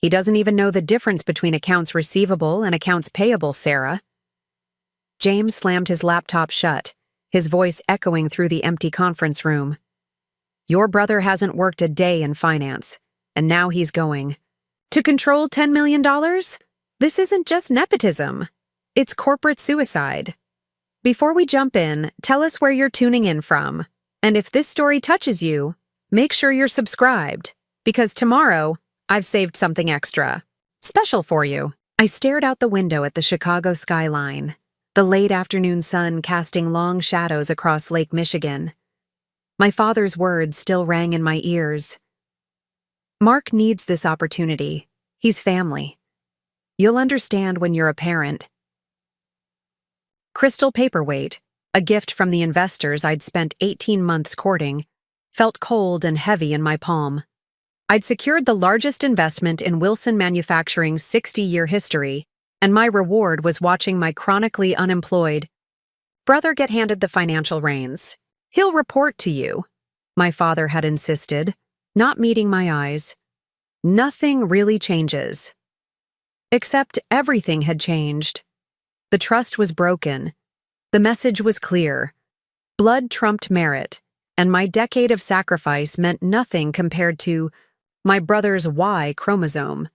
He doesn't even know the difference between accounts receivable and accounts payable, Sarah. James slammed his laptop shut, his voice echoing through the empty conference room. Your brother hasn't worked a day in finance, and now he's going to control $10 million? This isn't just nepotism. It's corporate suicide. Before we jump in, tell us where you're tuning in from. And if this story touches you, make sure you're subscribed, because tomorrow, I've saved something extra. Special for you. I stared out the window at the Chicago skyline, the late afternoon sun casting long shadows across Lake Michigan. My father's words still rang in my ears. Mark needs this opportunity. He's family. You'll understand when you're a parent. Crystal paperweight, a gift from the investors I'd spent 18 months courting, felt cold and heavy in my palm. I'd secured the largest investment in Wilson Manufacturing's 60-year history, and my reward was watching my chronically unemployed brother get handed the financial reins. He'll report to you, my father had insisted, not meeting my eyes. Nothing really changes. Except everything had changed. The trust was broken. The message was clear. Blood trumped merit, and my decade of sacrifice meant nothing compared to my brother's Y chromosome.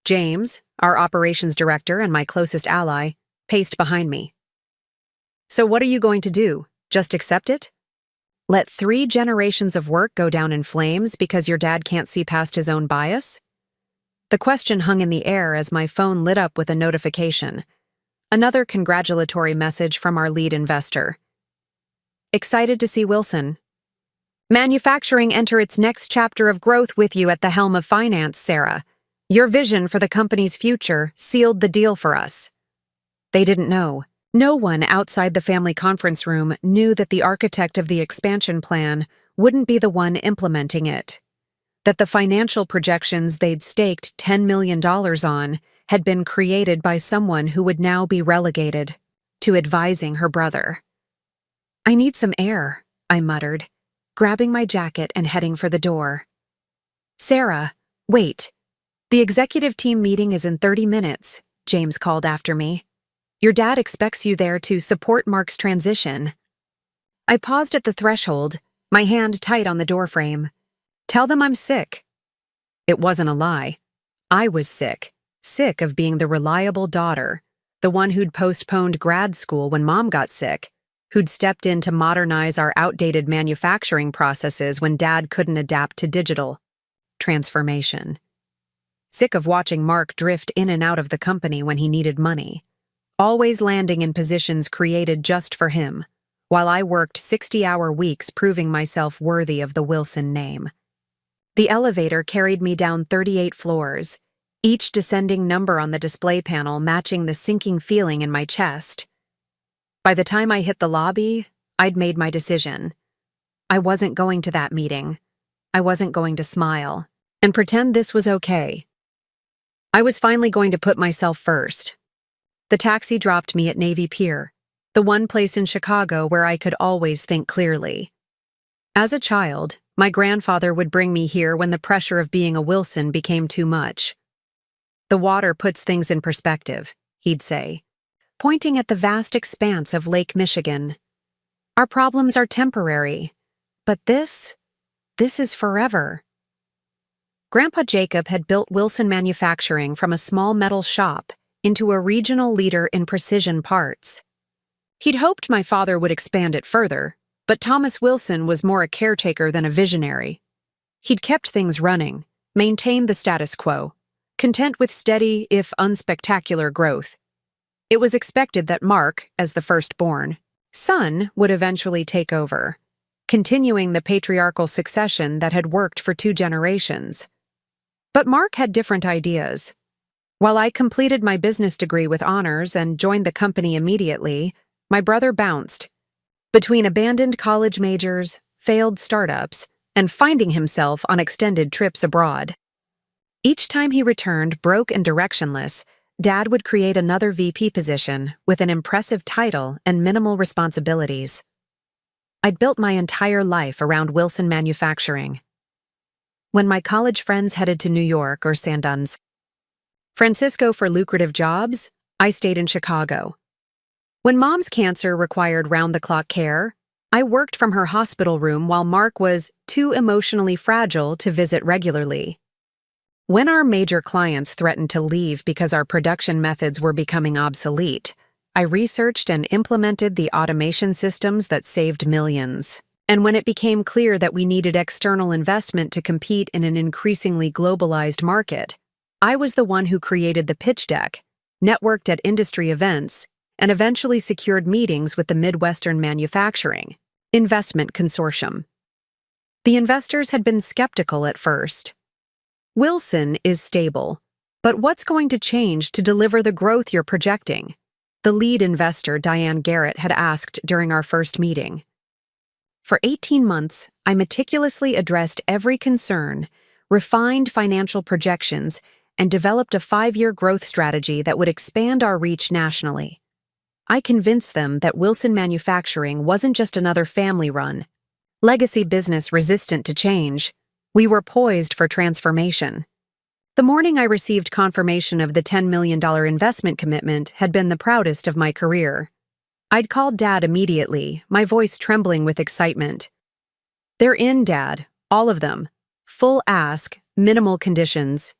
James, our operations director and my closest ally, paced behind me. So what are you going to do? Just accept it? Let 3 generations of work go down in flames because your dad can't see past his own bias? The question hung in the air as my phone lit up with a notification. Another congratulatory message from our lead investor. Excited to see Wilson. Manufacturing enter its next chapter of growth with you at the helm of finance, Sarah. Your vision for the company's future sealed the deal for us. They didn't know. No one outside the family conference room knew that the architect of the expansion plan wouldn't be the one implementing it. That the financial projections they'd staked $10 million on had been created by someone who would now be relegated to advising her brother. I need some air, I muttered, grabbing my jacket and heading for the door. Sarah, wait. The executive team meeting is in 30 minutes, James called after me. Your dad expects you there to support Mark's transition. I paused at the threshold, my hand tight on the doorframe. Tell them I'm sick. It wasn't a lie. I was sick of being the reliable daughter, the one who'd postponed grad school when Mom got sick, who'd stepped in to modernize our outdated manufacturing processes when Dad couldn't adapt to digital transformation. Sick of watching Mark drift in and out of the company when he needed money, always landing in positions created just for him, while I worked 60-hour weeks proving myself worthy of the Wilson name. The elevator carried me down 38 floors, each descending number on the display panel matching the sinking feeling in my chest. By the time I hit the lobby, I'd made my decision. I wasn't going to that meeting. I wasn't going to smile and pretend this was okay. I was finally going to put myself first. The taxi dropped me at Navy Pier, the one place in Chicago where I could always think clearly. As a child, my grandfather would bring me here when the pressure of being a Wilson became too much. The water puts things in perspective, he'd say, pointing at the vast expanse of Lake Michigan. Our problems are temporary, but this is forever. Grandpa Jacob had built Wilson Manufacturing from a small metal shop into a regional leader in precision parts. He'd hoped my father would expand it further, but Thomas Wilson was more a caretaker than a visionary. He'd kept things running, maintained the status quo, content with steady, if unspectacular, growth. It was expected that Mark, as the firstborn son, would eventually take over, continuing the patriarchal succession that had worked for 2 generations. But Mark had different ideas. While I completed my business degree with honors and joined the company immediately, my brother bounced between abandoned college majors, failed startups, and finding himself on extended trips abroad. Each time he returned broke and directionless, Dad would create another VP position with an impressive title and minimal responsibilities. I'd built my entire life around Wilson Manufacturing. when my college friends headed to New York or San Francisco for lucrative jobs, I stayed in Chicago. When Mom's cancer required round-the-clock care, I worked from her hospital room while Mark was too emotionally fragile to visit regularly. When our major clients threatened to leave because our production methods were becoming obsolete, I researched and implemented the automation systems that saved millions. And when it became clear that we needed external investment to compete in an increasingly globalized market, I was the one who created the pitch deck, networked at industry events, and eventually secured meetings with the Midwestern Manufacturing Investment Consortium. The investors had been skeptical at first. Wilson is stable, but what's going to change to deliver the growth you're projecting? The lead investor, Diane Garrett, had asked during our first meeting. For 18 months, I meticulously addressed every concern, refined financial projections, and developed a 5-year growth strategy that would expand our reach nationally. I convinced them that Wilson Manufacturing wasn't just another family-run, legacy business resistant to change. We were poised for transformation. The morning I received confirmation of the $10 million investment commitment had been the proudest of my career. I'd called Dad immediately, my voice trembling with excitement. "They're in, Dad, all of them. Full ask, minimal conditions."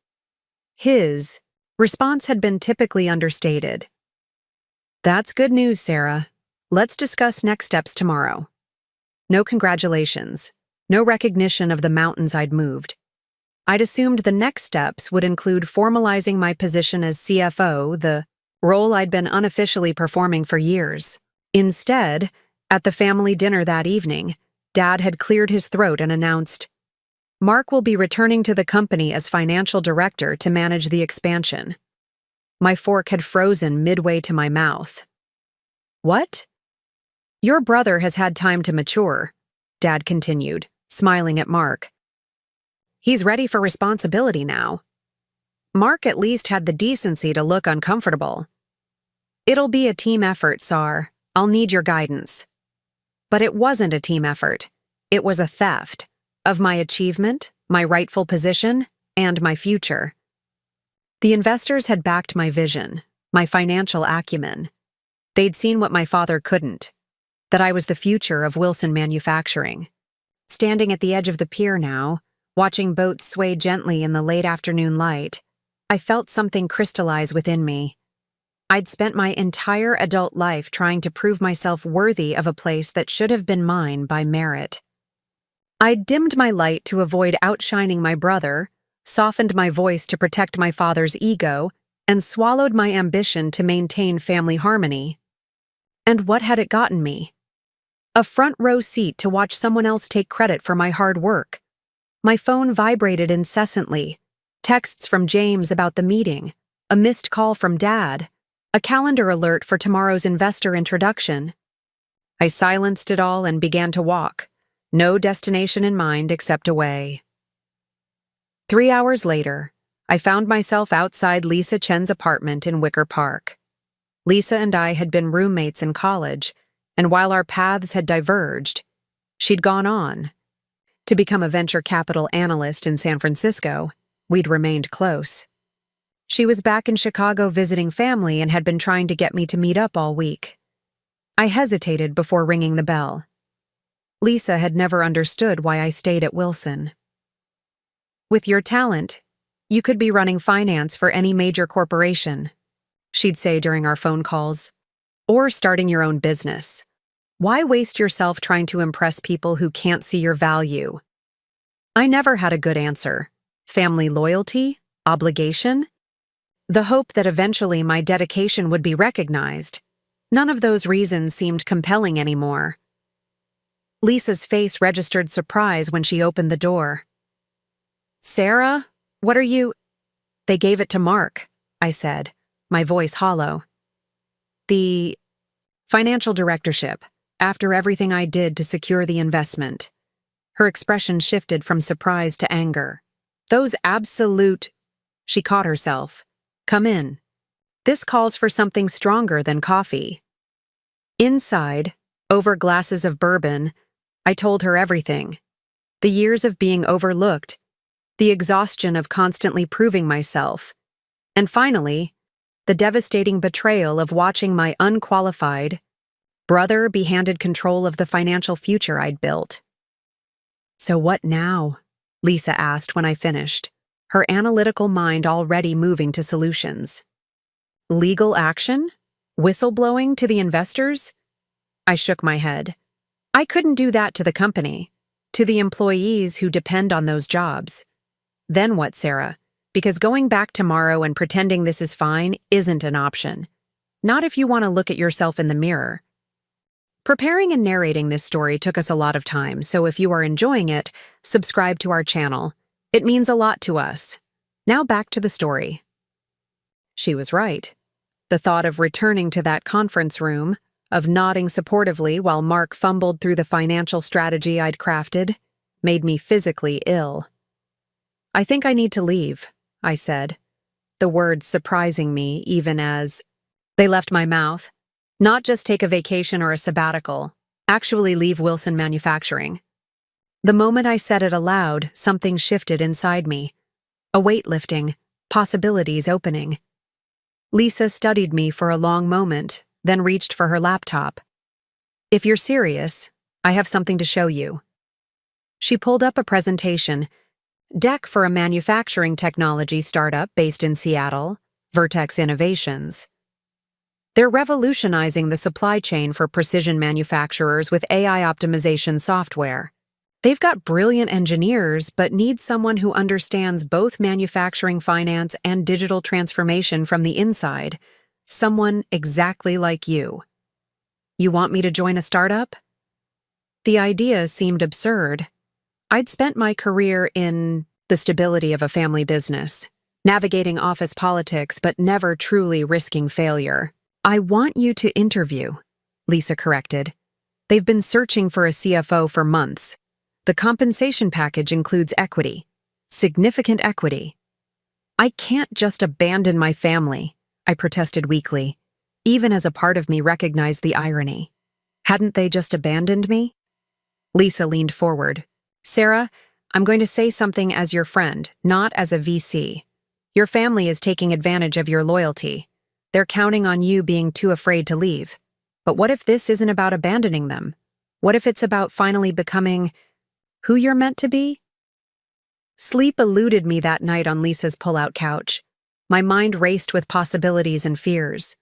His response had been typically understated. "That's good news, Sarah. Let's discuss next steps tomorrow." No congratulations, no recognition of the mountains I'd moved. I'd assumed the next steps would include formalizing my position as CFO, the role I'd been unofficially performing for years. Instead, at the family dinner that evening, Dad had cleared his throat and announced, "Mark will be returning to the company as financial director to manage the expansion." My fork had frozen midway to my mouth. "What?" "Your brother has had time to mature," Dad continued, smiling at Mark. "He's ready for responsibility now. Mark at least had the decency to look uncomfortable." "It'll be a team effort, Sar. I'll need your guidance." But it wasn't a team effort. It was a theft of my achievement, my rightful position, and my future. The investors had backed my vision, my financial acumen. They'd seen what my father couldn't, that I was the future of Wilson Manufacturing. Standing at the edge of the pier now, watching boats sway gently in the late afternoon light, I felt something crystallize within me. I'd spent my entire adult life trying to prove myself worthy of a place that should have been mine by merit. I'd dimmed my light to avoid outshining my brother, softened my voice to protect my father's ego, and swallowed my ambition to maintain family harmony. And what had it gotten me? A front-row seat to watch someone else take credit for my hard work. My phone vibrated incessantly. Texts from James about the meeting, a missed call from Dad, a calendar alert for tomorrow's investor introduction. I silenced it all and began to walk, no destination in mind except away. 3 hours later, I found myself outside Lisa Chen's apartment in Wicker Park. Lisa and I had been roommates in college, and while our paths had diverged, she'd gone on. To become a venture capital analyst in San Francisco, we'd remained close. She was back in Chicago visiting family and had been trying to get me to meet up all week. I hesitated before ringing the bell. Lisa had never understood why I stayed at Wilson. "With your talent, you could be running finance for any major corporation," she'd say during our phone calls, "or starting your own business. Why waste yourself trying to impress people who can't see your value?" I never had a good answer. Family loyalty? Obligation? The hope that eventually my dedication would be recognized. None of those reasons seemed compelling anymore. Lisa's face registered surprise when she opened the door. "Sarah, what are you—" "They gave it to Mark," I said, my voice hollow. "The financial directorship, after everything I did to secure the investment." Her expression shifted from surprise to anger. "Those absolute—" She caught herself. "Come in. This calls for something stronger than coffee." Inside, over glasses of bourbon, I told her everything. The years of being overlooked, the exhaustion of constantly proving myself, and finally, the devastating betrayal of watching my unqualified brother be handed control of the financial future I'd built. "So what now?" Lisa asked when I finished, her analytical mind already moving to solutions. "Legal action? Whistleblowing to the investors?" I shook my head. "I couldn't do that to the company, to the employees who depend on those jobs." "Then what, Sarah? Because going back tomorrow and pretending this is fine isn't an option. Not if you want to look at yourself in the mirror." Preparing and narrating this story took us a lot of time, so if you are enjoying it, subscribe to our channel. It means a lot to us. Now back to the story. She was right. The thought of returning to that conference room, of nodding supportively while Mark fumbled through the financial strategy I'd crafted, made me physically ill. "I think I need to leave," I said, the words surprising me even as they left my mouth. Not just take a vacation or a sabbatical, actually leave Wilson Manufacturing. The moment I said it aloud, something shifted inside me. A weight lifting, possibilities opening. Lisa studied me for a long moment, then reached for her laptop. "If you're serious, I have something to show you." She pulled up a presentation, deck for a manufacturing technology startup based in Seattle, Vertex Innovations. They're revolutionizing the supply chain for precision manufacturers with AI optimization software. They've got brilliant engineers, but need someone who understands both manufacturing finance and digital transformation from the inside. Someone exactly like you. "You want me to join a startup?" The idea seemed absurd. I'd spent my career in the stability of a family business, navigating office politics but never truly risking failure. "I want you to interview," Lisa corrected. "They've been searching for a CFO for months. The compensation package includes equity, significant equity." "I can't just abandon my family," I protested weakly, even as a part of me recognized the irony. Hadn't they just abandoned me? Lisa leaned forward. "Sarah, I'm going to say something as your friend, not as a VC. Your family is taking advantage of your loyalty. They're counting on you being too afraid to leave. But what if this isn't about abandoning them? What if it's about finally becoming who you're meant to be?" Sleep eluded me that night on Lisa's pull-out couch. My mind raced with possibilities and fears.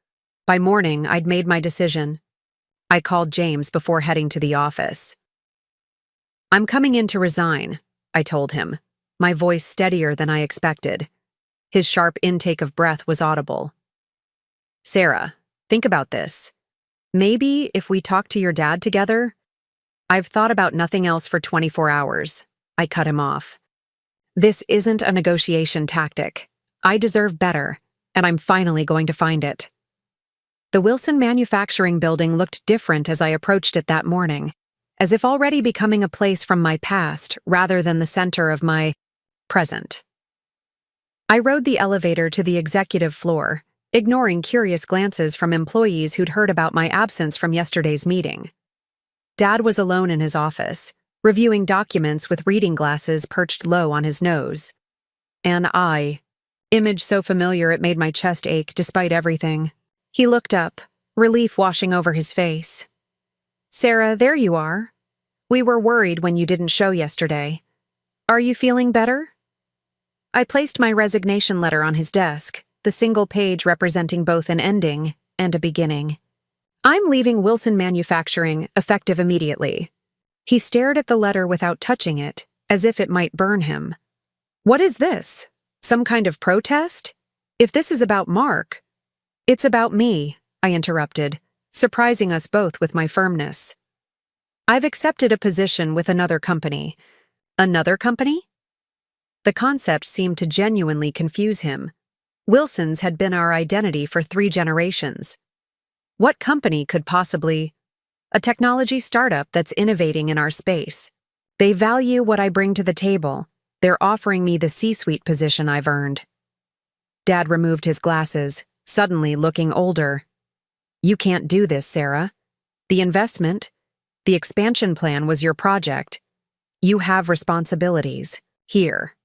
By morning, I'd made my decision. I called James before heading to the office. "I'm coming in to resign," I told him, my voice steadier than I expected. His sharp intake of breath was audible. "Sarah, think about this. Maybe if we talk to your dad together—" "I've thought about nothing else for 24 hours. I cut him off. "This isn't a negotiation tactic. I deserve better, and I'm finally going to find it." The Wilson Manufacturing building looked different as I approached it that morning, as if already becoming a place from my past rather than the center of my present. I rode the elevator to the executive floor, ignoring curious glances from employees who'd heard about my absence from yesterday's meeting. Dad was alone in his office, reviewing documents with reading glasses perched low on his nose. And image so familiar it made my chest ache despite everything. He looked up, relief washing over his face. "Sarah, there you are. We were worried when you didn't show yesterday. Are you feeling better?" I placed my resignation letter on his desk, the single page representing both an ending and a beginning. "I'm leaving Wilson Manufacturing, effective immediately." He stared at the letter without touching it, as if it might burn him. "What is this? Some kind of protest? If this is about Mark—" "It's about me," I interrupted, surprising us both with my firmness. "I've accepted a position with another company." "Another company?" The concept seemed to genuinely confuse him. Wilson's had been our identity for 3 generations. What company could possibly— "A technology startup that's innovating in our space. They value what I bring to the table. They're offering me the C-suite position I've earned." Dad removed his glasses, suddenly looking older. "You can't do this, Sarah. The investment, the expansion plan was your project. You have responsibilities. Here."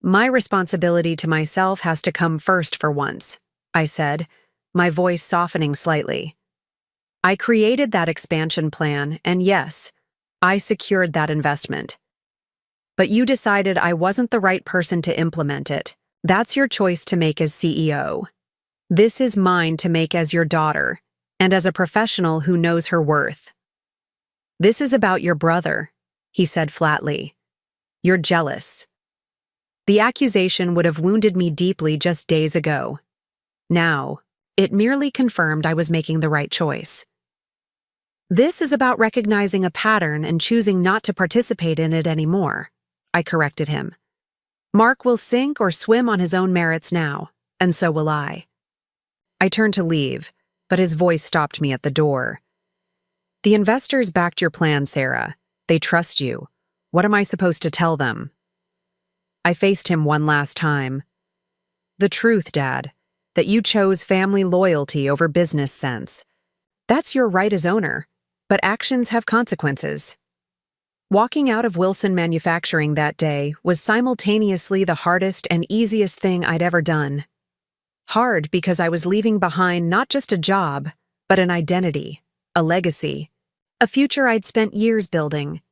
My responsibility to myself has to come first for once, I said, my voice softening slightly. I created that expansion plan, and yes, I secured that investment. But you decided I wasn't the right person to implement it. That's your choice to make as CEO. This is mine to make as your daughter, and as a professional who knows her worth. This is about your brother, he said flatly. You're jealous. The accusation would have wounded me deeply just days ago. Now, it merely confirmed I was making the right choice. This is about recognizing a pattern and choosing not to participate in it anymore, I corrected him. Mark will sink or swim on his own merits now, and so will I. I turned to leave, but his voice stopped me at the door. The investors backed your plan, Sarah. They trust you. What am I supposed to tell them? I faced him one last time. The truth, Dad, that you chose family loyalty over business sense. That's your right as owner, but actions have consequences. Walking out of Wilson Manufacturing that day was simultaneously the hardest and easiest thing I'd ever done. Hard because I was leaving behind not just a job, but an identity, a legacy, a future I'd spent years building.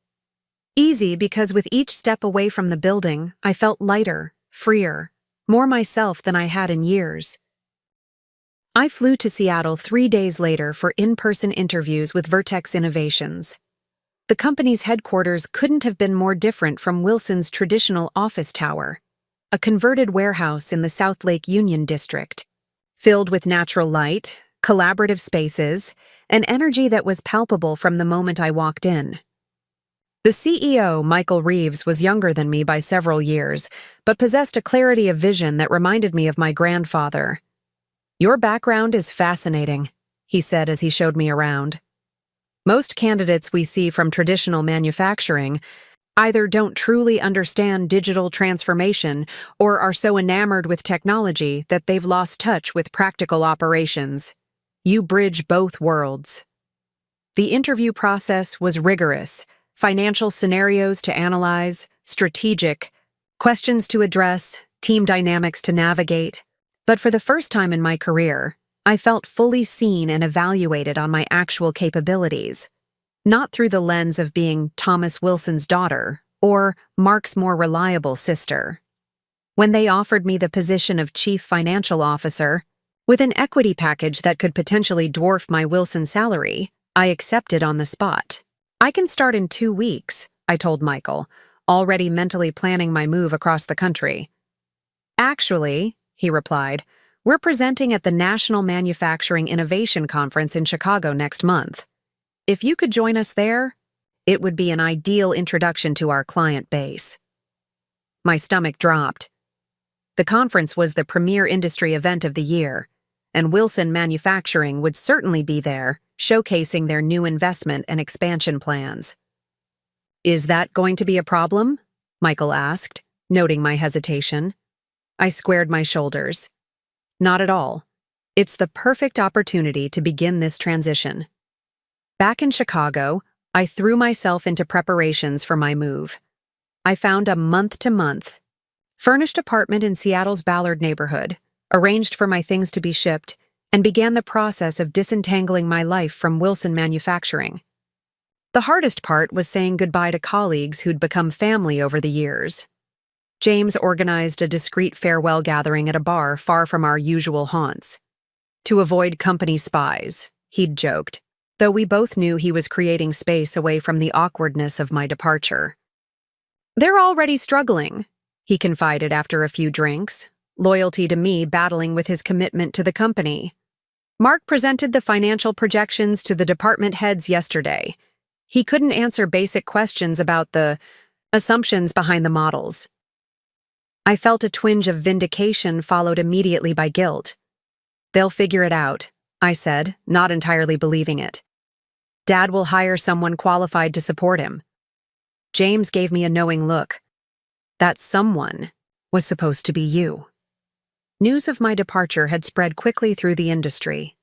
Easy because with each step away from the building, I felt lighter, freer, more myself than I had in years. I flew to Seattle 3 days later for in-person interviews with Vertex Innovations. The company's headquarters couldn't have been more different from Wilson's traditional office tower, a converted warehouse in the South Lake Union District, filled with natural light, collaborative spaces, and energy that was palpable from the moment I walked in. The CEO, Michael Reeves, was younger than me by several years, but possessed a clarity of vision that reminded me of my grandfather. Your background is fascinating, he said as he showed me around. Most candidates we see from traditional manufacturing either don't truly understand digital transformation or are so enamored with technology that they've lost touch with practical operations. You bridge both worlds. The interview process was rigorous, financial scenarios to analyze, strategic, questions to address, team dynamics to navigate. But for the first time in my career, I felt fully seen and evaluated on my actual capabilities, not through the lens of being Thomas Wilson's daughter or Mark's more reliable sister. When they offered me the position of Chief Financial Officer, with an equity package that could potentially dwarf my Wilson salary, I accepted on the spot. I can start in 2 weeks, I told Michael, already mentally planning my move across the country. Actually, he replied, we're presenting at the National Manufacturing Innovation Conference in Chicago next month. If you could join us there, it would be an ideal introduction to our client base. My stomach dropped. The conference was the premier industry event of the year, and Wilson Manufacturing would certainly be there, showcasing their new investment and expansion plans. Is that going to be a problem? Michael asked, noting my hesitation. I squared my shoulders. Not at all. It's the perfect opportunity to begin this transition. Back in Chicago, I threw myself into preparations for my move. I found a month-to-month, furnished apartment in Seattle's Ballard neighborhood, arranged for my things to be shipped, and began the process of disentangling my life from Wilson Manufacturing. The hardest part was saying goodbye to colleagues who'd become family over the years. James organized a discreet farewell gathering at a bar far from our usual haunts. To avoid company spies, he'd joked, though we both knew he was creating space away from the awkwardness of my departure. They're already struggling, he confided after a few drinks, loyalty to me battling with his commitment to the company. Mark presented the financial projections to the department heads yesterday. He couldn't answer basic questions about the assumptions behind the models. I felt a twinge of vindication followed immediately by guilt. They'll figure it out, I said, not entirely believing it. Dad will hire someone qualified to support him. James gave me a knowing look. That someone was supposed to be you. News of my departure had spread quickly through the industry.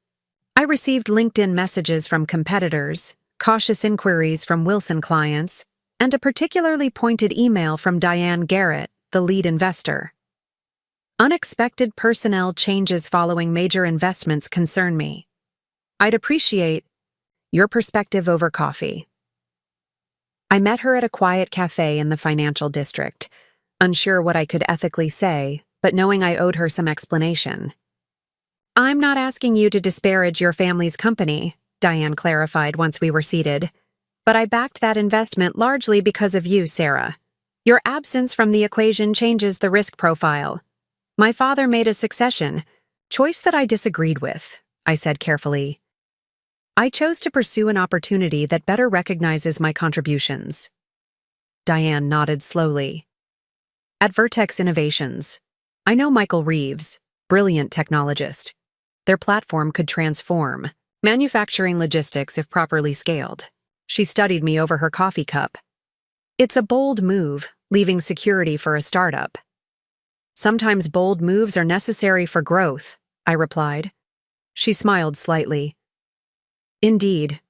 I received LinkedIn messages from competitors, cautious inquiries from Wilson clients, and a particularly pointed email from Diane Garrett, the the lead investor. Unexpected personnel changes following major investments concern me. I'd appreciate your perspective over coffee. I met her at a quiet cafe in the financial district, unsure what I could ethically say, but knowing I owed her some explanation. I'm not asking you to disparage your family's company, Diane clarified once we were seated, but I backed that investment largely because of you, Sarah. Your absence from the equation changes the risk profile. My father made a succession choice that I disagreed with, I said carefully. I chose to pursue an opportunity that better recognizes my contributions. Diane nodded slowly. At Vertex Innovations, I know Michael Reeves, brilliant technologist. Their platform could transform manufacturing logistics if properly scaled. She studied me over her coffee cup. It's a bold move, leaving security for a startup. Sometimes bold moves are necessary for growth, I replied. She smiled slightly. Indeed.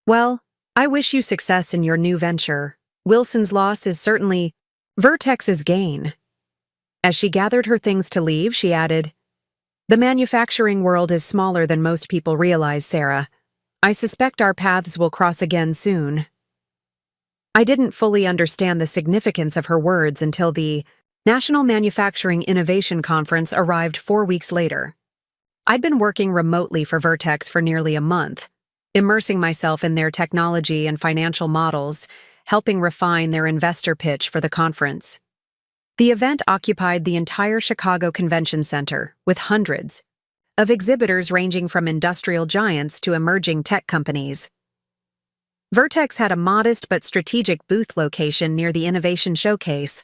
Well, I wish you success in your new venture. Wilson's loss is certainly Vertex's gain. As she gathered her things to leave, she added, The manufacturing world is smaller than most people realize, Sarah. I suspect our paths will cross again soon. I didn't fully understand the significance of her words until the National Manufacturing Innovation Conference arrived 4 weeks later. I'd been working remotely for Vertex for nearly a month, immersing myself in their technology and financial models, helping refine their investor pitch for the conference. The event occupied the entire Chicago Convention Center, with hundreds of exhibitors ranging from industrial giants to emerging tech companies. Vertex had a modest but strategic booth location near the Innovation Showcase.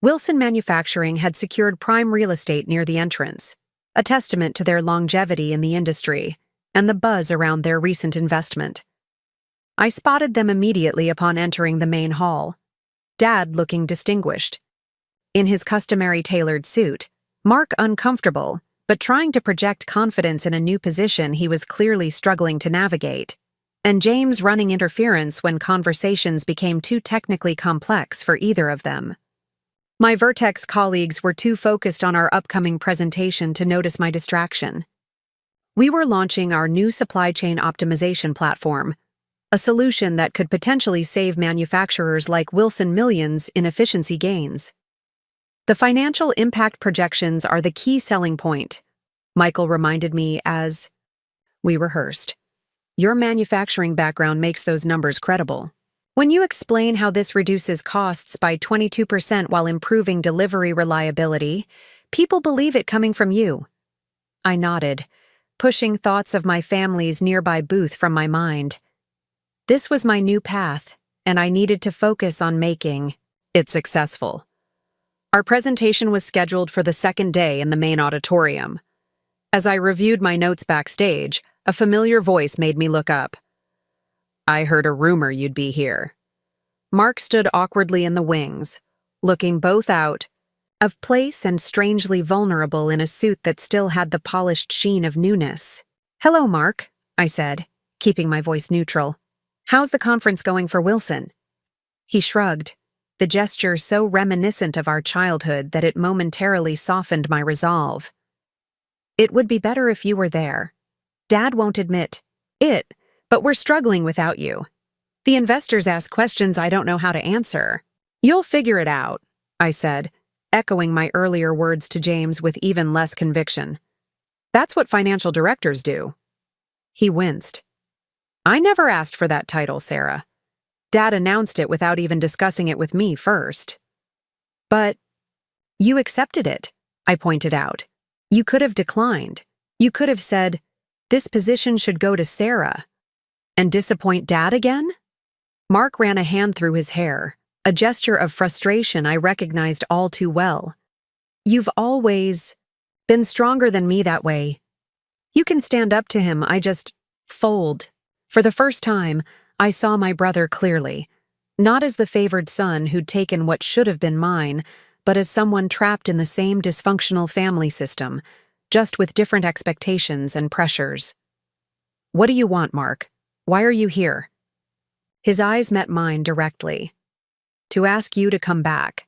Wilson Manufacturing had secured prime real estate near the entrance, a testament to their longevity in the industry and the buzz around their recent investment. I spotted them immediately upon entering the main hall, Dad looking distinguished. In his customary tailored suit, Mark uncomfortable, but trying to project confidence in a new position he was clearly struggling to navigate, and James running interference when conversations became too technically complex for either of them. My Vertex colleagues were too focused on our upcoming presentation to notice my distraction. We were launching our new supply chain optimization platform, a solution that could potentially save manufacturers like Wilson millions in efficiency gains. The financial impact projections are the key selling point, Michael reminded me as we rehearsed. Your manufacturing background makes those numbers credible. When you explain how this reduces costs by 22% while improving delivery reliability, people believe it coming from you. I nodded, pushing thoughts of my family's nearby booth from my mind. This was my new path, and I needed to focus on making it successful. Our presentation was scheduled for the second day in the main auditorium. As I reviewed my notes backstage, a familiar voice made me look up. I heard a rumor you'd be here. Mark stood awkwardly in the wings, looking both out of place and strangely vulnerable in a suit that still had the polished sheen of newness. Hello, Mark, I said, keeping my voice neutral. How's the conference going for Wilson? He shrugged, the gesture so reminiscent of our childhood that it momentarily softened my resolve. It would be better if you were there. Dad won't admit it, but we're struggling without you. The investors ask questions I don't know how to answer. You'll figure it out, I said, echoing my earlier words to James with even less conviction. That's what financial directors do. He winced. I never asked for that title, Sarah. Dad announced it without even discussing it with me first. But you accepted it, I pointed out. You could have declined. You could have said, this position should go to Sarah. And disappoint Dad again? Mark ran a hand through his hair, a gesture of frustration I recognized all too well. You've always been stronger than me that way. You can stand up to him, I just fold. For the first time, I saw my brother clearly, not as the favored son who'd taken what should have been mine, but as someone trapped in the same dysfunctional family system, just with different expectations and pressures. What do you want, Mark? Why are you here? His eyes met mine directly. To ask you to come back.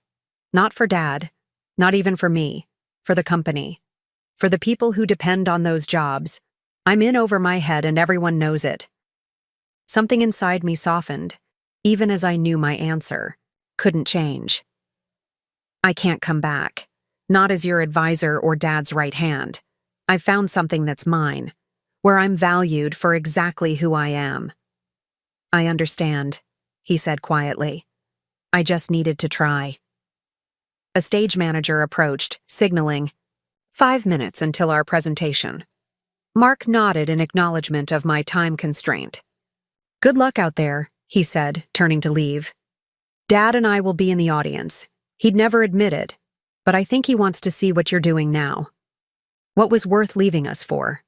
Not for Dad, not even for me, for the company, for the people who depend on those jobs. I'm in over my head and everyone knows it. Something inside me softened, even as I knew my answer. Couldn't change. I can't come back. Not as your advisor or Dad's right hand. I've found something that's mine, where I'm valued for exactly who I am. I understand, he said quietly. I just needed to try. A stage manager approached, signaling, 5 minutes until our presentation. Mark nodded in acknowledgement of my time constraint. Good luck out there, he said, turning to leave. Dad and I will be in the audience. He'd never admit it, but I think he wants to see what you're doing now. What was worth leaving us for?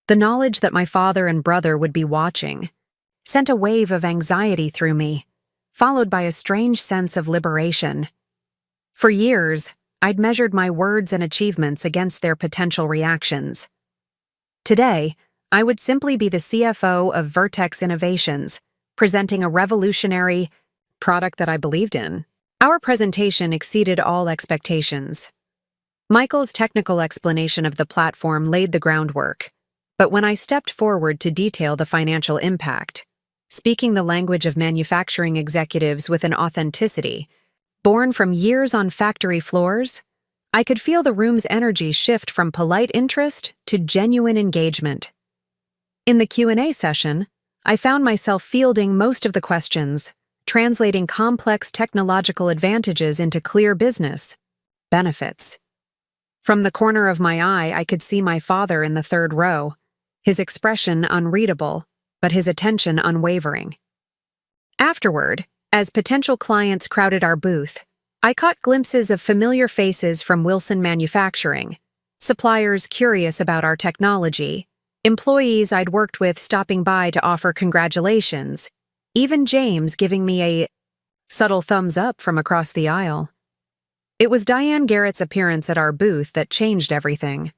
The knowledge that my father and brother would be watching sent a wave of anxiety through me, followed by a strange sense of liberation. For years, I'd measured my words and achievements against their potential reactions. Today, I would simply be the CFO of Vertex Innovations, presenting a revolutionary product that I believed in. Our presentation exceeded all expectations. Michael's technical explanation of the platform laid the groundwork, but when I stepped forward to detail the financial impact, speaking the language of manufacturing executives with an authenticity born from years on factory floors, I could feel the room's energy shift from polite interest to genuine engagement. In the Q&A session, I found myself fielding most of the questions, translating complex technological advantages into clear business benefits. From the corner of my eye, I could see my father in the third row, his expression unreadable, but his attention unwavering. Afterward, as potential clients crowded our booth, I caught glimpses of familiar faces from Wilson Manufacturing, suppliers curious about our technology, employees I'd worked with stopping by to offer congratulations, even James giving me a subtle thumbs up from across the aisle. It was Diane Garrett's appearance at our booth that changed everything.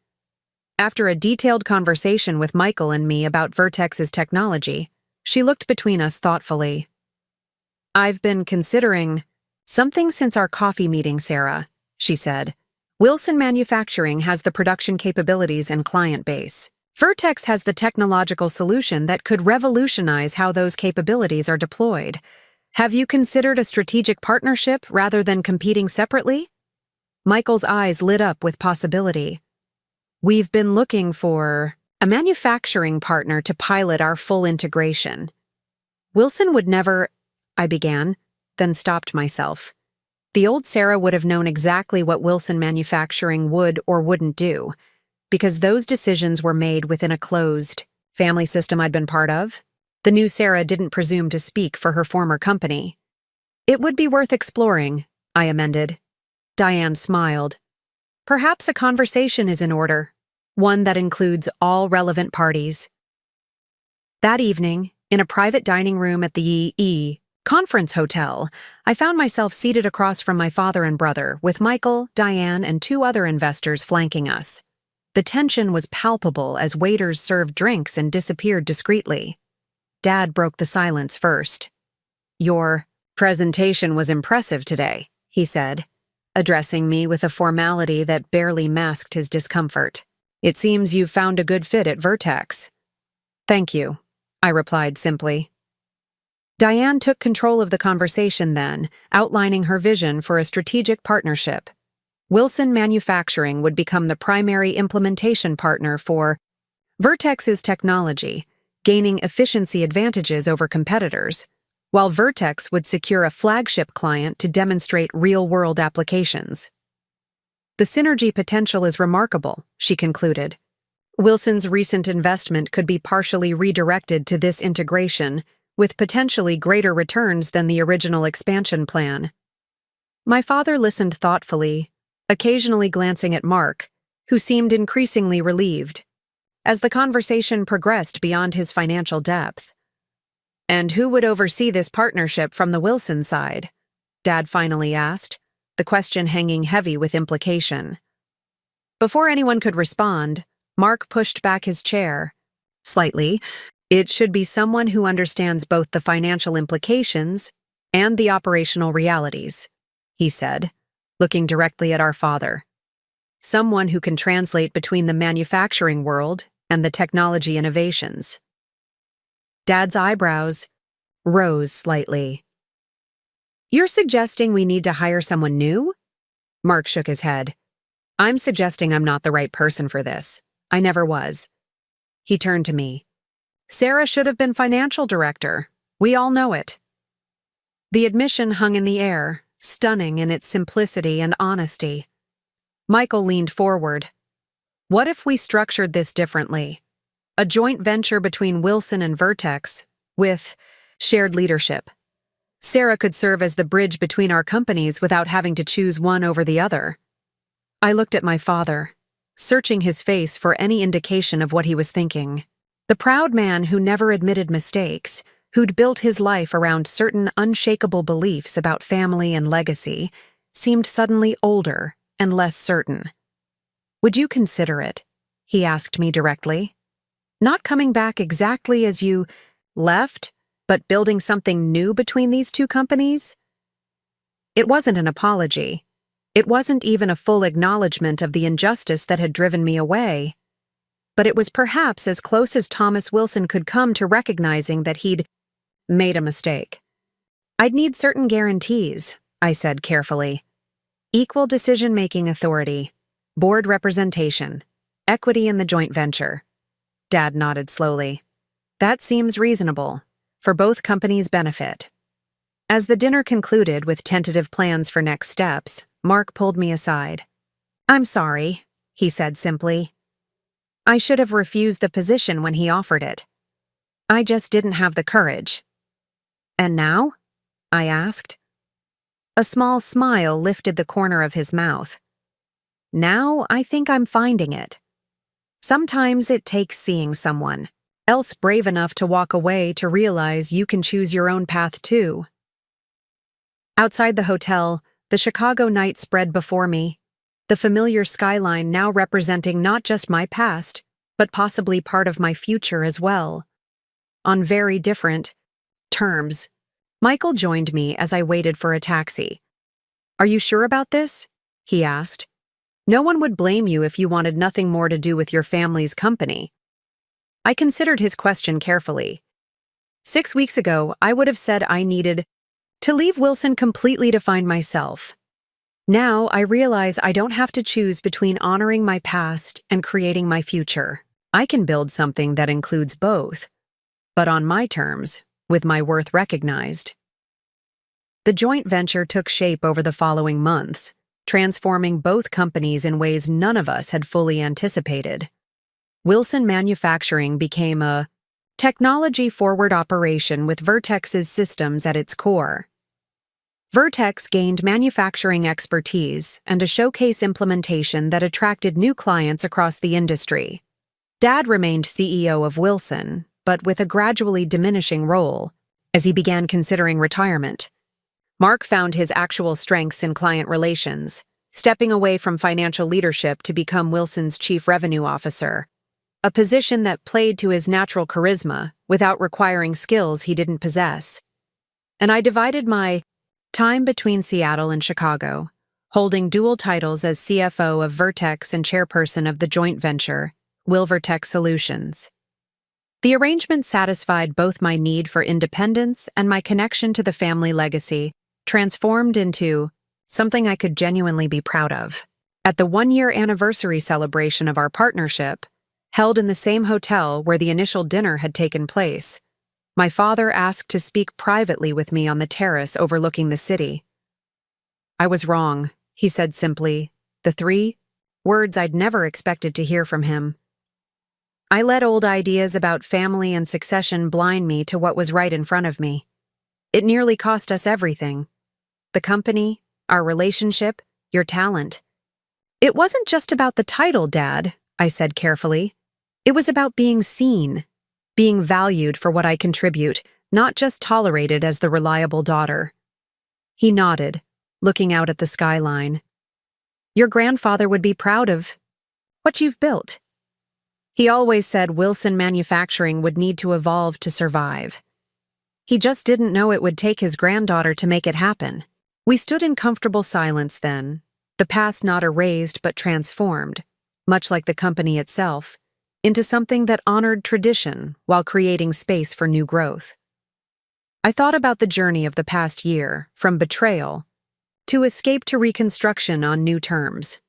After a detailed conversation with Michael and me about Vertex's technology, she looked between us thoughtfully. I've been considering something since our coffee meeting, Sarah, she said. Wilson Manufacturing has the production capabilities and client base. Vertex has the technological solution that could revolutionize how those capabilities are deployed. Have you considered a strategic partnership rather than competing separately? Michael's eyes lit up with possibility. We've been looking for a manufacturing partner to pilot our full integration. Wilson would never, I began, then stopped myself. The old Sarah would have known exactly what Wilson Manufacturing would or wouldn't do, because those decisions were made within a closed family system I'd been part of. The new Sarah didn't presume to speak for her former company. It would be worth exploring, I amended. Diane smiled. Perhaps a conversation is in order, one that includes all relevant parties. That evening, in a private dining room at the Conference Hotel, I found myself seated across from my father and brother, with Michael, Diane, and 2 other investors flanking us. The tension was palpable as waiters served drinks and disappeared discreetly. Dad broke the silence first. Your presentation was impressive today, he said, addressing me with a formality that barely masked his discomfort. It seems you've found a good fit at Vertex. Thank you, I replied simply. Diane took control of the conversation then, outlining her vision for a strategic partnership. Wilson Manufacturing would become the primary implementation partner for Vertex's technology, gaining efficiency advantages over competitors, while Vertex would secure a flagship client to demonstrate real-world applications. The synergy potential is remarkable, she concluded. Wilson's recent investment could be partially redirected to this integration, with potentially greater returns than the original expansion plan. My father listened thoughtfully, occasionally glancing at Mark, who seemed increasingly relieved, as the conversation progressed beyond his financial depth. And who would oversee this partnership from the Wilson side? Dad finally asked, the question hanging heavy with implication. Before anyone could respond, Mark pushed back his chair. Slightly, it should be someone who understands both the financial implications and the operational realities. he said, looking directly at our father. Someone who can translate between the manufacturing world and the technology innovations. Dad's eyebrows rose slightly. You're suggesting we need to hire someone new? Mark shook his head. I'm suggesting I'm not the right person for this. I never was. He turned to me. Sarah should have been financial director. We all know it. The admission hung in the air, stunning in its simplicity and honesty. Michael leaned forward. What if we structured this differently? A joint venture between Wilson and Vertex, with shared leadership. Sarah could serve as the bridge between our companies without having to choose one over the other. I looked at my father, searching his face for any indication of what he was thinking. The proud man who never admitted mistakes, who'd built his life around certain unshakable beliefs about family and legacy, seemed suddenly older and less certain. Would you consider it? He asked me directly. Not coming back exactly as you left, but building something new between these two companies? It wasn't an apology. It wasn't even a full acknowledgement of the injustice that had driven me away. But it was perhaps as close as Thomas Wilson could come to recognizing that he'd made a mistake. I'd need certain guarantees, I said carefully. Equal decision-making authority, board representation, equity in the joint venture. Dad nodded slowly. That seems reasonable, for both companies' benefit. As the dinner concluded with tentative plans for next steps, Mark pulled me aside. I'm sorry, he said simply. I should have refused the position when he offered it. I just didn't have the courage. And now? I asked. A small smile lifted the corner of his mouth. Now I think I'm finding it. Sometimes it takes seeing someone else brave enough to walk away to realize you can choose your own path too. Outside the hotel, the Chicago night spread before me, the familiar skyline now representing not just my past, but possibly part of my future as well. On very different terms. Michael joined me as I waited for a taxi. Are you sure about this? He asked. No one would blame you if you wanted nothing more to do with your family's company. I considered his question carefully. 6 weeks ago, I would have said I needed to leave Wilson completely to find myself. Now I realize I don't have to choose between honoring my past and creating my future. I can build something that includes both, but on my terms, with my worth recognized. The joint venture took shape over the following months, transforming both companies in ways none of us had fully anticipated. Wilson Manufacturing became a technology-forward operation with Vertex's systems at its core. Vertex gained manufacturing expertise and a showcase implementation that attracted new clients across the industry. Dad remained CEO of Wilson, but with a gradually diminishing role, as he began considering retirement. Mark found his actual strengths in client relations, stepping away from financial leadership to become Wilson's chief revenue officer, a position that played to his natural charisma without requiring skills he didn't possess. And I divided my time between Seattle and Chicago, holding dual titles as CFO of Vertex and chairperson of the joint venture, Vertex Solutions. The arrangement satisfied both my need for independence and my connection to the family legacy, transformed into something I could genuinely be proud of. At the one-year anniversary celebration of our partnership, held in the same hotel where the initial dinner had taken place, my father asked to speak privately with me on the terrace overlooking the city. I was wrong, he said simply, the 3 words I'd never expected to hear from him. I let old ideas about family and succession blind me to what was right in front of me. It nearly cost us everything. The company, our relationship, your talent. It wasn't just about the title, Dad, I said carefully. It was about being seen, being valued for what I contribute, not just tolerated as the reliable daughter. He nodded, looking out at the skyline. Your grandfather would be proud of what you've built. He always said Wilson Manufacturing would need to evolve to survive. He just didn't know it would take his granddaughter to make it happen. We stood in comfortable silence then, the past not erased but transformed, much like the company itself, into something that honored tradition while creating space for new growth. I thought about the journey of the past year, from betrayal to escape to reconstruction on new terms.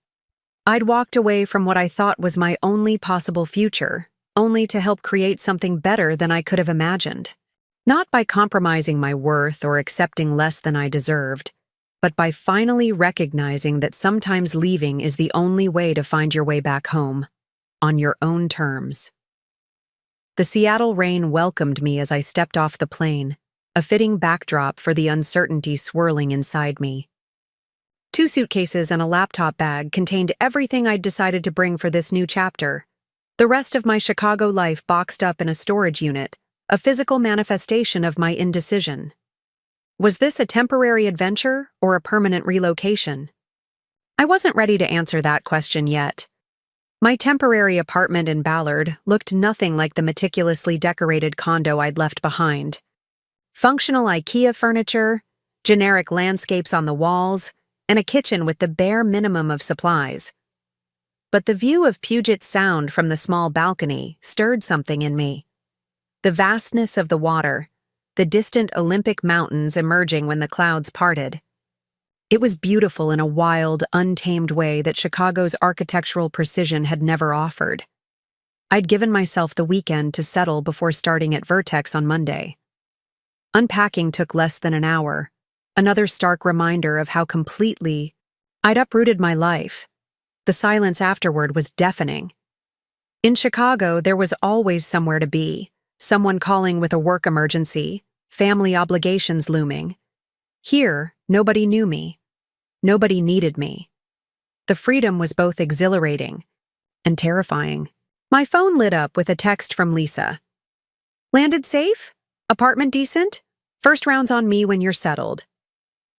I'd walked away from what I thought was my only possible future, only to help create something better than I could have imagined. Not by compromising my worth or accepting less than I deserved, but by finally recognizing that sometimes leaving is the only way to find your way back home, on your own terms. The Seattle rain welcomed me as I stepped off the plane, a fitting backdrop for the uncertainty swirling inside me. 2 suitcases and a laptop bag contained everything I'd decided to bring for this new chapter. The rest of my Chicago life boxed up in a storage unit, a physical manifestation of my indecision. Was this a temporary adventure or a permanent relocation? I wasn't ready to answer that question yet. My temporary apartment in Ballard looked nothing like the meticulously decorated condo I'd left behind. Functional IKEA furniture, generic landscapes on the walls, and a kitchen with the bare minimum of supplies. But the view of Puget Sound from the small balcony stirred something in me. The vastness of the water, the distant Olympic mountains emerging when the clouds parted. It was beautiful in a wild, untamed way that Chicago's architectural precision had never offered. I'd given myself the weekend to settle before starting at Vertex on Monday. Unpacking took less than an hour, another stark reminder of how completely I'd uprooted my life. The silence afterward was deafening. In Chicago, there was always somewhere to be, someone calling with a work emergency, family obligations looming. Here, nobody knew me. Nobody needed me. The freedom was both exhilarating and terrifying. My phone lit up with a text from Lisa. "Landed safe? Apartment decent? First round's on me when you're settled."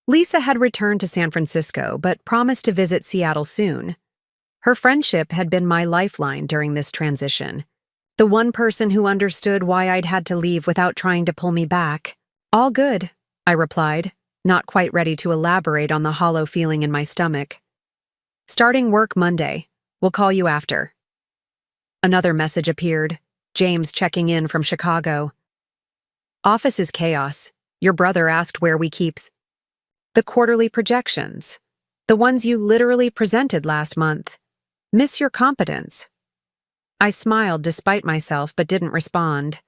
Lisa had returned to San Francisco but promised to visit Seattle soon. Her friendship had been my lifeline during this transition. The one person who understood why I'd had to leave without trying to pull me back. "All good," I replied, not quite ready to elaborate on the hollow feeling in my stomach. "Starting work Monday. We'll call you after." Another message appeared, James checking in from Chicago. "Office is chaos. Your brother asked where we keep the quarterly projections. The ones you literally presented last month. Miss your competence." I smiled despite myself but didn't respond.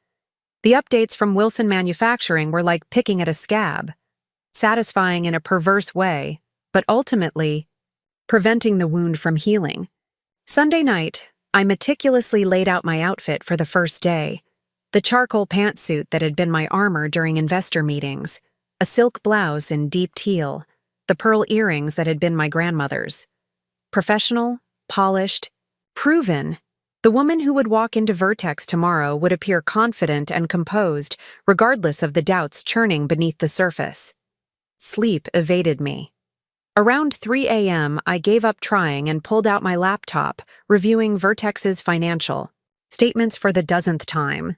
The updates from Wilson Manufacturing were like picking at a scab, satisfying in a perverse way, but ultimately preventing the wound from healing. Sunday night, I meticulously laid out my outfit for the first day. The charcoal pantsuit that had been my armor during investor meetings, a silk blouse in deep teal, the pearl earrings that had been my grandmother's. Professional, polished, proven. The woman who would walk into Vertex tomorrow would appear confident and composed, regardless of the doubts churning beneath the surface. Sleep evaded me. Around 3 a.m., I gave up trying and pulled out my laptop, reviewing Vertex's financial statements for the dozenth time.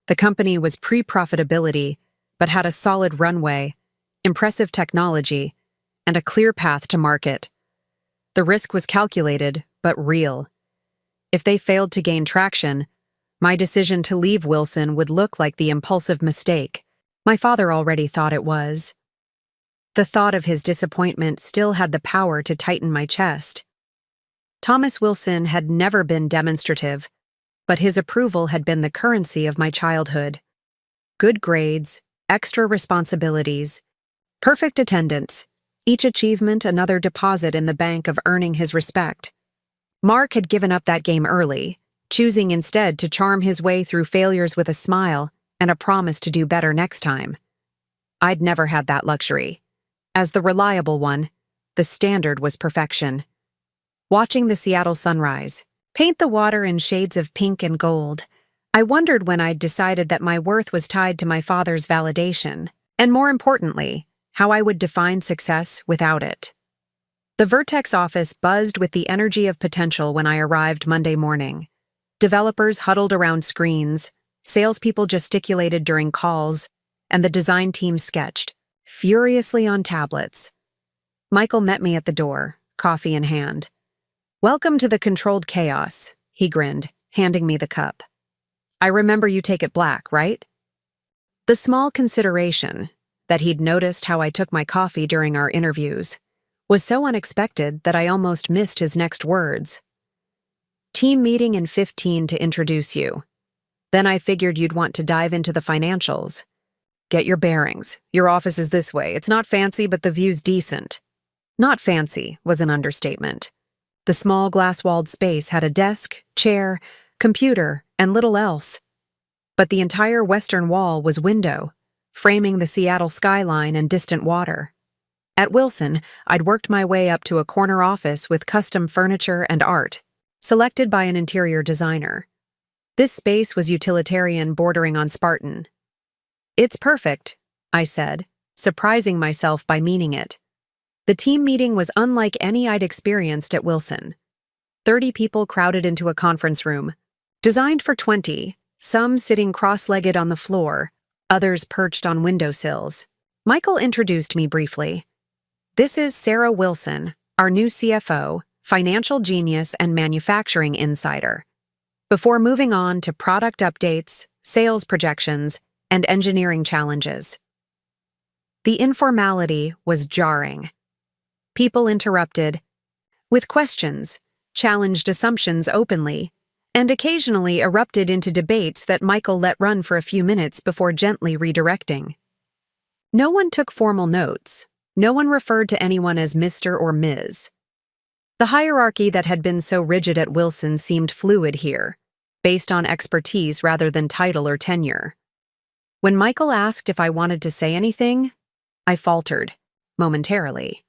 The company was pre-profitability, but had a solid runway, impressive technology, and a clear path to market. The risk was calculated, but real. If they failed to gain traction, my decision to leave Wilson would look like the impulsive mistake my father already thought it was. The thought of his disappointment still had the power to tighten my chest. Thomas Wilson had never been demonstrative, but his approval had been the currency of my childhood. Good grades, extra responsibilities, perfect attendance, each achievement another deposit in the bank of earning his respect. Mark had given up that game early, choosing instead to charm his way through failures with a smile and a promise to do better next time. I'd never had that luxury. As the reliable one, the standard was perfection. Watching the Seattle sunrise paint the water in shades of pink and gold, I wondered when I'd decided that my worth was tied to my father's validation, and more importantly, how I would define success without it. The Vertex office buzzed with the energy of potential when I arrived Monday morning. Developers huddled around screens, salespeople gesticulated during calls, and the design team sketched, furiously on tablets, Michael met me at the door, coffee in hand. "Welcome to the controlled chaos," he grinned, handing me the cup. "I remember you take it black, right?" The small consideration, that he'd noticed how I took my coffee during our interviews, was so unexpected that I almost missed his next words. "Team meeting in 15 to introduce you. Then I figured you'd want to dive into the financials. Get your bearings. Your office is this way. It's not fancy, but the view's decent." Not fancy was an understatement. The small glass-walled space had a desk, chair, computer, and little else. But the entire western wall was window, framing the Seattle skyline and distant water. At Wilson, I'd worked my way up to a corner office with custom furniture and art, selected by an interior designer. This space was utilitarian, bordering on Spartan. "It's perfect," I said, surprising myself by meaning it. The team meeting was unlike any I'd experienced at Wilson. 30 people crowded into a conference room, designed for 20, some sitting cross-legged on the floor, others perched on windowsills. Michael introduced me briefly. "This is Sarah Wilson, our new CFO, financial genius and manufacturing insider," before moving on to product updates, sales projections, and engineering challenges. The informality was jarring. People interrupted with questions, challenged assumptions openly, and occasionally erupted into debates that Michael let run for a few minutes before gently redirecting. No one took formal notes. No one referred to anyone as Mr. or Ms. The hierarchy that had been so rigid at Wilson seemed fluid here, based on expertise rather than title or tenure. When Michael asked if I wanted to say anything, I faltered, momentarily.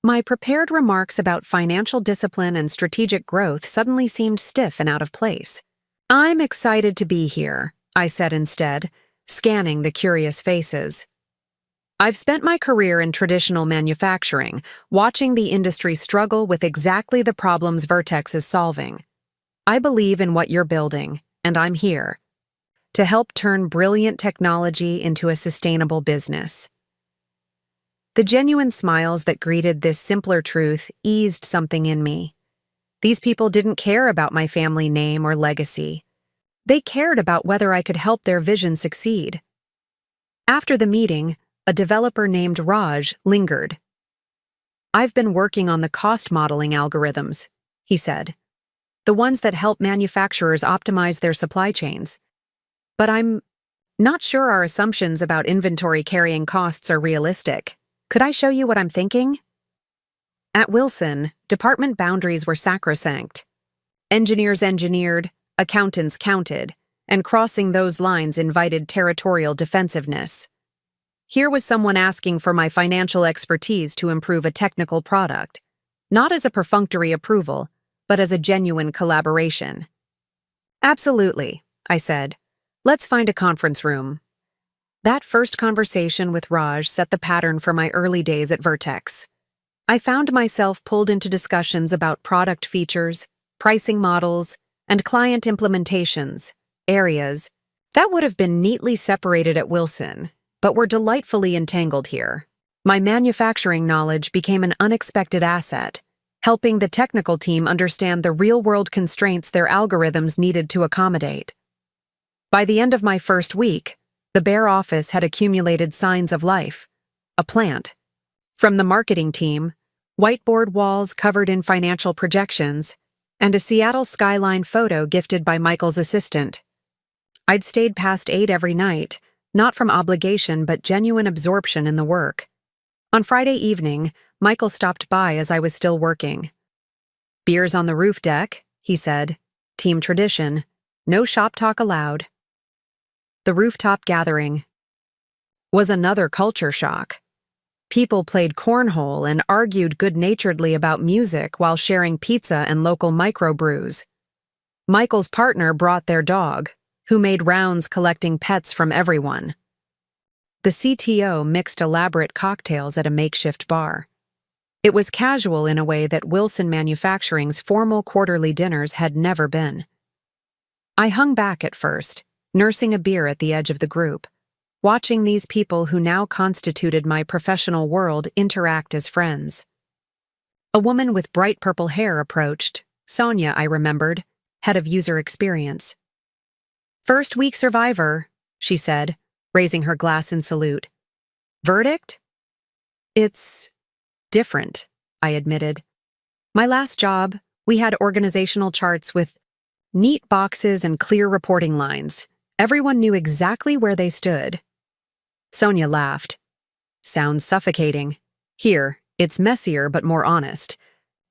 My prepared remarks about financial discipline and strategic growth suddenly seemed stiff and out of place. "I'm excited to be here," I said instead, scanning the curious faces. "I've spent my career in traditional manufacturing, watching the industry struggle with exactly the problems Vertex is solving. I believe in what you're building, and I'm here to help turn brilliant technology into a sustainable business." The genuine smiles that greeted this simpler truth eased something in me. These people didn't care about my family name or legacy. They cared about whether I could help their vision succeed. After the meeting, a developer named Raj lingered. "I've been working on the cost modeling algorithms," he said. "The ones that help manufacturers optimize their supply chains. But I'm not sure our assumptions about inventory carrying costs are realistic. Could I show you what I'm thinking?" At Wilson, department boundaries were sacrosanct. Engineers engineered, accountants counted, and crossing those lines invited territorial defensiveness. Here was someone asking for my financial expertise to improve a technical product, not as a perfunctory approval, but as a genuine collaboration. "Absolutely," I said. "Let's find a conference room." That first conversation with Raj set the pattern for my early days at Vertex. I found myself pulled into discussions about product features, pricing models, and client implementations, areas that would have been neatly separated at Wilson, but were delightfully entangled here. My manufacturing knowledge became an unexpected asset, helping the technical team understand the real-world constraints their algorithms needed to accommodate. By the end of my first week, the bare office had accumulated signs of life, a plant. From the marketing team, whiteboard walls covered in financial projections, and a Seattle skyline photo gifted by Michael's assistant. I'd stayed past 8 every night, not from obligation but genuine absorption in the work. On Friday evening, Michael stopped by as I was still working. "Beers on the roof deck," he said. "Team tradition. No shop talk allowed." The rooftop gathering was another culture shock. People played cornhole and argued good-naturedly about music while sharing pizza and local microbrews. Michael's partner brought their dog, who made rounds collecting pets from everyone. The CTO mixed elaborate cocktails at a makeshift bar. It was casual in a way that Wilson Manufacturing's formal quarterly dinners had never been. I hung back at first, nursing a beer at the edge of the group, watching these people who now constituted my professional world interact as friends. A woman with bright purple hair approached. Sonia, I remembered, head of user experience. "First week survivor," she said, raising her glass in salute. "Verdict?" "It's different," I admitted. "My last job, we had organizational charts with neat boxes and clear reporting lines. Everyone knew exactly where they stood." Sonia laughed. "Sounds suffocating. Here, it's messier but more honest.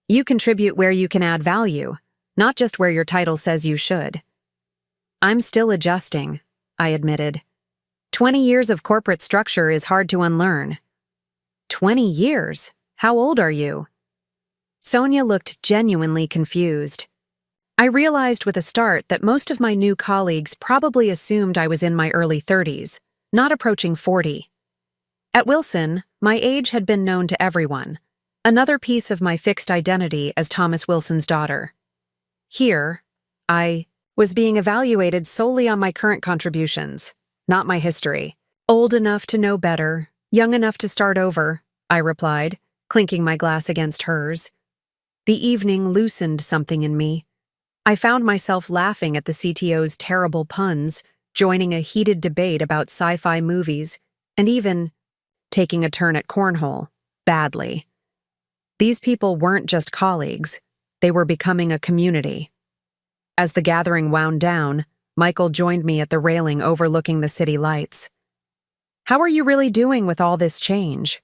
You contribute where you can add value, not just where your title says you should." "I'm still adjusting," I admitted. 20 years of corporate structure is hard to unlearn." 20 years? How old are you?" Sonia looked genuinely confused. I realized with a start that most of my new colleagues probably assumed I was in my early 30s, not approaching 40. At Wilson, my age had been known to everyone, another piece of my fixed identity as Thomas Wilson's daughter. Here, I was being evaluated solely on my current contributions, not my history. "Old enough to know better, young enough to start over," I replied, clinking my glass against hers. The evening loosened something in me. I found myself laughing at the CTO's terrible puns, joining a heated debate about sci-fi movies, and even taking a turn at cornhole, badly. These people weren't just colleagues, they were becoming a community. As the gathering wound down, Michael joined me at the railing overlooking the city lights. "How are you really doing with all this change?"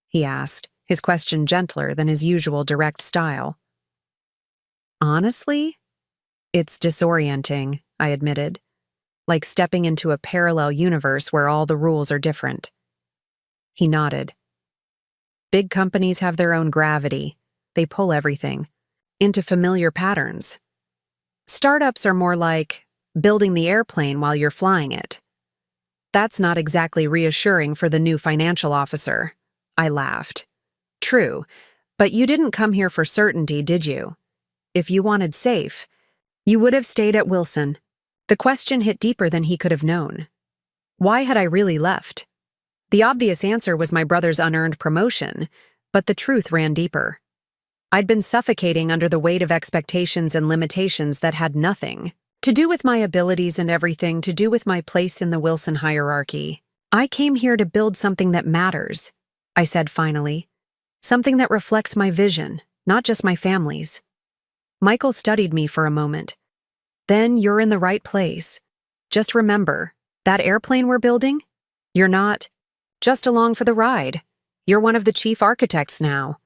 he asked, his question gentler than his usual direct style. "Honestly, it's disorienting," I admitted, "like stepping into a parallel universe where all the rules are different." He nodded. "Big companies have their own gravity. They pull everything into familiar patterns. Startups are more like building the airplane while you're flying it. That's not exactly reassuring for the new financial officer." I laughed. "True, but you didn't come here for certainty, did you? If you wanted safe, you would have stayed at Wilson." The question hit deeper than he could have known. Why had I really left? The obvious answer was my brother's unearned promotion, but the truth ran deeper. I'd been suffocating under the weight of expectations and limitations that had nothing to do with my abilities and everything to do with my place in the Wilson hierarchy. "I came here to build something that matters," I said finally. "Something that reflects my vision, not just my family's." Michael studied me for a moment. "Then you're in the right place. Just remember, that airplane we're building? You're not just along for the ride. You're one of the chief architects now."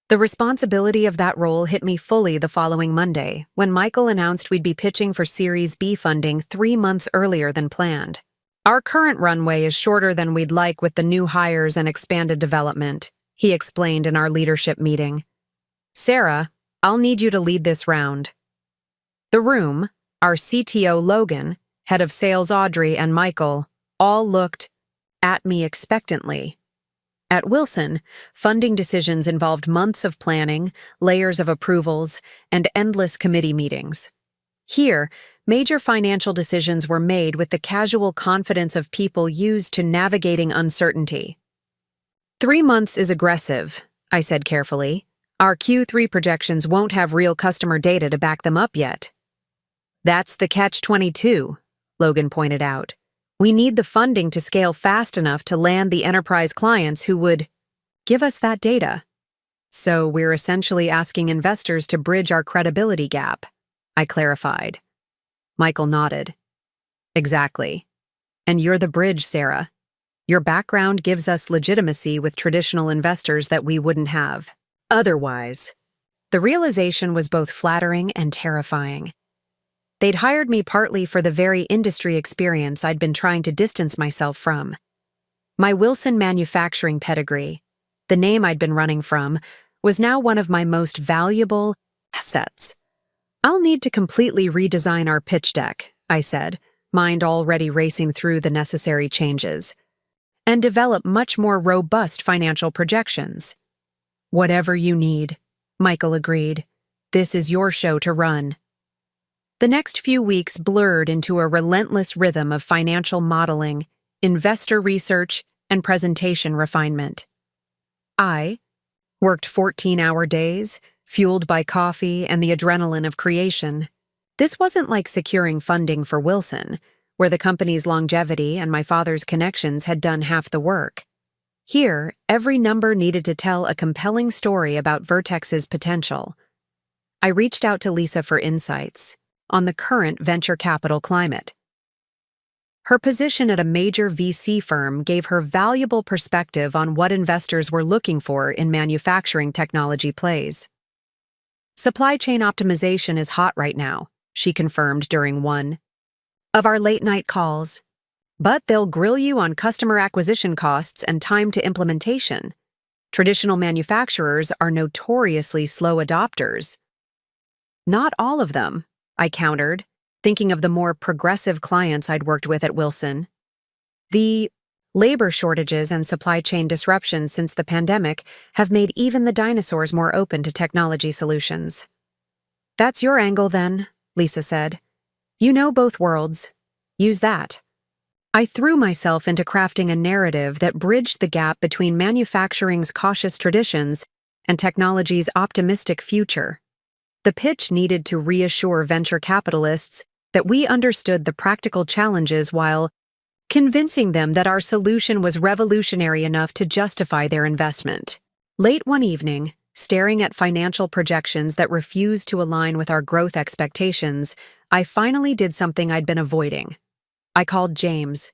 The responsibility of that role hit me fully the following Monday, when Michael announced we'd be pitching for Series B funding 3 months earlier than planned. "Our current runway is shorter than we'd like with the new hires and expanded development," he explained in our leadership meeting. "Sarah, I'll need you to lead this round." The room, our CTO Logan, head of sales Audrey, and Michael all looked at me expectantly. At Wilson, funding decisions involved months of planning, layers of approvals, and endless committee meetings. Here, major financial decisions were made with the casual confidence of people used to navigating uncertainty. 3 months is aggressive," I said carefully. "Our Q3 projections won't have real customer data to back them up yet." "That's the catch-22, Logan pointed out. "We need the funding to scale fast enough to land the enterprise clients who would give us that data. So we're essentially asking investors to bridge our credibility gap," I clarified. Michael nodded. "Exactly. And you're the bridge, Sarah. Your background gives us legitimacy with traditional investors that we wouldn't have otherwise." The realization was both flattering and terrifying. They'd hired me partly for the very industry experience I'd been trying to distance myself from. My Wilson manufacturing pedigree, the name I'd been running from, was now one of my most valuable assets. "I'll need to completely redesign our pitch deck," I said, mind already racing through the necessary changes, "and develop much more robust financial projections." "Whatever you need," Michael agreed. "This is your show to run." The next few weeks blurred into a relentless rhythm of financial modeling, investor research, and presentation refinement. I worked 14-hour days, fueled by coffee and the adrenaline of creation. This wasn't like securing funding for Wilson, where the company's longevity and my father's connections had done half the work. Here, every number needed to tell a compelling story about Vertex's potential. I reached out to Lisa for insights on the current venture capital climate. Her position at a major VC firm gave her valuable perspective on what investors were looking for in manufacturing technology plays. Supply chain optimization is hot right now, she confirmed during one of our late-night calls. But they'll grill you on customer acquisition costs and time to implementation. Traditional manufacturers are notoriously slow adopters. Not all of them, I countered, thinking of the more progressive clients I'd worked with at Wilson. The labor shortages and supply chain disruptions since the pandemic have made even the dinosaurs more open to technology solutions. That's your angle then, Lisa said. You know both worlds. Use that. I threw myself into crafting a narrative that bridged the gap between manufacturing's cautious traditions and technology's optimistic future. The pitch needed to reassure venture capitalists that we understood the practical challenges while convincing them that our solution was revolutionary enough to justify their investment. Late one evening, staring at financial projections that refused to align with our growth expectations, I finally did something I'd been avoiding. I called James.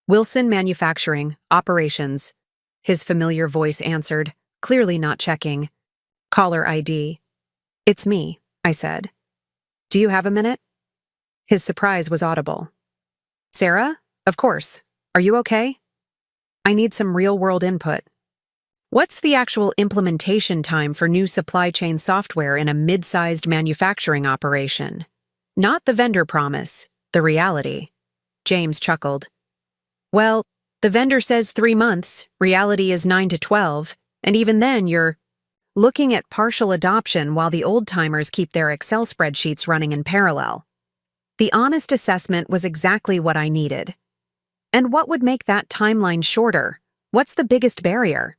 Wilson Manufacturing, Operations. His familiar voice answered, clearly not checking. Caller ID. It's me, I said. Do you have a minute? His surprise was audible. Sarah? Of course. Are you okay? I need some real-world input. What's the actual implementation time for new supply chain software in a mid-sized manufacturing operation? Not the vendor promise, the reality. James chuckled. Well, the vendor says 3 months, reality is 9 to 12, and even then you're looking at partial adoption while the old-timers keep their Excel spreadsheets running in parallel. The honest assessment was exactly what I needed. And what would make that timeline shorter? What's the biggest barrier?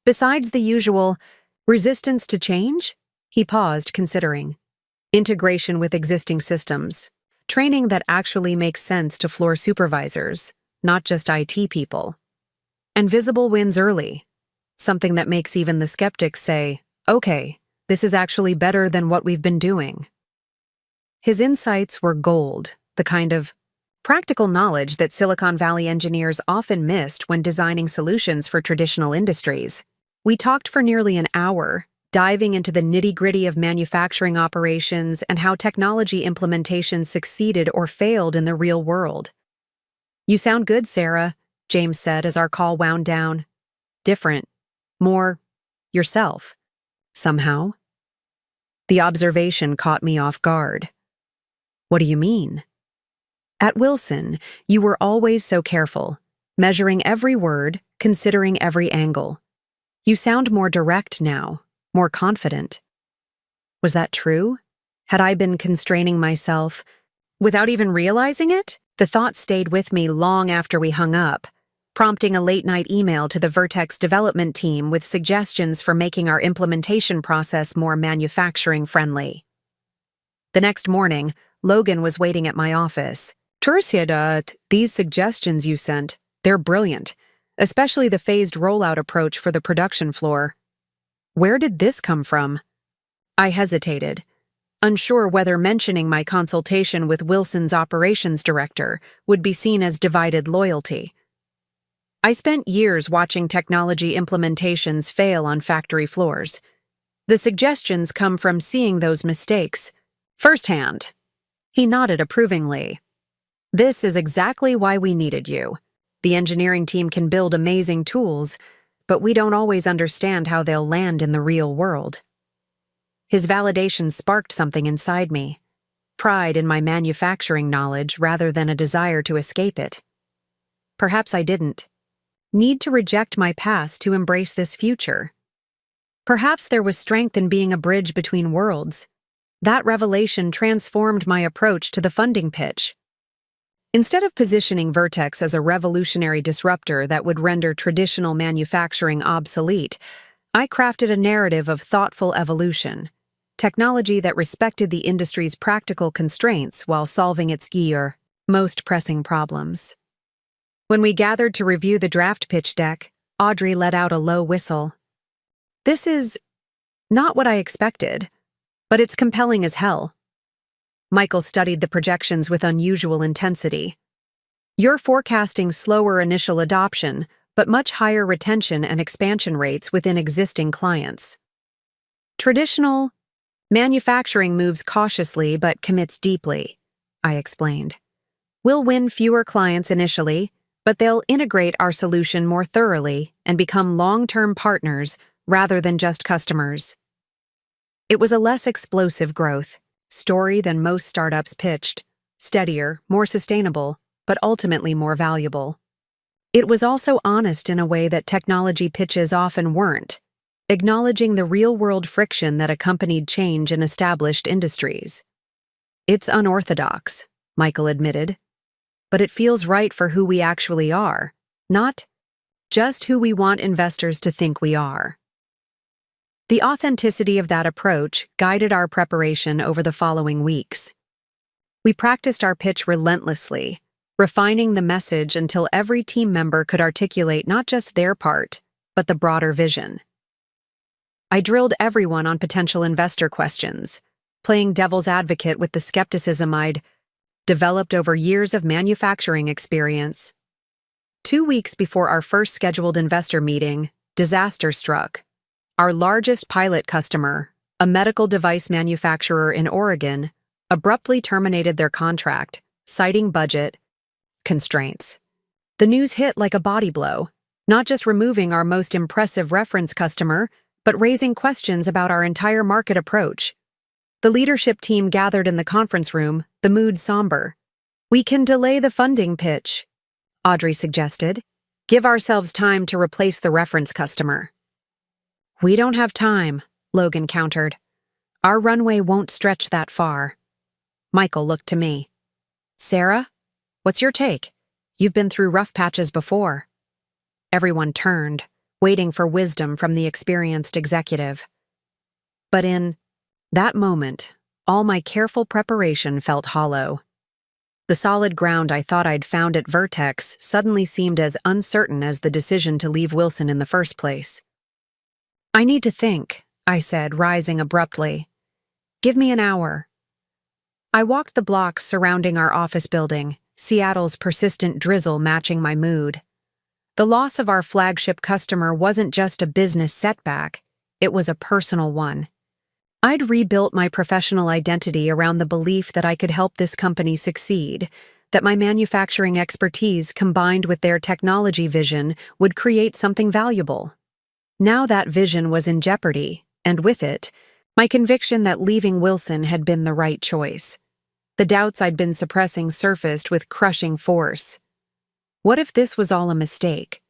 Besides the usual resistance to change? He paused, considering. Integration with existing systems. Training that actually makes sense to floor supervisors, not just IT people. And visible wins early. Something that makes even the skeptics say, okay, this is actually better than what we've been doing. His insights were gold, the kind of practical knowledge that Silicon Valley engineers often missed when designing solutions for traditional industries. We talked for nearly an hour, diving into the nitty-gritty of manufacturing operations and how technology implementations succeeded or failed in the real world. You sound good, Sarah, James said as our call wound down. Different. More yourself. Somehow. The observation caught me off guard. What do you mean? At Wilson, you were always so careful, measuring every word, considering every angle. You sound more direct now, more confident. Was that true? Had I been constraining myself without even realizing it? The thought stayed with me long after we hung up, prompting a late-night email to the Vertex development team with suggestions for making our implementation process more manufacturing-friendly. The next morning, Logan was waiting at my office. Tursiadat, these suggestions you sent, they're brilliant, especially the phased rollout approach for the production floor. Where did this come from? I hesitated, unsure whether mentioning my consultation with Wilson's operations director would be seen as divided loyalty. I spent years watching technology implementations fail on factory floors. The suggestions come from seeing those mistakes firsthand. He nodded approvingly. This is exactly why we needed you. The engineering team can build amazing tools, but we don't always understand how they'll land in the real world. His validation sparked something inside me, pride in my manufacturing knowledge rather than a desire to escape it. Perhaps I didn't need to reject my past to embrace this future. Perhaps there was strength in being a bridge between worlds. That revelation transformed my approach to the funding pitch. Instead of positioning Vertex as a revolutionary disruptor that would render traditional manufacturing obsolete, I crafted a narrative of thoughtful evolution, technology that respected the industry's practical constraints while solving its most pressing problems. When we gathered to review the draft pitch deck, Audrey let out a low whistle. This is not what I expected, but it's compelling as hell. Michael studied the projections with unusual intensity. You're forecasting slower initial adoption, but much higher retention and expansion rates within existing clients. Traditional manufacturing moves cautiously but commits deeply, I explained. We'll win fewer clients initially, but they'll integrate our solution more thoroughly and become long-term partners rather than just customers. It was a less explosive growth story than most startups pitched, steadier, more sustainable, but ultimately more valuable. It was also honest in a way that technology pitches often weren't, acknowledging the real-world friction that accompanied change in established industries. It's unorthodox, Michael admitted, but it feels right for who we actually are, not just who we want investors to think we are. The authenticity of that approach guided our preparation over the following weeks. We practiced our pitch relentlessly, refining the message until every team member could articulate not just their part, but the broader vision. I drilled everyone on potential investor questions, playing devil's advocate with the skepticism I'd developed over years of manufacturing experience. 2 weeks before our first scheduled investor meeting, disaster struck. Our largest pilot customer, a medical device manufacturer in Oregon, abruptly terminated their contract, citing budget constraints. The news hit like a body blow, not just removing our most impressive reference customer, but raising questions about our entire market approach. The leadership team gathered in the conference room, the mood somber. We can delay the funding pitch, Audrey suggested. Give ourselves time to replace the reference customer. We don't have time, Logan countered. Our runway won't stretch that far. Michael looked to me. Sarah, what's your take? You've been through rough patches before. Everyone turned, waiting for wisdom from the experienced executive. But in that moment, all my careful preparation felt hollow. The solid ground I thought I'd found at Vertex suddenly seemed as uncertain as the decision to leave Wilson in the first place. I need to think, I said, rising abruptly. Give me an hour. I walked the blocks surrounding our office building, Seattle's persistent drizzle matching my mood. The loss of our flagship customer wasn't just a business setback, it was a personal one. I'd rebuilt my professional identity around the belief that I could help this company succeed, that my manufacturing expertise combined with their technology vision would create something valuable. Now that vision was in jeopardy, and with it, my conviction that leaving Wilson had been the right choice. The doubts I'd been suppressing surfaced with crushing force. What if this was all a mistake?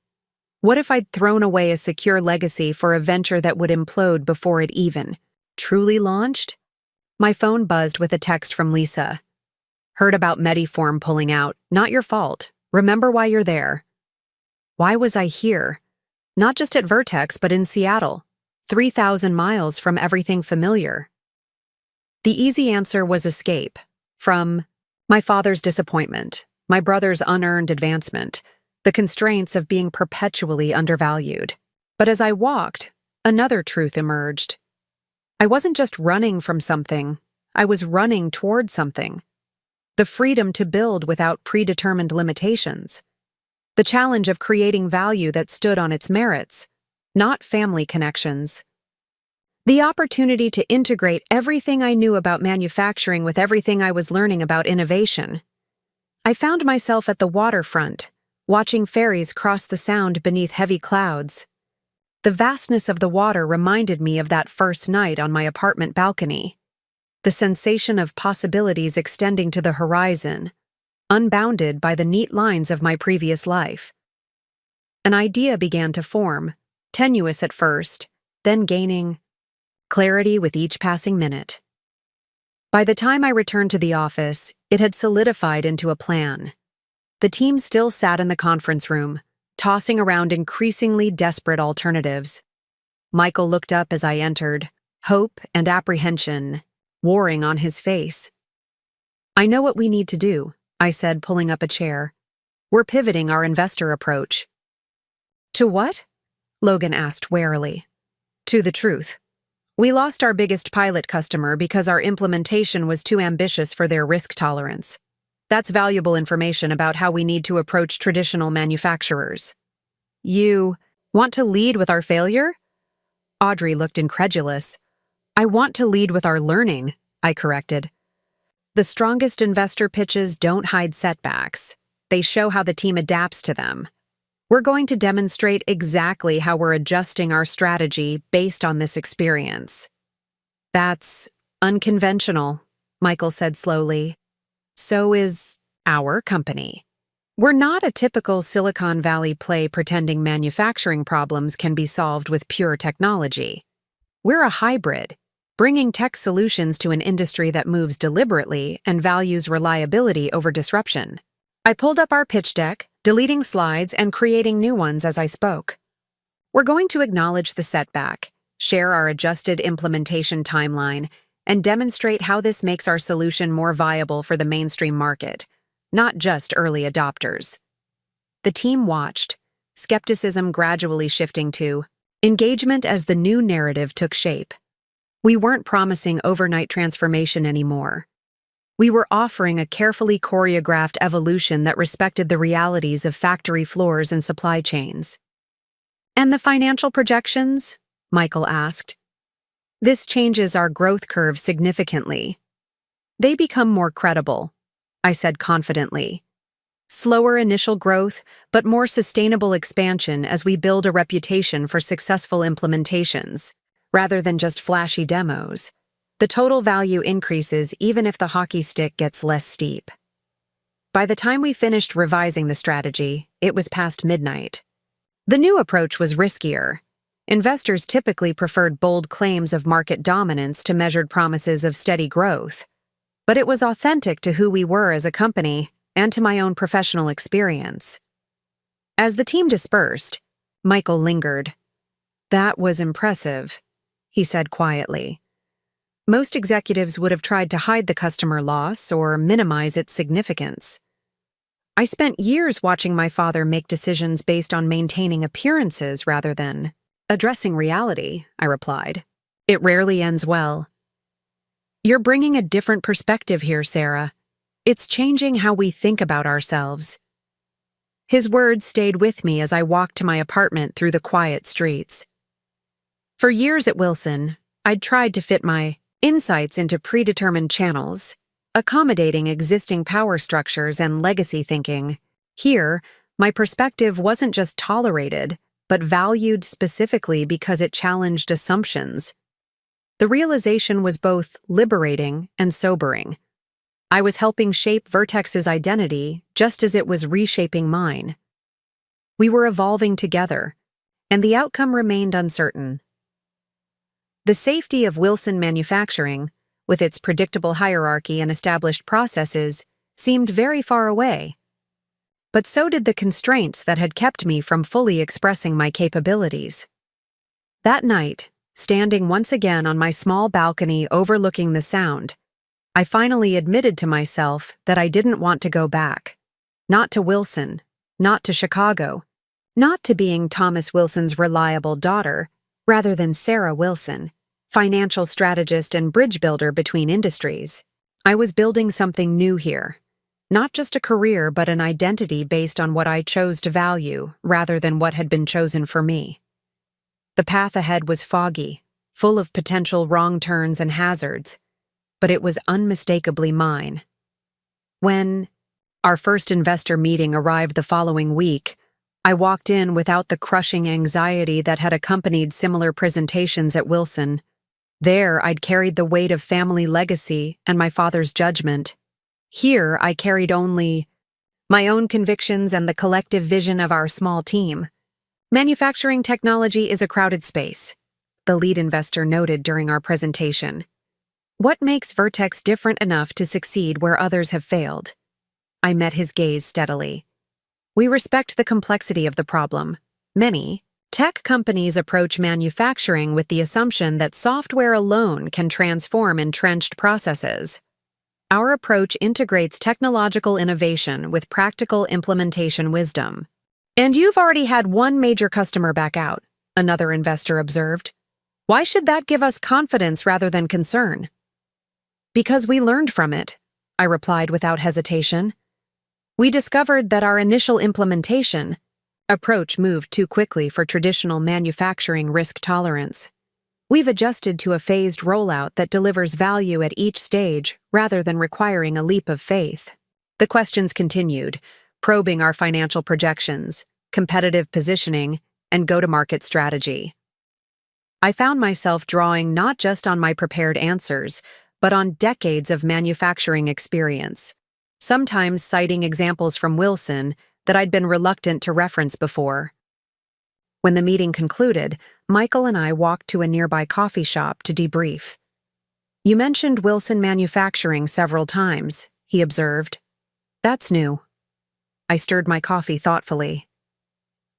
What if I'd thrown away a secure legacy for a venture that would implode before it even truly launched? My phone buzzed with a text from Lisa. Heard about Mediform pulling out. Not your fault. Remember why you're there. Why was I here? Not just at Vertex, but in Seattle, 3,000 miles from everything familiar. The easy answer was escape, from my father's disappointment, my brother's unearned advancement, the constraints of being perpetually undervalued. But as I walked, another truth emerged. I wasn't just running from something, I was running toward something. The freedom to build without predetermined limitations. The challenge of creating value that stood on its merits, not family connections. The opportunity to integrate everything I knew about manufacturing with everything I was learning about innovation. I found myself at the waterfront, watching ferries cross the Sound beneath heavy clouds. The vastness of the water reminded me of that first night on my apartment balcony. The sensation of possibilities extending to the horizon, unbounded by the neat lines of my previous life. An idea began to form, tenuous at first, then gaining clarity with each passing minute. By the time I returned to the office, it had solidified into a plan, The team still sat in the conference room, tossing around increasingly desperate alternatives. Michael looked up as I entered, hope and apprehension warring on his face. "I know what we need to do," I said, pulling up a chair. "We're pivoting our investor approach." "To what?" Logan asked warily. "To the truth. We lost our biggest pilot customer because our implementation was too ambitious for their risk tolerance. That's valuable information about how we need to approach traditional manufacturers." "You want to lead with our failure?" Audrey looked incredulous. "I want to lead with our learning," I corrected. "The strongest investor pitches don't hide setbacks. They show how the team adapts to them. We're going to demonstrate exactly how we're adjusting our strategy based on this experience." "That's unconventional," Michael said slowly. "So is our company. We're not a typical Silicon Valley play pretending manufacturing problems can be solved with pure technology. We're a hybrid, bringing tech solutions to an industry that moves deliberately and values reliability over disruption." I pulled up our pitch deck, deleting slides and creating new ones as I spoke. "We're going to acknowledge the setback, share our adjusted implementation timeline, and demonstrate how this makes our solution more viable for the mainstream market, not just early adopters." The team watched, skepticism gradually shifting to engagement as the new narrative took shape. We weren't promising overnight transformation anymore. We were offering a carefully choreographed evolution that respected the realities of factory floors and supply chains. "And the financial projections?" Michael asked. "This changes our growth curve significantly. They become more credible," I said confidently. "Slower initial growth, but more sustainable expansion as we build a reputation for successful implementations, rather than just flashy demos. The total value increases even if the hockey stick gets less steep." By the time we finished revising the strategy, it was past midnight. The new approach was riskier. Investors typically preferred bold claims of market dominance to measured promises of steady growth. But it was authentic to who we were as a company and to my own professional experience. As the team dispersed, Michael lingered. "That was impressive," he said quietly. "Most executives would have tried to hide the customer loss or minimize its significance. I spent years watching my father make decisions based on maintaining appearances rather than addressing reality," I replied. "It rarely ends well." "You're bringing a different perspective here, Sarah. It's changing how we think about ourselves." His words stayed with me as I walked to my apartment through the quiet streets. For years at Wilson, I'd tried to fit my insights into predetermined channels, accommodating existing power structures and legacy thinking. Here, my perspective wasn't just tolerated, but valued specifically because it challenged assumptions. The realization was both liberating and sobering. I was helping shape Vertex's identity just as it was reshaping mine. We were evolving together, and the outcome remained uncertain. The safety of Wilson Manufacturing, with its predictable hierarchy and established processes, seemed very far away. But so did the constraints that had kept me from fully expressing my capabilities. That night, standing once again on my small balcony overlooking the Sound, I finally admitted to myself that I didn't want to go back. Not to Wilson, not to Chicago, not to being Thomas Wilson's reliable daughter, rather than Sarah Wilson, financial strategist and bridge builder between industries. I was building something new here. Not just a career, but an identity based on what I chose to value rather than what had been chosen for me. The path ahead was foggy, full of potential wrong turns and hazards, but it was unmistakably mine. When our first investor meeting arrived the following week, I walked in without the crushing anxiety that had accompanied similar presentations at Wilson. There, I'd carried the weight of family legacy and my father's judgment. Here, I carried only my own convictions and the collective vision of our small team. "Manufacturing technology is a crowded space," the lead investor noted during our presentation. "What makes Vertex different enough to succeed where others have failed?" I met his gaze steadily. We respect the complexity of the problem. Many tech companies approach manufacturing with the assumption that software alone can transform entrenched processes. Our approach integrates technological innovation with practical implementation wisdom. And you've already had one major customer back out, another investor observed. Why should that give us confidence rather than concern? Because we learned from it, I replied without hesitation. We discovered that our initial implementation approach moved too quickly for traditional manufacturing risk tolerance. We've adjusted to a phased rollout that delivers value at each stage rather than requiring a leap of faith. The questions continued, probing our financial projections, competitive positioning, and go-to-market strategy. I found myself drawing not just on my prepared answers, but on decades of manufacturing experience, sometimes citing examples from Wilson that I'd been reluctant to reference before. When the meeting concluded, Michael and I walked to a nearby coffee shop to debrief. You mentioned Wilson Manufacturing several times, he observed. That's new. I stirred my coffee thoughtfully.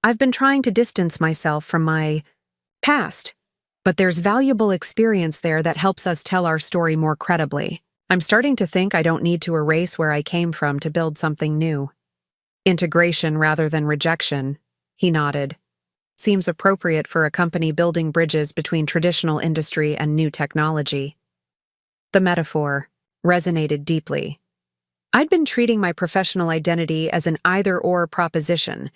I've been trying to distance myself from my past, but there's valuable experience there that helps us tell our story more credibly. I'm starting to think I don't need to erase where I came from to build something new. Integration rather than rejection, he nodded. Seems appropriate for a company building bridges between traditional industry and new technology. The metaphor resonated deeply. I'd been treating my professional identity as an either-or proposition,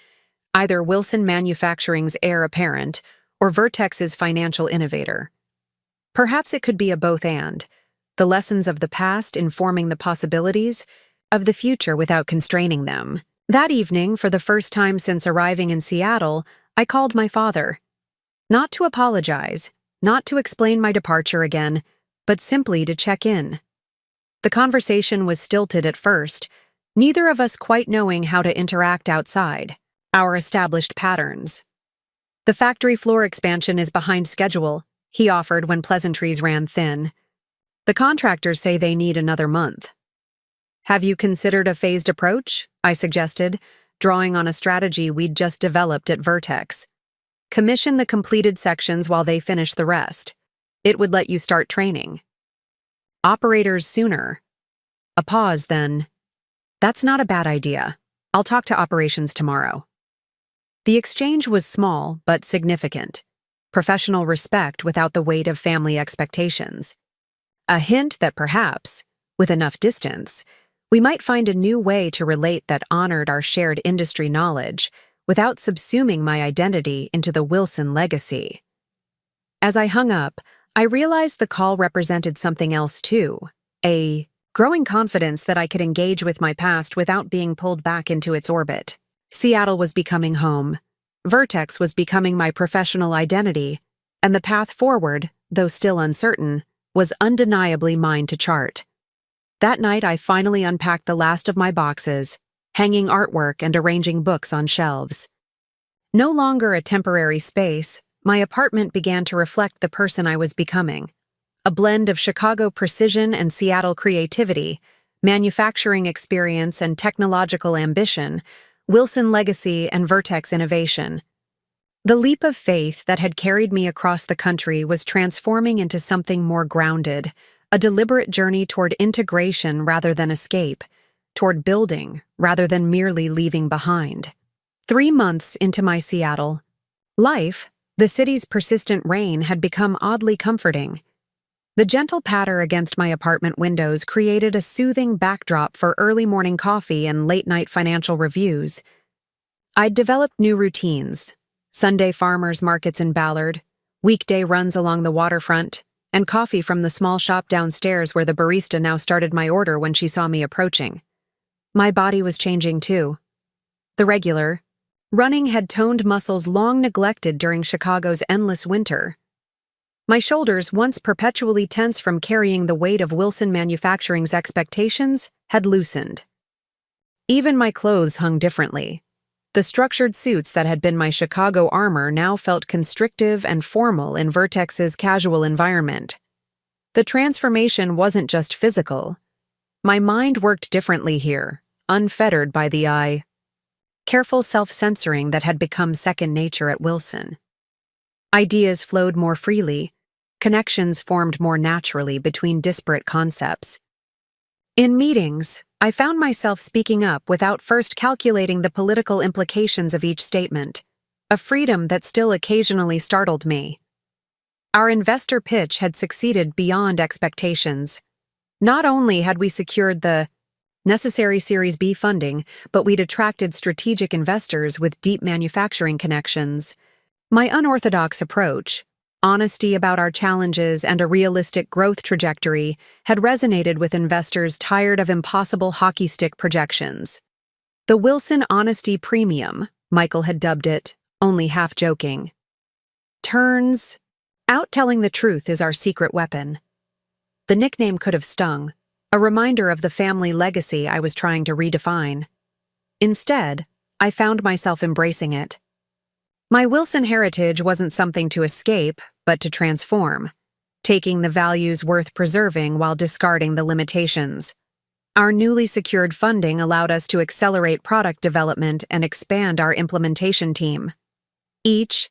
either Wilson Manufacturing's heir apparent or Vertex's financial innovator. Perhaps it could be a both-and, the lessons of the past informing the possibilities of the future without constraining them. That evening, for the first time since arriving in Seattle, I called my father. Not to apologize, not to explain my departure again, but simply to check in. The conversation was stilted at first, neither of us quite knowing how to interact outside our established patterns. The factory floor expansion is behind schedule, he offered when pleasantries ran thin. The contractors say they need another month. Have you considered a phased approach? I suggested, drawing on a strategy we'd just developed at Vertex. Commission the completed sections while they finish the rest. It would let you start training operators sooner. A pause, then. That's not a bad idea. I'll talk to operations tomorrow. The exchange was small but significant. Professional respect without the weight of family expectations. A hint that perhaps, with enough distance, we might find a new way to relate that honored our shared industry knowledge without subsuming my identity into the Wilson legacy. As I hung up, I realized the call represented something else too, a growing confidence that I could engage with my past without being pulled back into its orbit. Seattle was becoming home. Vertex was becoming my professional identity, and the path forward, though still uncertain, was undeniably mine to chart. That night I finally unpacked the last of my boxes, hanging artwork and arranging books on shelves. No longer a temporary space, my apartment began to reflect the person I was becoming. A blend of Chicago precision and Seattle creativity, manufacturing experience and technological ambition, Wilson legacy and Vertex innovation. The leap of faith that had carried me across the country was transforming into something more grounded, a deliberate journey toward integration rather than escape, toward building rather than merely leaving behind. 3 months into my Seattle life, the city's persistent rain had become oddly comforting. The gentle patter against my apartment windows created a soothing backdrop for early morning coffee and late-night financial reviews. I'd developed new routines: Sunday farmers markets in Ballard, weekday runs along the waterfront, and coffee from the small shop downstairs where the barista now started my order when she saw me approaching. My body was changing too. The regular, running had toned muscles long neglected during Chicago's endless winter. My shoulders, once perpetually tense from carrying the weight of Wilson Manufacturing's expectations, had loosened. Even my clothes hung differently. The structured suits that had been my Chicago armor now felt constrictive and formal in Vertex's casual environment. The transformation wasn't just physical. My mind worked differently here, unfettered by the eye. careful self-censoring that had become second nature at Wilson. Ideas flowed more freely, connections formed more naturally between disparate concepts. In meetings, I found myself speaking up without first calculating the political implications of each statement, a freedom that still occasionally startled me. Our investor pitch had succeeded beyond expectations. Not only had we secured the necessary Series B funding, but we'd attracted strategic investors with deep manufacturing connections. My unorthodox approach, honesty about our challenges and a realistic growth trajectory, had resonated with investors tired of impossible hockey stick projections. The Wilson Honesty Premium, Michael had dubbed it, only half joking. Turns out telling the truth is our secret weapon. The nickname could have stung, a reminder of the family legacy I was trying to redefine. Instead, I found myself embracing it. My Wilson heritage wasn't something to escape, but to transform, taking the values worth preserving while discarding the limitations. Our newly secured funding allowed us to accelerate product development and expand our implementation team. Each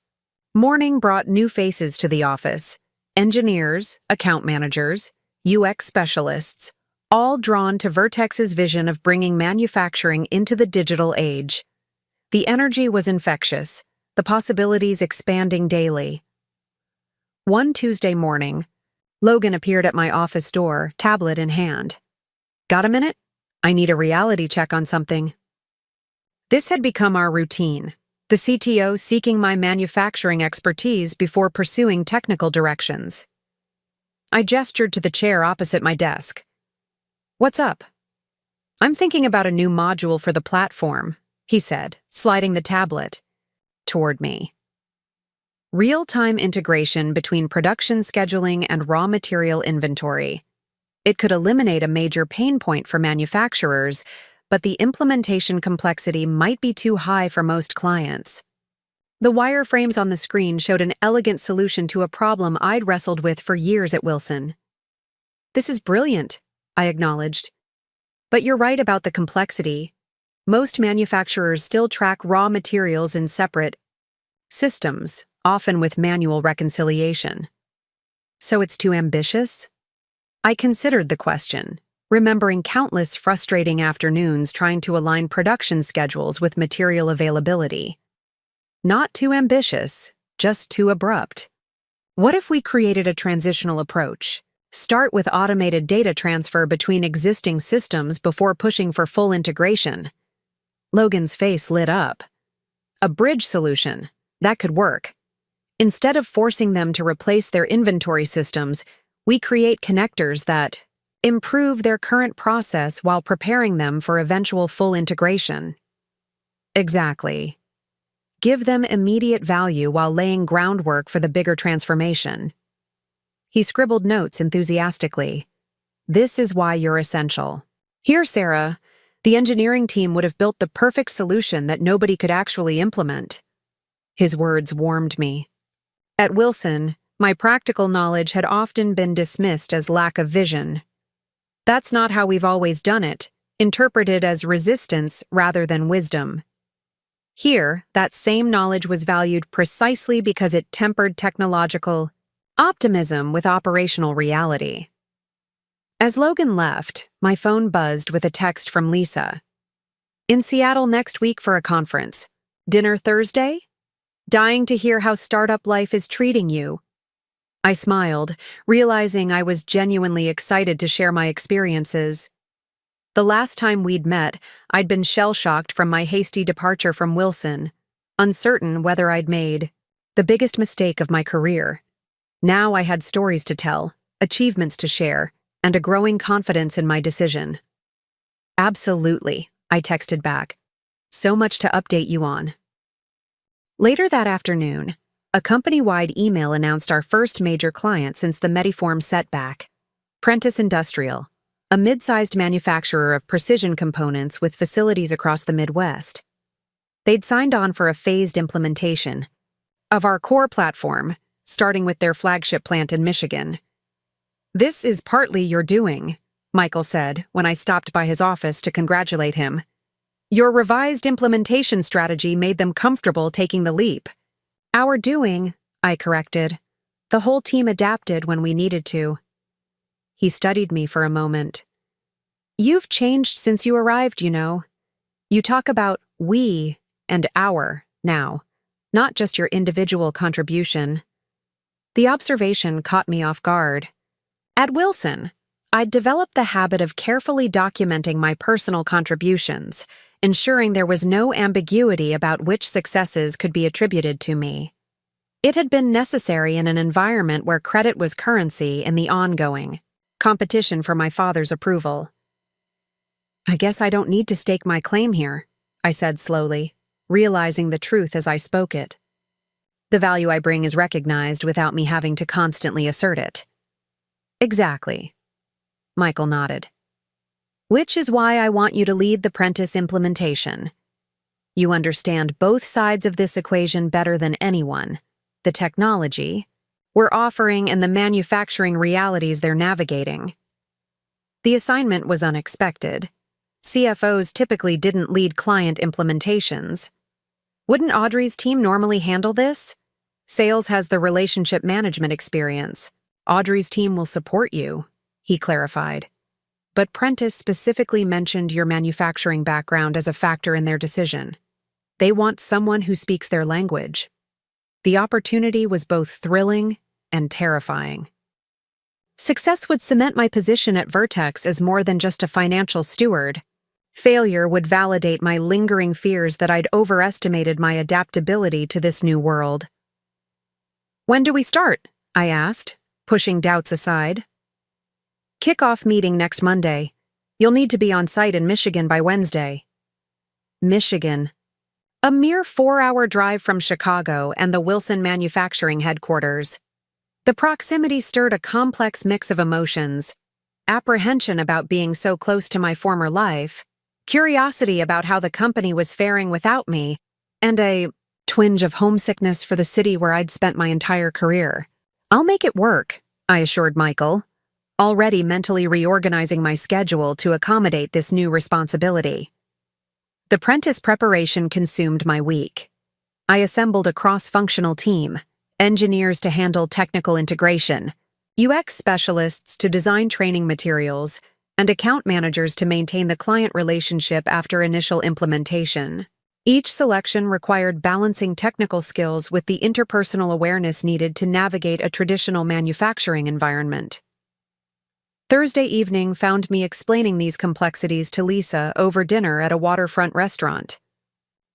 morning brought new faces to the office: engineers, account managers, UX specialists, all drawn to Vertex's vision of bringing manufacturing into the digital age. The energy was infectious, the possibilities expanding daily. One Tuesday morning, Logan appeared at my office door, tablet in hand. "Got a minute? I need a reality check on something." This had become our routine, the CTO seeking my manufacturing expertise before pursuing technical directions. I gestured to the chair opposite my desk. "What's up?" "I'm thinking about a new module for the platform," he said, sliding the tablet toward me. Real-time integration between production scheduling and raw material inventory. It could eliminate a major pain point for manufacturers, but the implementation complexity might be too high for most clients. The wireframes on the screen showed an elegant solution to a problem I'd wrestled with for years at Wilson. "This is brilliant," I acknowledged. "But you're right about the complexity. Most manufacturers still track raw materials in separate systems, often with manual reconciliation." "So it's too ambitious?" I considered the question, remembering countless frustrating afternoons trying to align production schedules with material availability. Not too ambitious, just too abrupt. What if we created a transitional approach? Start with automated data transfer between existing systems before pushing for full integration. Logan's face lit up. A bridge solution. That could work. Instead of forcing them to replace their inventory systems, we create connectors that improve their current process while preparing them for eventual full integration. Exactly. Give them immediate value while laying groundwork for the bigger transformation. He scribbled notes enthusiastically. "This is why you're essential. Here, Sarah, the engineering team would have built the perfect solution that nobody could actually implement." His words warmed me. At Wilson, my practical knowledge had often been dismissed as lack of vision. That's not how we've always done it, interpreted as resistance rather than wisdom. Here, that same knowledge was valued precisely because it tempered technological optimism with operational reality. As Logan left, my phone buzzed with a text from Lisa. "In Seattle next week for a conference. Dinner Thursday? Dying to hear how startup life is treating you." I smiled, realizing I was genuinely excited to share my experiences. The last time we'd met, I'd been shell-shocked from my hasty departure from Wilson, uncertain whether I'd made the biggest mistake of my career. Now I had stories to tell, achievements to share, and a growing confidence in my decision. "Absolutely," I texted back. "So much to update you on." Later that afternoon, a company-wide email announced our first major client since the Mediform setback: Prentice Industrial, a mid-sized manufacturer of precision components with facilities across the Midwest. They'd signed on for a phased implementation of our core platform, starting with their flagship plant in Michigan. "This is partly your doing," Michael said when I stopped by his office to congratulate him. Your revised implementation strategy made them comfortable taking the leap. Our doing, I corrected. The whole team adapted when we needed to. He studied me for a moment. You've changed since you arrived, you know. You talk about we and our now, not just your individual contribution. The observation caught me off guard. At Wilson, I'd developed the habit of carefully documenting my personal contributions, ensuring there was no ambiguity about which successes could be attributed to me. It had been necessary in an environment where credit was currency in the ongoing competition for my father's approval. I guess I don't need to stake my claim here, I said slowly, realizing the truth as I spoke it. The value I bring is recognized without me having to constantly assert it. Exactly. Michael nodded. Which is why I want you to lead the Prentice implementation. You understand both sides of this equation better than anyone. The technology we're offering and the manufacturing realities they're navigating. The assignment was unexpected. CFOs typically didn't lead client implementations. Wouldn't Audrey's team normally handle this? Sales has the relationship management experience. Audrey's team will support you, he clarified. But Prentice specifically mentioned your manufacturing background as a factor in their decision. They want someone who speaks their language. The opportunity was both thrilling and terrifying. Success would cement my position at Vertex as more than just a financial steward. Failure would validate my lingering fears that I'd overestimated my adaptability to this new world. When do we start? I asked, pushing doubts aside. Kickoff meeting next Monday. You'll need to be on site in Michigan by Wednesday. Michigan. A mere 4-hour drive from Chicago and the Wilson manufacturing headquarters. The proximity stirred a complex mix of emotions: apprehension about being so close to my former life, curiosity about how the company was faring without me, and a twinge of homesickness for the city where I'd spent my entire career. I'll make it work, I assured Michael, already mentally reorganizing my schedule to accommodate this new responsibility. The Prentice preparation consumed my week. I assembled a cross-functional team: engineers to handle technical integration, UX specialists to design training materials, and account managers to maintain the client relationship after initial implementation. Each selection required balancing technical skills with the interpersonal awareness needed to navigate a traditional manufacturing environment. Thursday evening found me explaining these complexities to Lisa over dinner at a waterfront restaurant.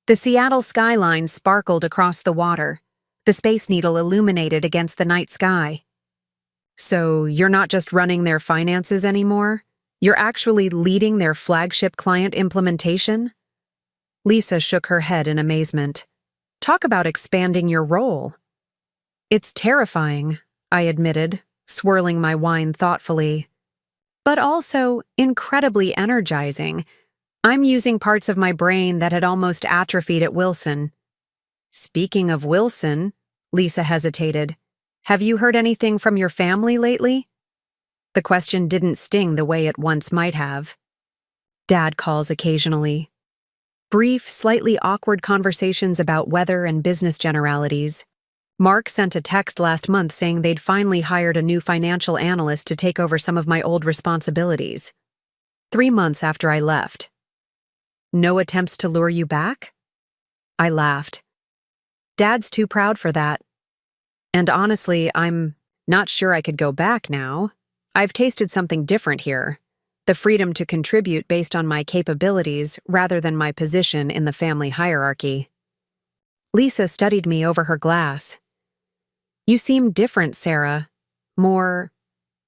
The Seattle skyline sparkled across the water, the Space Needle illuminated against the night sky. So you're not just running their finances anymore? You're actually leading their flagship client implementation? Lisa shook her head in amazement. Talk about expanding your role. It's terrifying, I admitted, swirling my wine thoughtfully. But also incredibly energizing. I'm using parts of my brain that had almost atrophied at Wilson. Speaking of Wilson, Lisa hesitated. Have you heard anything from your family lately? The question didn't sting the way it once might have. Dad calls occasionally. Brief, slightly awkward conversations about weather and business generalities. Mark sent a text last month saying they'd finally hired a new financial analyst to take over some of my old responsibilities. 3 months after I left. No attempts to lure you back? I laughed. Dad's too proud for that. And honestly, I'm not sure I could go back now. I've tasted something different here. The freedom to contribute based on my capabilities rather than my position in the family hierarchy. Lisa studied me over her glass. You seem different, Sarah. More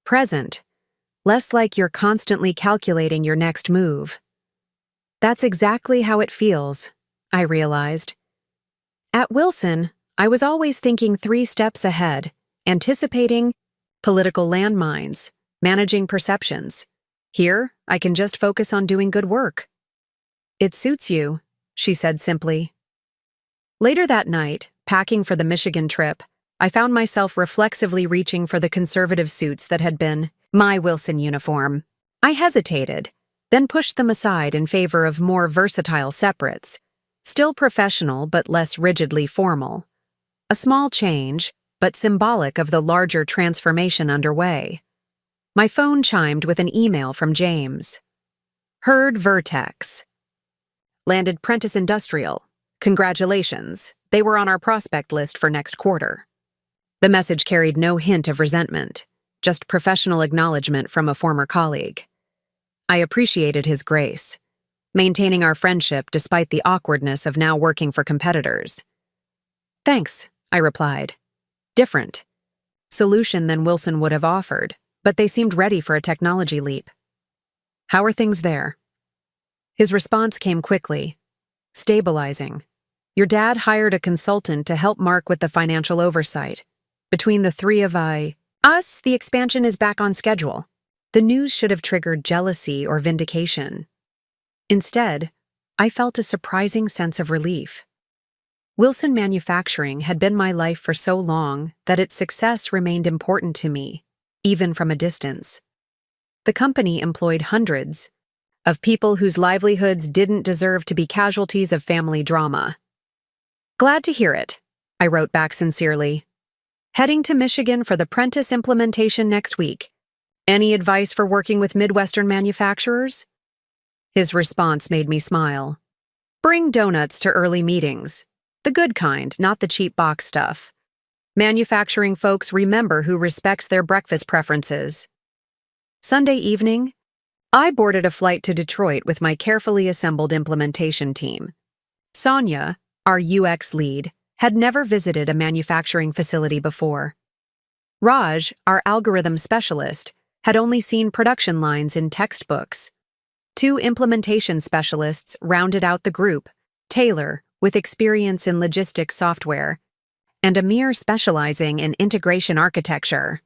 present. Less like you're constantly calculating your next move. That's exactly how it feels, I realized. At Wilson, I was always thinking 3 steps ahead, anticipating political landmines, managing perceptions. Here, I can just focus on doing good work. It suits you, she said simply. Later that night, packing for the Michigan trip, I found myself reflexively reaching for the conservative suits that had been my Wilson uniform. I hesitated. then pushed them aside in favor of more versatile separates, still professional but less rigidly formal. A small change, but symbolic of the larger transformation underway. My phone chimed with an email from James. Heard Vertex. Landed Prentice Industrial. Congratulations, they were on our prospect list for next quarter. The message carried no hint of resentment, just professional acknowledgement from a former colleague. I appreciated his grace, maintaining our friendship despite the awkwardness of now working for competitors. Thanks, I replied. Different solution than Wilson would have offered, but they seemed ready for a technology leap. How are things there? His response came quickly. Stabilizing. Your dad hired a consultant to help Mark with the financial oversight. Between the three of us, the expansion is back on schedule. The news should have triggered jealousy or vindication. Instead, I felt a surprising sense of relief. Wilson Manufacturing had been my life for so long that its success remained important to me, even from a distance. The company employed hundreds of people whose livelihoods didn't deserve to be casualties of family drama. Glad to hear it, I wrote back sincerely. Heading to Michigan for the Prentice implementation next week. Any advice for working with Midwestern manufacturers? His response made me smile. Bring donuts to early meetings. The good kind, not the cheap box stuff. Manufacturing folks remember who respects their breakfast preferences. Sunday evening, I boarded a flight to Detroit with my carefully assembled implementation team. Sonia, our UX lead, had never visited a manufacturing facility before. Raj, our algorithm specialist, had only seen production lines in textbooks. 2 implementation specialists rounded out the group, Taylor, with experience in logistics software, and Amir specializing in integration architecture.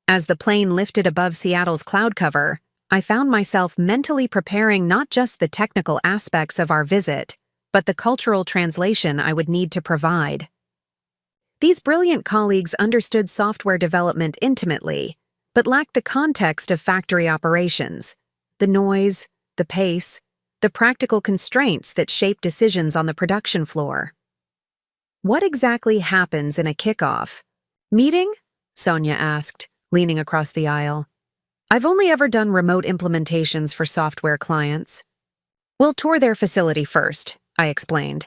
As the plane lifted above Seattle's cloud cover, I found myself mentally preparing not just the technical aspects of our visit, but the cultural translation I would need to provide. These brilliant colleagues understood software development intimately, but lacked the context of factory operations, the noise, the pace, the practical constraints that shape decisions on the production floor. What exactly happens in a kickoff meeting? Sonia asked, leaning across the aisle. I've only ever done remote implementations for software clients. We'll tour their facility first, I explained.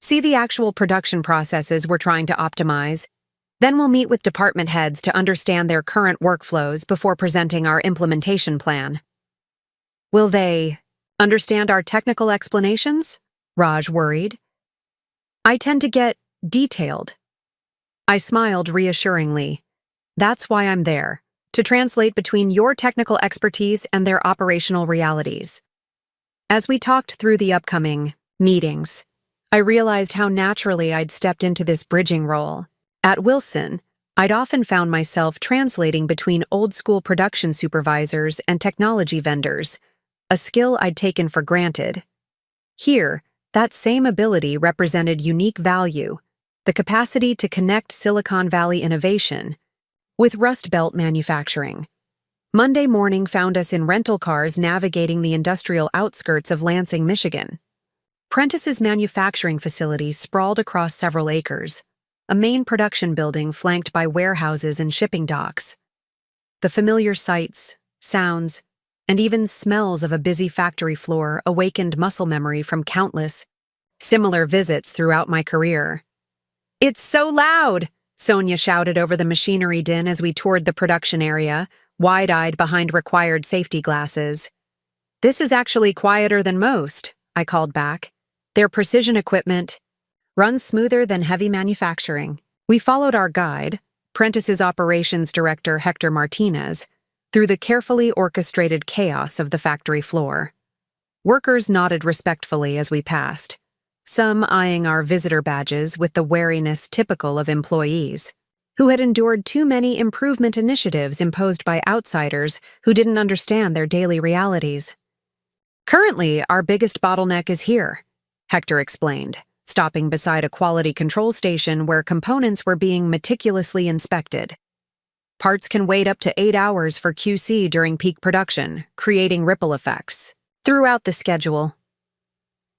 See the actual production processes we're trying to optimize. Then we'll meet with department heads to understand their current workflows before presenting our implementation plan. Will they understand our technical explanations? Raj worried. I tend to get detailed. I smiled reassuringly. That's why I'm there, to translate between your technical expertise and their operational realities. As we talked through the upcoming meetings, I realized how naturally I'd stepped into this bridging role. At Wilson, I'd often found myself translating between old-school production supervisors and technology vendors, a skill I'd taken for granted. Here, that same ability represented unique value, the capacity to connect Silicon Valley innovation with Rust Belt manufacturing. Monday morning found us in rental cars navigating the industrial outskirts of Lansing, Michigan. Prentice's manufacturing facility sprawled across several acres, a main production building flanked by warehouses and shipping docks. The familiar sights, sounds, and even smells of a busy factory floor awakened muscle memory from countless similar visits throughout my career. It's so loud, Sonia shouted over the machinery din as we toured the production area, wide-eyed behind required safety glasses. This is actually quieter than most, I called back. Their precision equipment runs smoother than heavy manufacturing. We followed our guide, Prentice's operations director Hector Martinez, through the carefully orchestrated chaos of the factory floor. Workers nodded respectfully as we passed, some eyeing our visitor badges with the wariness typical of employees who had endured too many improvement initiatives imposed by outsiders who didn't understand their daily realities. Currently, our biggest bottleneck is here, Hector explained, stopping beside a quality control station where components were being meticulously inspected. Parts can wait up to 8 hours for QC during peak production, creating ripple effects. Throughout the schedule,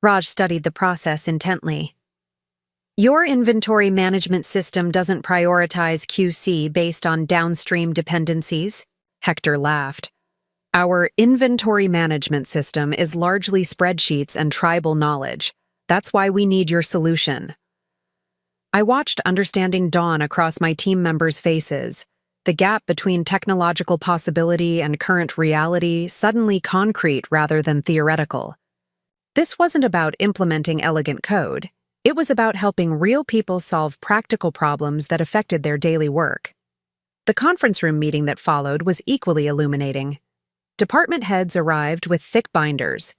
Raj studied the process intently. Your inventory management system doesn't prioritize QC based on downstream dependencies, Hector laughed. Our inventory management system is largely spreadsheets and tribal knowledge. That's why we need your solution. I watched understanding dawn across my team members' faces. The gap between technological possibility and current reality suddenly concrete rather than theoretical. This wasn't about implementing elegant code. It was about helping real people solve practical problems that affected their daily work. The conference room meeting that followed was equally illuminating. Department heads arrived with thick binders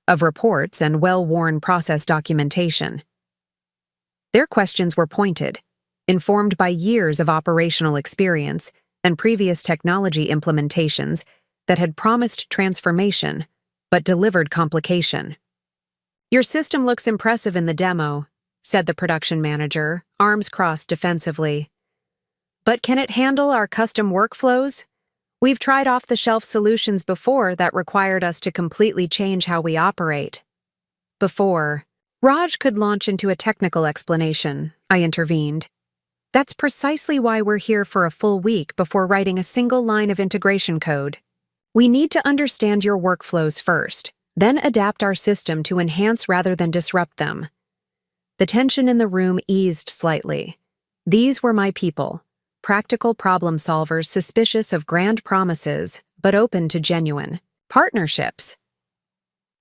of reports and well-worn process documentation. Their questions were pointed, informed by years of operational experience and previous technology implementations that had promised transformation but delivered complication. Your system looks impressive in the demo, said the production manager, arms crossed defensively. But can it handle our custom workflows? We've tried off-the-shelf solutions before that required us to completely change how we operate. Before Raj could launch into a technical explanation, I intervened. That's precisely why we're here for a full week before writing a single line of integration code. We need to understand your workflows first, then adapt our system to enhance rather than disrupt them. The tension in the room eased slightly. These were my people, practical problem solvers suspicious of grand promises, but open to genuine partnerships.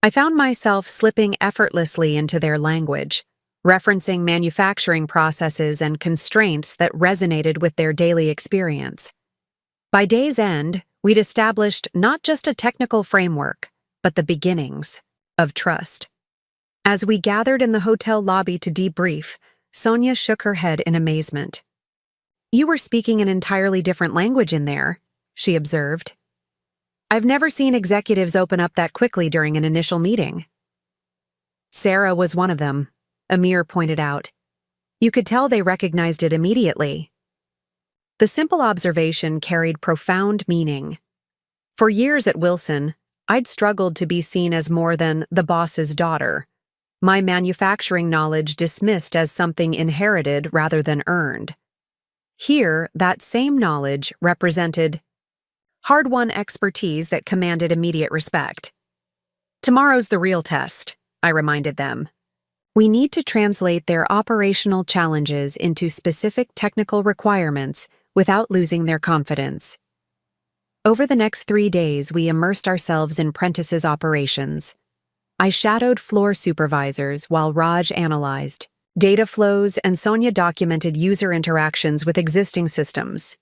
I found myself slipping effortlessly into their language, referencing manufacturing processes and constraints that resonated with their daily experience. By day's end, we'd established not just a technical framework, but the beginnings of trust. As we gathered in the hotel lobby to debrief, Sonia shook her head in amazement. You were speaking an entirely different language in there, she observed. I've never seen executives open up that quickly during an initial meeting. Sarah was one of them, Amir pointed out. You could tell they recognized it immediately. The simple observation carried profound meaning. For years at Wilson, I'd struggled to be seen as more than the boss's daughter. My manufacturing knowledge dismissed as something inherited rather than earned. Here, that same knowledge represented hard-won expertise that commanded immediate respect. Tomorrow's the real test, I reminded them. We need to translate their operational challenges into specific technical requirements without losing their confidence. Over the next 3 days, we immersed ourselves in Prentice's operations. I shadowed floor supervisors while Raj analyzed data flows and Sonia documented user interactions with existing systems.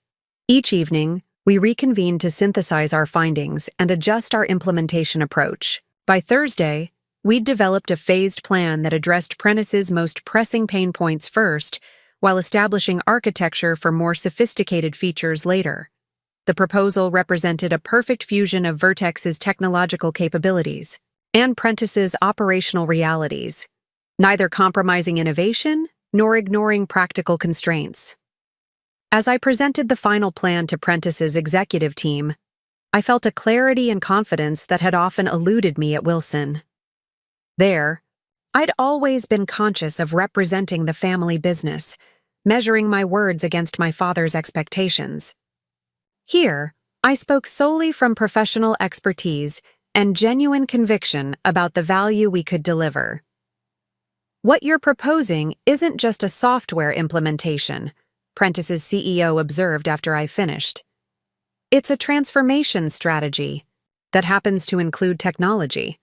Each evening, we reconvened to synthesize our findings and adjust our implementation approach. By Thursday, we'd developed a phased plan that addressed Prentice's most pressing pain points first, while establishing architecture for more sophisticated features later. The proposal represented a perfect fusion of Vertex's technological capabilities and Prentice's operational realities, neither compromising innovation nor ignoring practical constraints. As I presented the final plan to Prentice's executive team, I felt a clarity and confidence that had often eluded me at Wilson. There, I'd always been conscious of representing the family business, measuring my words against my father's expectations. Here, I spoke solely from professional expertise and genuine conviction about the value we could deliver. What you're proposing isn't just a software implementation, Prentice's CEO observed after I finished. It's a transformation strategy that happens to include technology.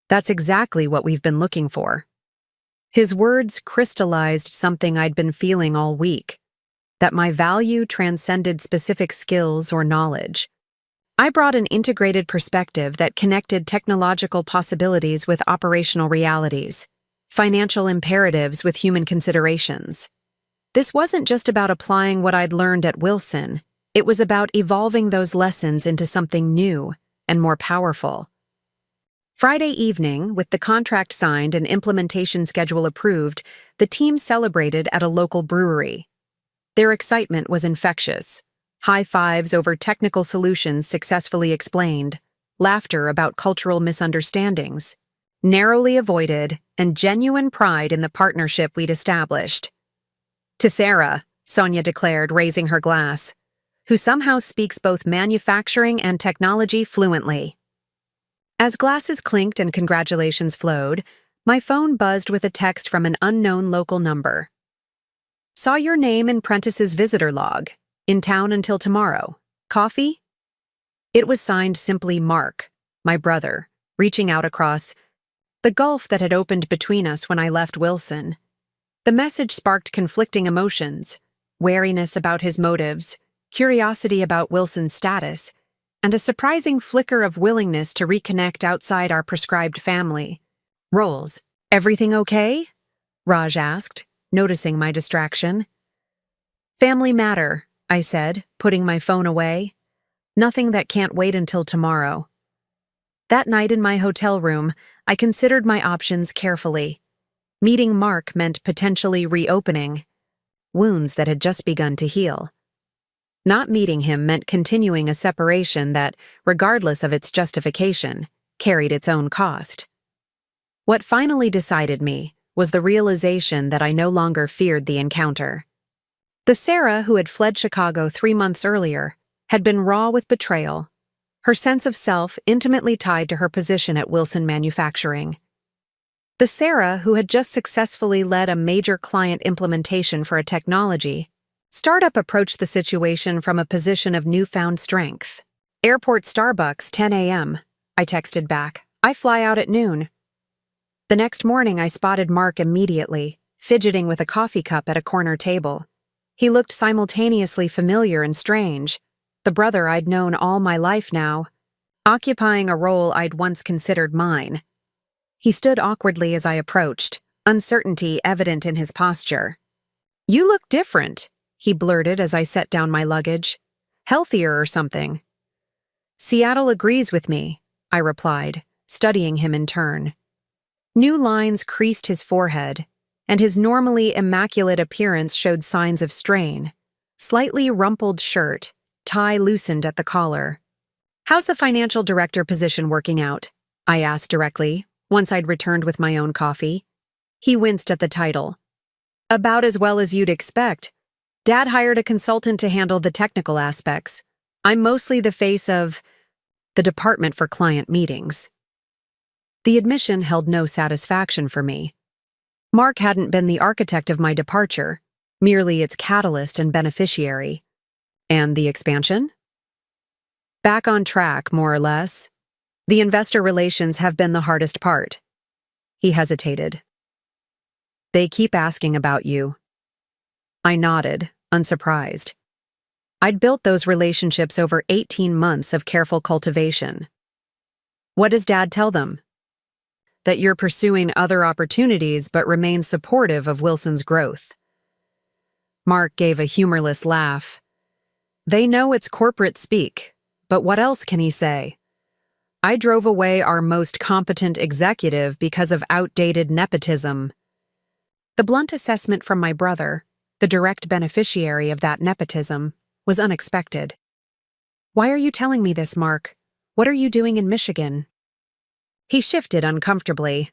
That's exactly what we've been looking for. His words crystallized something I'd been feeling all week, that my value transcended specific skills or knowledge. I brought an integrated perspective that connected technological possibilities with operational realities, financial imperatives with human considerations. This wasn't just about applying what I'd learned at Wilson, it was about evolving those lessons into something new and more powerful. Friday evening, with the contract signed and implementation schedule approved, the team celebrated at a local brewery. Their excitement was infectious. High fives over technical solutions successfully explained, laughter about cultural misunderstandings, narrowly avoided, and genuine pride in the partnership we'd established. To Sarah, Sonia declared, raising her glass, who somehow speaks both manufacturing and technology fluently. As glasses clinked and congratulations flowed, my phone buzzed with a text from an unknown local number. Saw your name in Prentice's visitor log. In town until tomorrow. Coffee? It was signed simply Mark, my brother, reaching out across the gulf that had opened between us when I left Wilson. The message sparked conflicting emotions, wariness about his motives, curiosity about Wilson's status, and a surprising flicker of willingness to reconnect outside our prescribed family roles. Everything okay? Raj asked, noticing my distraction. Family matter, I said, putting my phone away. Nothing that can't wait until tomorrow. That night in my hotel room, I considered my options carefully. Meeting Mark meant potentially reopening wounds that had just begun to heal. Not meeting him meant continuing a separation that, regardless of its justification, carried its own cost. What finally decided me was the realization that I no longer feared the encounter. The Sarah who had fled Chicago 3 months earlier had been raw with betrayal, her sense of self intimately tied to her position at Wilson Manufacturing. The Sarah who had just successfully led a major client implementation for a technology startup approached the situation from a position of newfound strength. Airport Starbucks, 10 a.m., I texted back. I fly out at noon. The next morning I spotted Mark immediately, fidgeting with a coffee cup at a corner table. He looked simultaneously familiar and strange, the brother I'd known all my life now, occupying a role I'd once considered mine. He stood awkwardly as I approached, uncertainty evident in his posture. You look different, he blurted as I set down my luggage. Healthier or something. Seattle agrees with me, I replied, studying him in turn. New lines creased his forehead, and his normally immaculate appearance showed signs of strain. Slightly rumpled shirt, tie loosened at the collar. How's the financial director position working out? I asked directly, once I'd returned with my own coffee. He winced at the title. About as well as you'd expect. Dad hired a consultant to handle the technical aspects. I'm mostly the face of the department for client meetings. The admission held no satisfaction for me. Mark hadn't been the architect of my departure, merely its catalyst and beneficiary. And the expansion? Back on track, more or less. The investor relations have been the hardest part. He hesitated. They keep asking about you. I nodded, unsurprised. I'd built those relationships over 18 months of careful cultivation. What does Dad tell them? That you're pursuing other opportunities but remain supportive of Wilson's growth. Mark gave a humorless laugh. They know it's corporate speak, but what else can he say? I drove away our most competent executive because of outdated nepotism. The blunt assessment from my brother, the direct beneficiary of that nepotism, was unexpected. Why are you telling me this, Mark? What are you doing in Michigan? He shifted uncomfortably.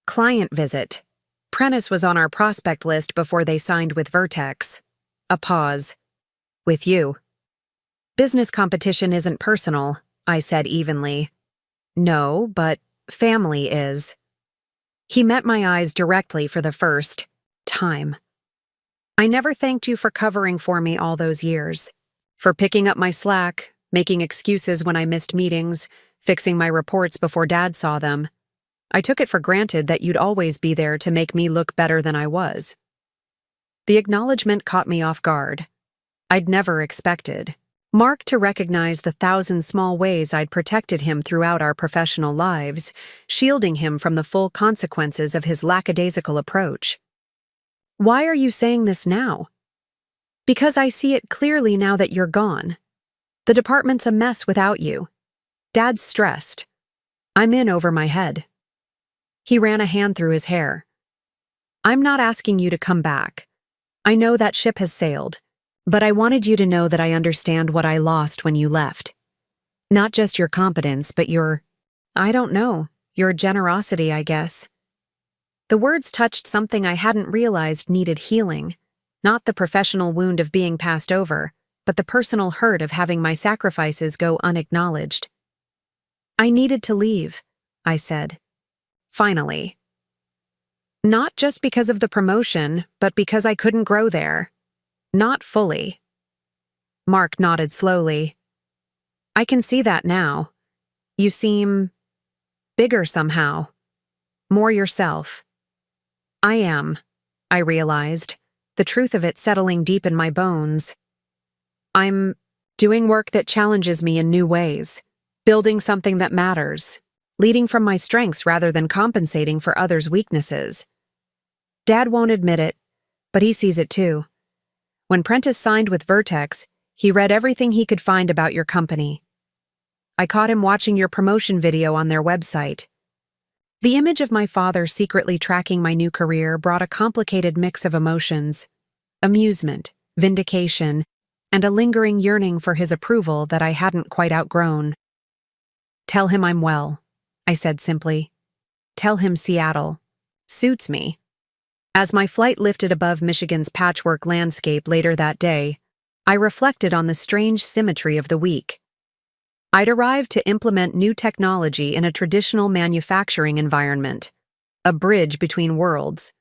Client visit. Prentice was on our prospect list before they signed with Vertex. A pause. With you. Business competition isn't personal, I said evenly. No, but family is. He met my eyes directly for the first time. I never thanked you for covering for me all those years, for picking up my slack, making excuses when I missed meetings, fixing my reports before Dad saw them. I took it for granted that you'd always be there to make me look better than I was. The acknowledgement caught me off guard. I'd never expected Mark to recognize the 1,000 small ways I'd protected him throughout our professional lives, shielding him from the full consequences of his lackadaisical approach. Why are you saying this now? Because I see it clearly now that you're gone. The department's a mess without you. Dad's stressed. I'm in over my head. He ran a hand through his hair. I'm not asking you to come back. I know that ship has sailed, but I wanted you to know that I understand what I lost when you left. Not just your competence, but I don't know, your generosity, I guess. The words touched something I hadn't realized needed healing, not the professional wound of being passed over, but the personal hurt of having my sacrifices go unacknowledged. I needed to leave, I said. Finally. Not just because of the promotion, but because I couldn't grow there. Not fully. Mark nodded slowly. I can see that now. You seem bigger somehow. More yourself. I am, I realized, the truth of it settling deep in my bones. I'm doing work that challenges me in new ways, building something that matters, leading from my strengths rather than compensating for others' weaknesses. Dad won't admit it, but he sees it too. When Prentice signed with Vertex, he read everything he could find about your company. I caught him watching your promotion video on their website. The image of my father secretly tracking my new career brought a complicated mix of emotions: amusement, vindication, and a lingering yearning for his approval that I hadn't quite outgrown. Tell him I'm well, I said simply. Tell him Seattle suits me. As my flight lifted above Michigan's patchwork landscape later that day, I reflected on the strange symmetry of the week. I'd arrived to implement new technology in a traditional manufacturing environment, a bridge between worlds.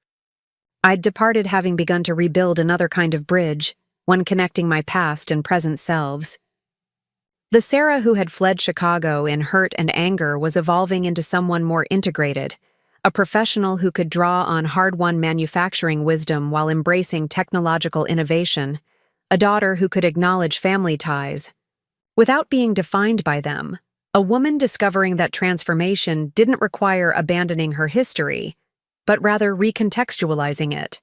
I'd departed having begun to rebuild another kind of bridge, one connecting my past and present selves. The Sarah who had fled Chicago in hurt and anger was evolving into someone more integrated, a professional who could draw on hard-won manufacturing wisdom while embracing technological innovation, a daughter who could acknowledge family ties without being defined by them, a woman discovering that transformation didn't require abandoning her history, but rather recontextualizing it.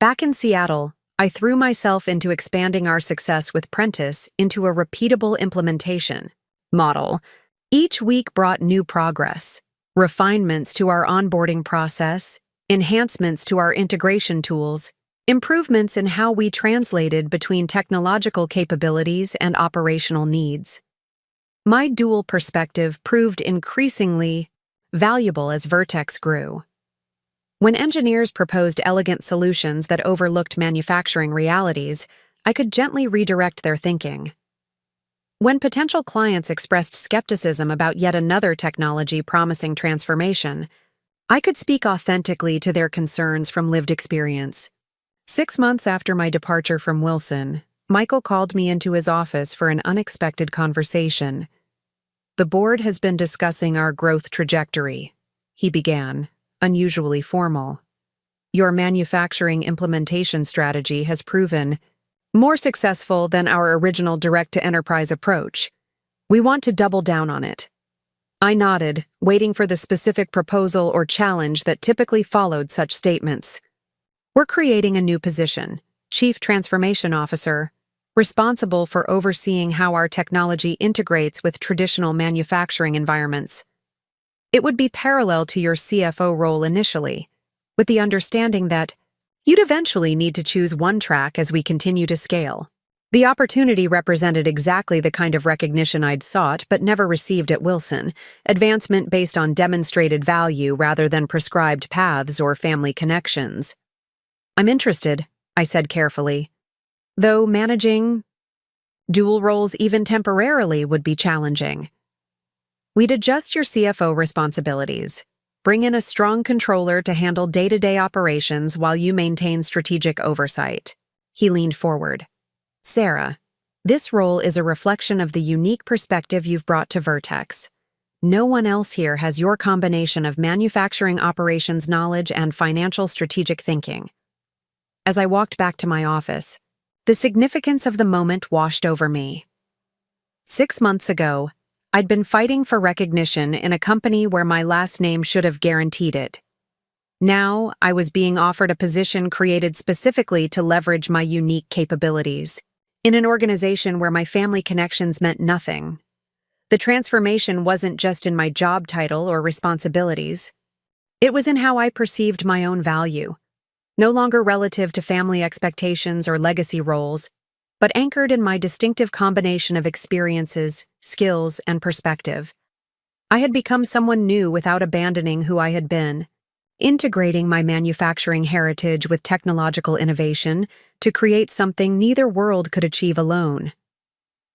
Back in Seattle, I threw myself into expanding our success with Prentice into a repeatable implementation model. Each week brought new progress, refinements to our onboarding process, enhancements to our integration tools, improvements in how we translated between technological capabilities and operational needs. My dual perspective proved increasingly valuable as Vertex grew. When engineers proposed elegant solutions that overlooked manufacturing realities, I could gently redirect their thinking. When potential clients expressed skepticism about yet another technology promising transformation, I could speak authentically to their concerns from lived experience. 6 months after my departure from Wilson, Michael called me into his office for an unexpected conversation. The board has been discussing our growth trajectory, he began, unusually formal. Your manufacturing implementation strategy has proven more successful than our original direct-to-enterprise approach. We want to double down on it. I nodded, waiting for the specific proposal or challenge that typically followed such statements. We're creating a new position, Chief Transformation Officer, responsible for overseeing how our technology integrates with traditional manufacturing environments. It would be parallel to your CFO role initially, with the understanding that you'd eventually need to choose one track as we continue to scale. The opportunity represented exactly the kind of recognition I'd sought but never received at Wilson, advancement based on demonstrated value rather than prescribed paths or family connections. I'm interested, I said carefully, though managing dual roles even temporarily would be challenging. We'd adjust your CFO responsibilities, bring in a strong controller to handle day-to-day operations while you maintain strategic oversight. He leaned forward. Sarah, this role is a reflection of the unique perspective you've brought to Vertex. No one else here has your combination of manufacturing operations knowledge and financial strategic thinking. As I walked back to my office, the significance of the moment washed over me. 6 months ago, I'd been fighting for recognition in a company where my last name should have guaranteed it. Now, I was being offered a position created specifically to leverage my unique capabilities, in an organization where my family connections meant nothing. The transformation wasn't just in my job title or responsibilities. It was in how I perceived my own value. No longer relative to family expectations or legacy roles, but anchored in my distinctive combination of experiences, skills, and perspective. I had become someone new without abandoning who I had been, integrating my manufacturing heritage with technological innovation to create something neither world could achieve alone.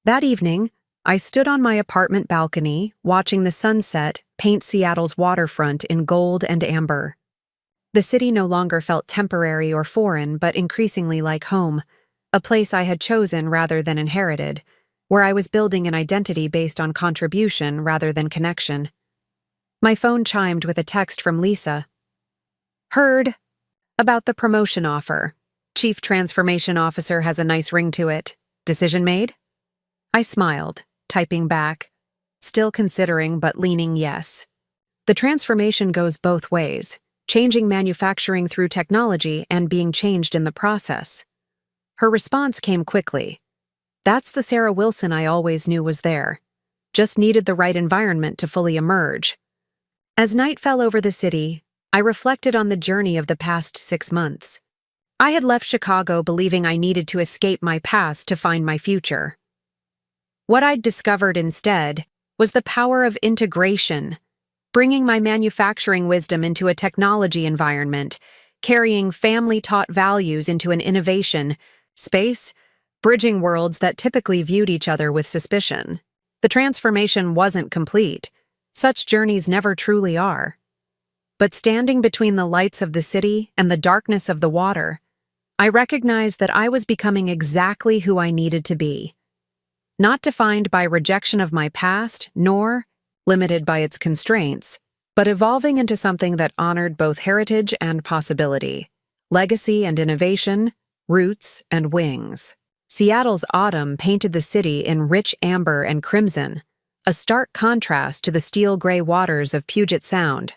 That evening, I stood on my apartment balcony, watching the sunset paint Seattle's waterfront in gold and amber. The city no longer felt temporary or foreign, but increasingly like home, a place I had chosen rather than inherited, where I was building an identity based on contribution rather than connection. My phone chimed with a text from Lisa. Heard about the promotion offer. Chief Transformation Officer has a nice ring to it. Decision made? I smiled, typing back, still considering but leaning yes. The transformation goes both ways, changing manufacturing through technology and being changed in the process. Her response came quickly. That's the Sarah Wilson I always knew was there. Just needed the right environment to fully emerge. As night fell over the city, I reflected on the journey of the past 6 months. I had left Chicago believing I needed to escape my past to find my future. What I'd discovered instead was the power of integration, bringing my manufacturing wisdom into a technology environment, carrying family-taught values into an innovation space, bridging worlds that typically viewed each other with suspicion. The transformation wasn't complete. Such journeys never truly are. But standing between the lights of the city and the darkness of the water, I recognized that I was becoming exactly who I needed to be. Not defined by rejection of my past, nor limited by its constraints, but evolving into something that honored both heritage and possibility, legacy and innovation, roots and wings. Seattle's autumn painted the city in rich amber and crimson, a stark contrast to the steel-gray waters of Puget Sound.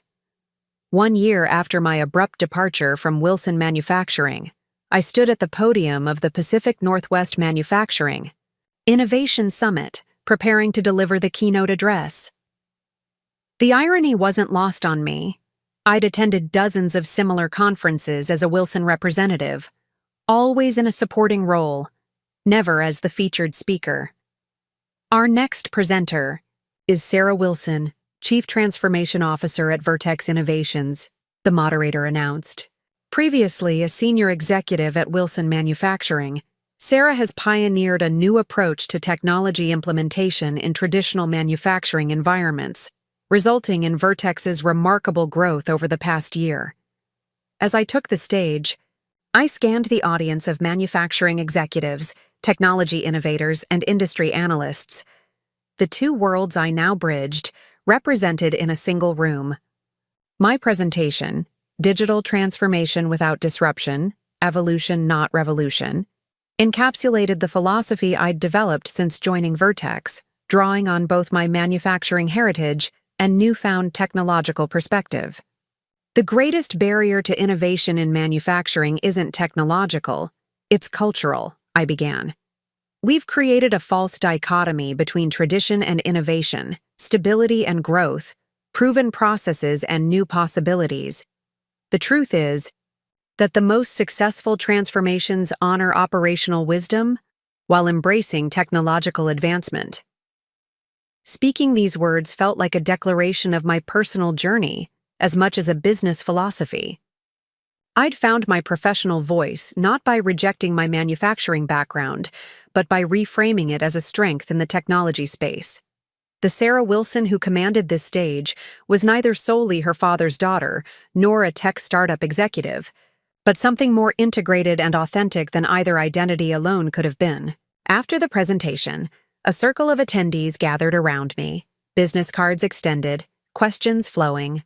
1 year after my abrupt departure from Wilson Manufacturing, I stood at the podium of the Pacific Northwest Manufacturing Innovation Summit, preparing to deliver the keynote address. The irony wasn't lost on me. I'd attended dozens of similar conferences as a Wilson representative, always in a supporting role, never as the featured speaker. Our next presenter is Sarah Wilson, Chief Transformation Officer at Vertex Innovations, the moderator announced. Previously a senior executive at Wilson Manufacturing, Sarah has pioneered a new approach to technology implementation in traditional manufacturing environments, resulting in Vertex's remarkable growth over the past year. As I took the stage, I scanned the audience of manufacturing executives, technology innovators, and industry analysts. The two worlds I now bridged, represented in a single room. My presentation, Digital Transformation Without Disruption, Evolution Not Revolution, encapsulated the philosophy I'd developed since joining Vertex, drawing on both my manufacturing heritage and newfound technological perspective. The greatest barrier to innovation in manufacturing isn't technological, it's cultural, I began. We've created a false dichotomy between tradition and innovation, stability and growth, proven processes and new possibilities. The truth is that the most successful transformations honor operational wisdom while embracing technological advancement. Speaking these words felt like a declaration of my personal journey, as much as a business philosophy. I'd found my professional voice not by rejecting my manufacturing background, but by reframing it as a strength in the technology space. The Sarah Wilson who commanded this stage was neither solely her father's daughter, nor a tech startup executive, but something more integrated and authentic than either identity alone could have been. After the presentation, a circle of attendees gathered around me, business cards extended, questions flowing.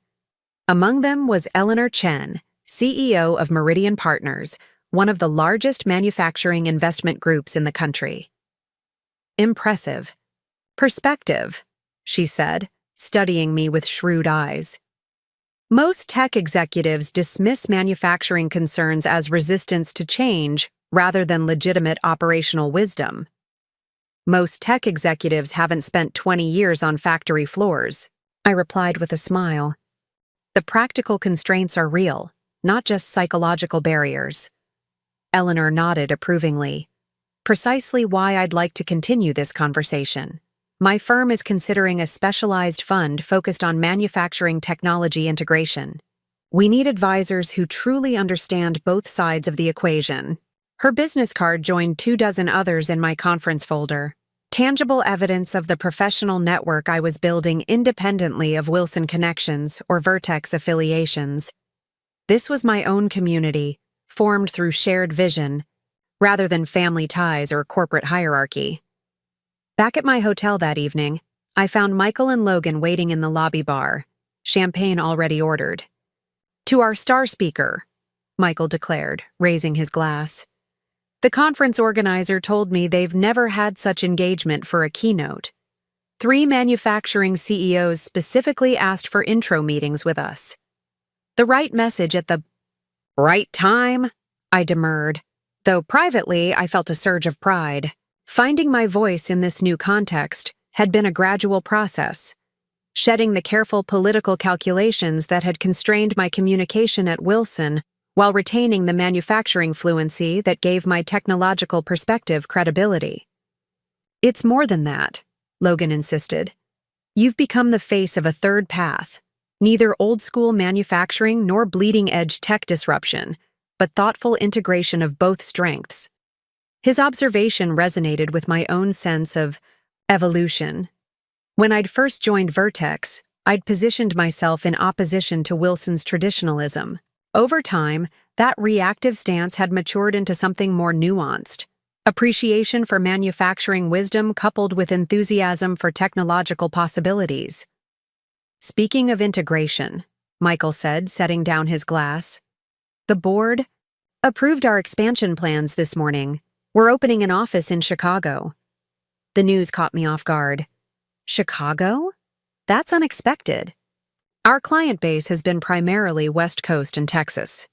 Among them was Eleanor Chen, CEO of Meridian Partners, one of the largest manufacturing investment groups in the country. Impressive. Perspective, she said, studying me with shrewd eyes. Most tech executives dismiss manufacturing concerns as resistance to change rather than legitimate operational wisdom. Most tech executives haven't spent 20 years on factory floors, I replied with a smile. The practical constraints are real, not just psychological barriers. Eleanor nodded approvingly. Precisely why I'd like to continue this conversation. My firm is considering a specialized fund focused on manufacturing technology integration. We need advisors who truly understand both sides of the equation. Her business card joined 24 others in my conference folder. Tangible evidence of the professional network I was building independently of Wilson connections or Vertex affiliations. This was my own community, formed through shared vision, rather than family ties or corporate hierarchy. Back at my hotel that evening, I found Michael and Logan waiting in the lobby bar, champagne already ordered. "To our star speaker," Michael declared, raising his glass. The conference organizer told me they've never had such engagement for a keynote. 3 manufacturing CEOs specifically asked for intro meetings with us. The right message at the right time, I demurred, though privately I felt a surge of pride. Finding my voice in this new context had been a gradual process, shedding the careful political calculations that had constrained my communication at Wilson while retaining the manufacturing fluency that gave my technological perspective credibility. "It's more than that," Logan insisted. "You've become the face of a third path, neither old-school manufacturing nor bleeding-edge tech disruption, but thoughtful integration of both strengths." His observation resonated with my own sense of evolution. When I'd first joined Vertex, I'd positioned myself in opposition to Wilson's traditionalism. Over time, that reactive stance had matured into something more nuanced. Appreciation for manufacturing wisdom coupled with enthusiasm for technological possibilities. "Speaking of integration," Michael said, setting down his glass, "the board approved our expansion plans this morning. We're opening an office in Chicago." The news caught me off guard. Chicago? That's unexpected. Our client base has been primarily West Coast and Texas.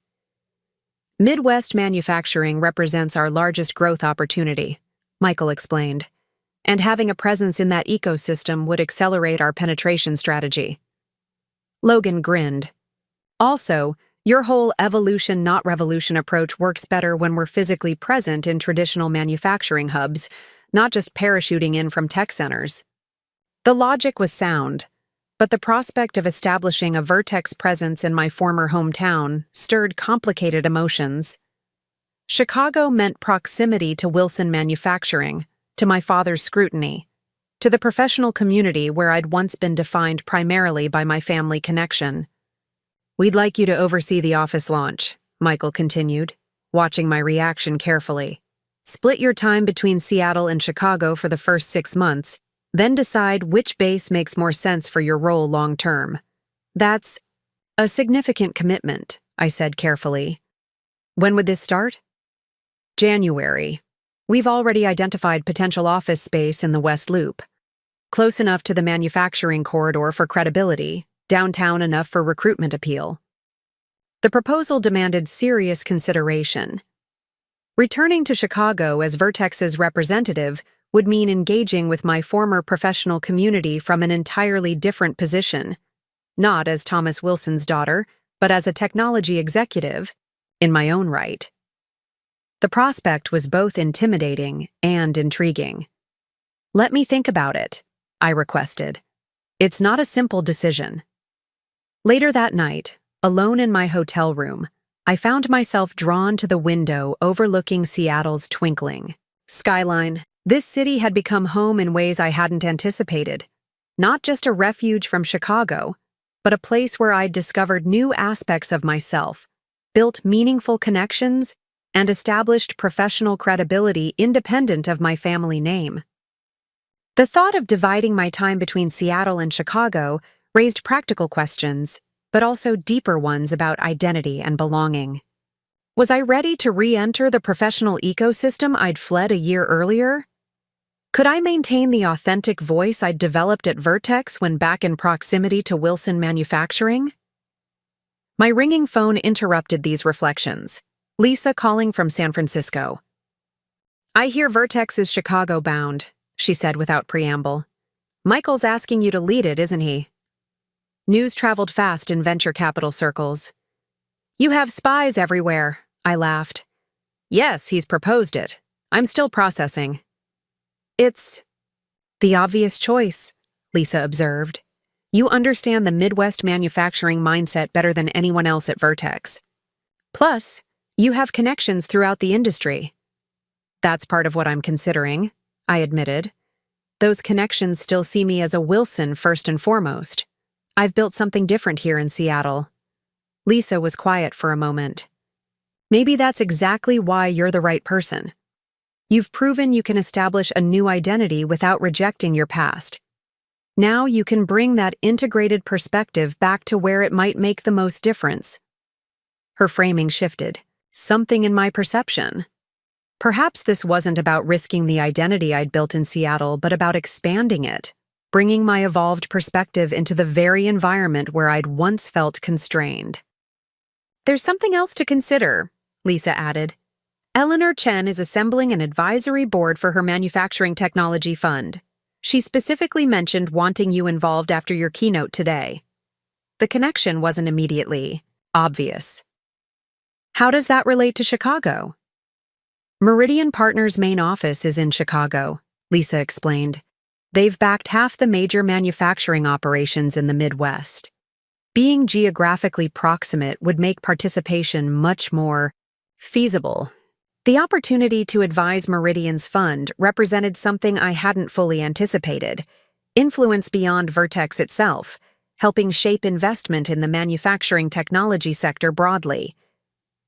Midwest manufacturing represents our largest growth opportunity, Michael explained, and having a presence in that ecosystem would accelerate our penetration strategy. Logan grinned. "Also, your whole evolution not revolution approach works better when we're physically present in traditional manufacturing hubs, not just parachuting in from tech centers." The logic was sound, but the prospect of establishing a Vertex presence in my former hometown stirred complicated emotions. Chicago meant proximity to Wilson Manufacturing, to my father's scrutiny, to the professional community where I'd once been defined primarily by my family connection. "We'd like you to oversee the office launch," Michael continued, watching my reaction carefully. "Split your time between Seattle and Chicago for the first 6 months, then decide which base makes more sense for your role long-term." "That's a significant commitment," I said carefully. "When would this start?" "January. We've already identified potential office space in the West Loop. Close enough to the manufacturing corridor for credibility, downtown enough for recruitment appeal." The proposal demanded serious consideration. Returning to Chicago as Vertex's representative would mean engaging with my former professional community from an entirely different position, not as Thomas Wilson's daughter, but as a technology executive, in my own right. The prospect was both intimidating and intriguing. "Let me think about it," I requested. "It's not a simple decision." Later that night, alone in my hotel room, I found myself drawn to the window overlooking Seattle's twinkling skyline. This city had become home in ways I hadn't anticipated, not just a refuge from Chicago, but a place where I'd discovered new aspects of myself, built meaningful connections, and established professional credibility independent of my family name. The thought of dividing my time between Seattle and Chicago raised practical questions, but also deeper ones about identity and belonging. Was I ready to re-enter the professional ecosystem I'd fled a year earlier? Could I maintain the authentic voice I'd developed at Vertex when back in proximity to Wilson Manufacturing? My ringing phone interrupted these reflections. Lisa calling from San Francisco. "I hear Vertex is Chicago-bound," she said without preamble. "Michael's asking you to lead it, isn't he?" News traveled fast in venture capital circles. "You have spies everywhere," I laughed. "Yes, he's proposed it," I'm still processing. It's the obvious choice, Lisa observed. You understand the Midwest manufacturing mindset better than anyone else at Vertex. Plus, you have connections throughout the industry. That's part of what I'm considering, I admitted. Those connections still see me as a Wilson first and foremost. I've built something different here in Seattle. Lisa was quiet for a moment. Maybe that's exactly why you're the right person. You've proven you can establish a new identity without rejecting your past. Now you can bring that integrated perspective back to where it might make the most difference. Her framing shifted. Something in my perception. Perhaps this wasn't about risking the identity I'd built in Seattle, but about expanding it, bringing my evolved perspective into the very environment where I'd once felt constrained. There's something else to consider, Lisa added. Eleanor Chen is assembling an advisory board for her manufacturing technology fund. She specifically mentioned wanting you involved after your keynote today. The connection wasn't immediately obvious. How does that relate to Chicago? Meridian Partners' main office is in Chicago, Lisa explained. They've backed half the major manufacturing operations in the Midwest. Being geographically proximate would make participation much more feasible. The opportunity to advise Meridian's fund represented something I hadn't fully anticipated, influence beyond Vertex itself, helping shape investment in the manufacturing technology sector broadly.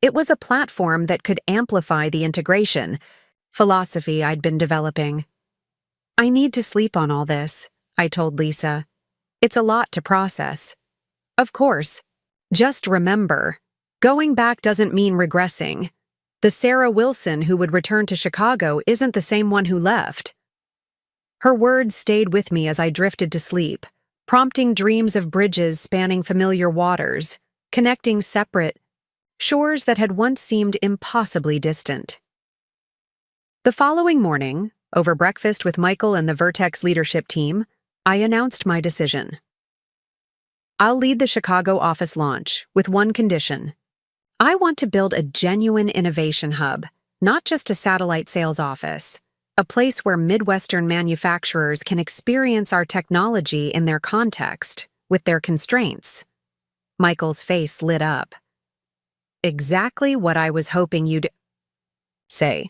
It was a platform that could amplify the integration philosophy I'd been developing. I need to sleep on all this, I told Lisa. It's a lot to process. Of course. Just remember, going back doesn't mean regressing. The Sarah Wilson who would return to Chicago isn't the same one who left. Her words stayed with me as I drifted to sleep, prompting dreams of bridges spanning familiar waters, connecting separate shores that had once seemed impossibly distant. The following morning, over breakfast with Michael and the Vertex leadership team, I announced my decision. I'll lead the Chicago office launch with one condition. I want to build a genuine innovation hub, not just a satellite sales office, a place where Midwestern manufacturers can experience our technology in their context, with their constraints. Michael's face lit up. Exactly what I was hoping you'd say.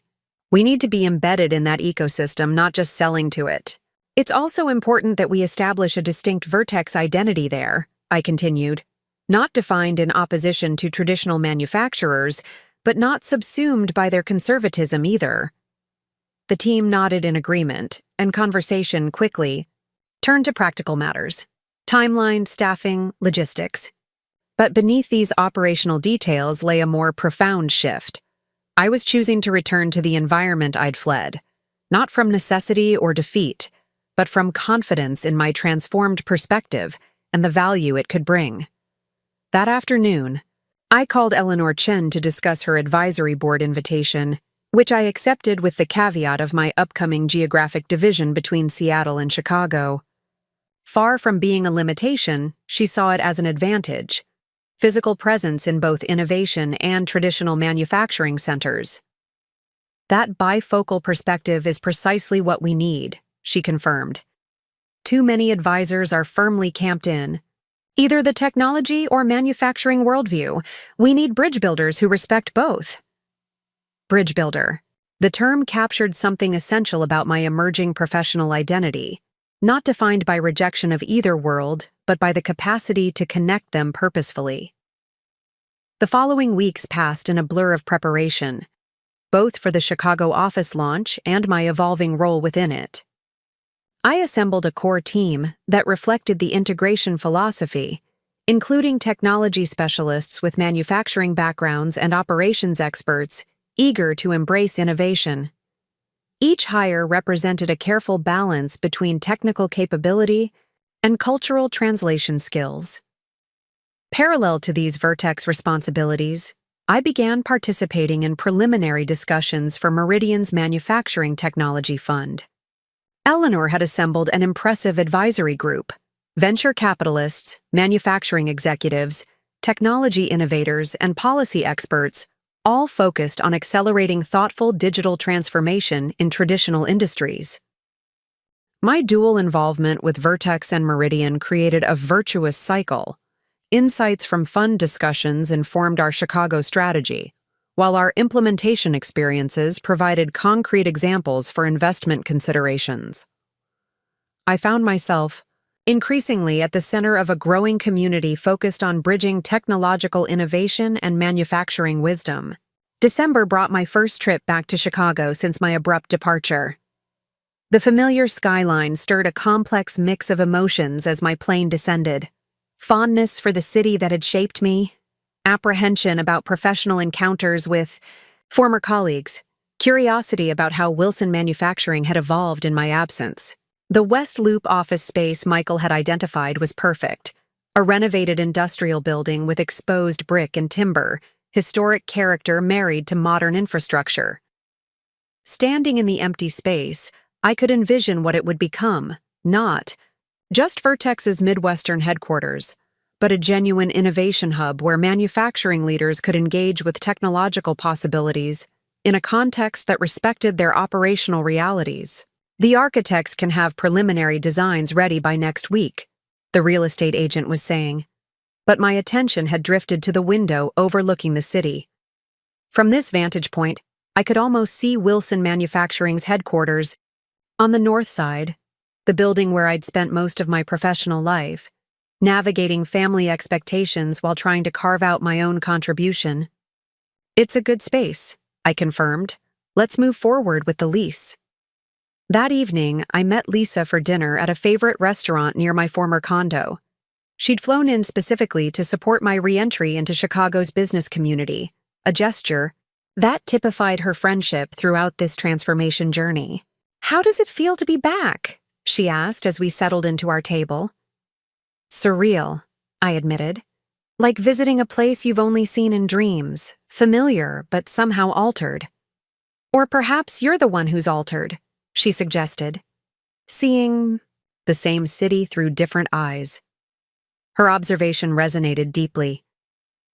We need to be embedded in that ecosystem, not just selling to it. It's also important that we establish a distinct Vertex identity there, I continued. Not defined in opposition to traditional manufacturers, but not subsumed by their conservatism either. The team nodded in agreement, and conversation quickly turned to practical matters. Timeline, staffing, logistics. But beneath these operational details lay a more profound shift. I was choosing to return to the environment I'd fled, not from necessity or defeat, but from confidence in my transformed perspective and the value it could bring. That afternoon, I called Eleanor Chen to discuss her advisory board invitation, which I accepted with the caveat of my upcoming geographic division between Seattle and Chicago. Far from being a limitation, she saw it as an advantage. Physical presence in both innovation and traditional manufacturing centers. That bifocal perspective is precisely what we need, she confirmed. Too many advisors are firmly camped in either the technology or manufacturing worldview. We need bridge builders who respect both. Bridge builder. The term captured something essential about my emerging professional identity, not defined by rejection of either world, but by the capacity to connect them purposefully. The following weeks passed in a blur of preparation, both for the Chicago office launch and my evolving role within it. I assembled a core team that reflected the integration philosophy, including technology specialists with manufacturing backgrounds and operations experts eager to embrace innovation. Each hire represented a careful balance between technical capability and cultural translation skills. Parallel to these Vertex responsibilities, I began participating in preliminary discussions for Meridian's Manufacturing Technology Fund. Eleanor had assembled an impressive advisory group: venture capitalists, manufacturing executives, technology innovators, and policy experts, all focused on accelerating thoughtful digital transformation in traditional industries. My dual involvement with Vertex and Meridian created a virtuous cycle. Insights from fund discussions informed our Chicago strategy, while our implementation experiences provided concrete examples for investment considerations. I found myself increasingly at the center of a growing community focused on bridging technological innovation and manufacturing wisdom. December brought my first trip back to Chicago since my abrupt departure. The familiar skyline stirred a complex mix of emotions as my plane descended. Fondness for the city that had shaped me, apprehension about professional encounters with former colleagues, curiosity about how Wilson Manufacturing had evolved in my absence. The West Loop office space Michael had identified was perfect, a renovated industrial building with exposed brick and timber, historic character married to modern infrastructure. Standing in the empty space, I could envision what it would become, not just Vertex's Midwestern headquarters, but a genuine innovation hub where manufacturing leaders could engage with technological possibilities in a context that respected their operational realities. The architects can have preliminary designs ready by next week, the real estate agent was saying, but my attention had drifted to the window overlooking the city. From this vantage point, I could almost see Wilson Manufacturing's headquarters. On the north side, the building where I'd spent most of my professional life, navigating family expectations while trying to carve out my own contribution. "It's a good space," I confirmed. "Let's move forward with the lease." That evening, I met Lisa for dinner at a favorite restaurant near my former condo. She'd flown in specifically to support my re-entry into Chicago's business community, a gesture that typified her friendship throughout this transformation journey. "How does it feel to be back?" she asked as we settled into our table. "Surreal," I admitted. "Like visiting a place you've only seen in dreams, familiar but somehow altered." "Or perhaps you're the one who's altered," she suggested, "seeing the same city through different eyes." Her observation resonated deeply.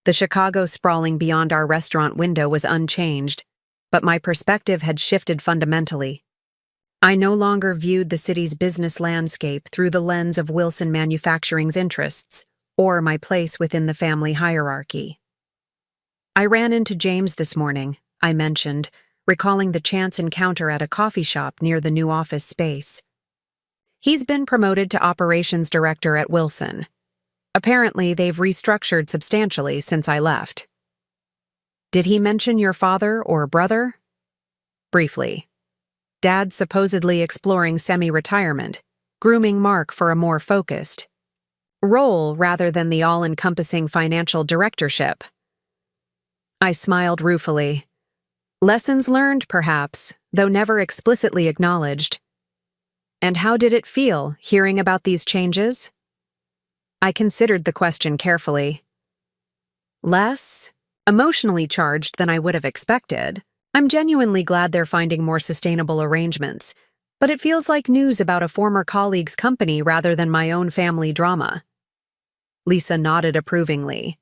The Chicago sprawling beyond our restaurant window was unchanged, but my perspective had shifted fundamentally. I no longer viewed the city's business landscape through the lens of Wilson Manufacturing's interests or my place within the family hierarchy. "I ran into James this morning," I mentioned, recalling the chance encounter at a coffee shop near the new office space. "He's been promoted to operations director at Wilson. Apparently, they've restructured substantially since I left." "Did he mention your father or brother?" "Briefly. Dad's supposedly exploring semi-retirement, grooming Mark for a more focused role rather than the all-encompassing financial directorship." I smiled ruefully. Lessons learned, perhaps, though never explicitly acknowledged. "And how did it feel, hearing about these changes?" I considered the question carefully. "Less emotionally charged than I would have expected. I'm genuinely glad they're finding more sustainable arrangements, but it feels like news about a former colleague's company rather than my own family drama." Lisa nodded approvingly.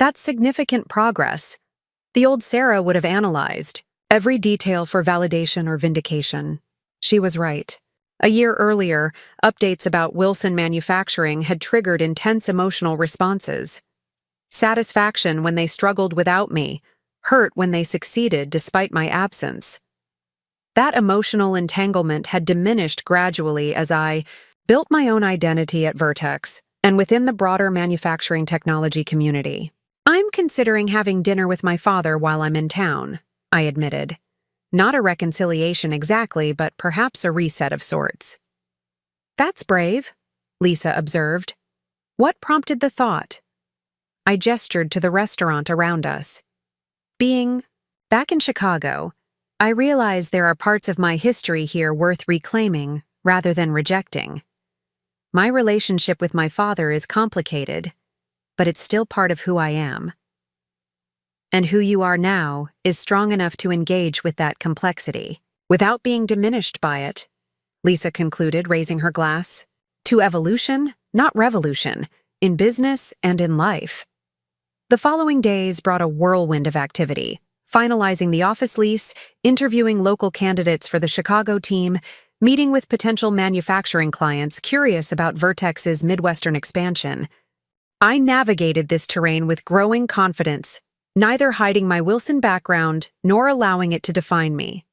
"That's significant progress. The old Sarah would have analyzed every detail for validation or vindication." She was right. A year earlier, updates about Wilson Manufacturing had triggered intense emotional responses. Satisfaction when they struggled without me, hurt when they succeeded despite my absence. That emotional entanglement had diminished gradually as I built my own identity at Vertex and within the broader manufacturing technology community. "I'm considering having dinner with my father while I'm in town," I admitted. "Not a reconciliation exactly, but perhaps a reset of sorts." "That's brave," Lisa observed. "What prompted the thought?" I gestured to the restaurant around us. Being back in Chicago, I realize there are parts of my history here worth reclaiming rather than rejecting. My relationship with my father is complicated, but it's still part of who I am. And who you are now is strong enough to engage with that complexity, without being diminished by it, Lisa concluded, raising her glass. "To evolution, not revolution, in business and in life." The following days brought a whirlwind of activity, finalizing the office lease, interviewing local candidates for the Chicago team, meeting with potential manufacturing clients curious about Vertex's Midwestern expansion. I navigated this terrain with growing confidence, neither hiding my Wilson background nor allowing it to define me.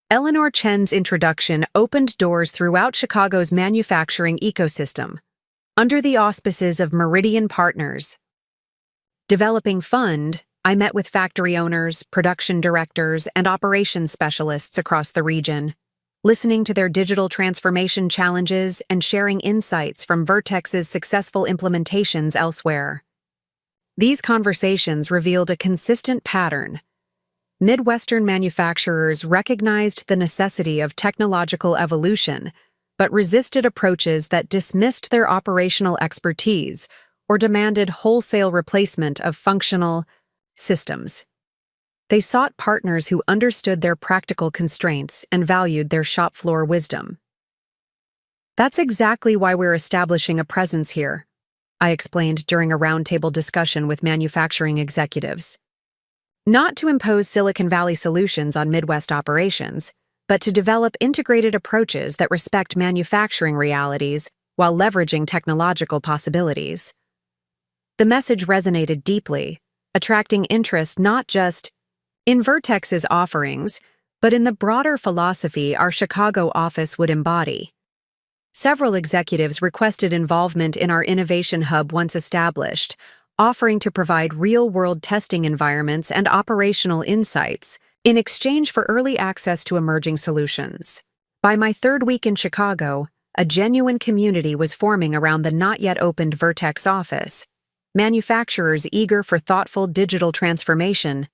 Eleanor Chen's introduction opened doors throughout Chicago's manufacturing ecosystem, under the auspices of Meridian Partners. Developing fund, I met with factory owners, production directors, and operations specialists across the region, listening to their digital transformation challenges and sharing insights from Vertex's successful implementations elsewhere. These conversations revealed a consistent pattern. Midwestern manufacturers recognized the necessity of technological evolution, but resisted approaches that dismissed their operational expertise or demanded wholesale replacement of functional systems. They sought partners who understood their practical constraints and valued their shop floor wisdom. That's exactly why we're establishing a presence here, I explained during a roundtable discussion with manufacturing executives. Not to impose Silicon Valley solutions on Midwest operations, but to develop integrated approaches that respect manufacturing realities while leveraging technological possibilities. The message resonated deeply, attracting interest not just in Vertex's offerings, but in the broader philosophy our Chicago office would embody. Several executives requested involvement in our innovation hub once established, offering to provide real-world testing environments and operational insights in exchange for early access to emerging solutions. By my third week in Chicago, a genuine community was forming around the not-yet-opened Vertex office. Manufacturers eager for thoughtful digital transformation,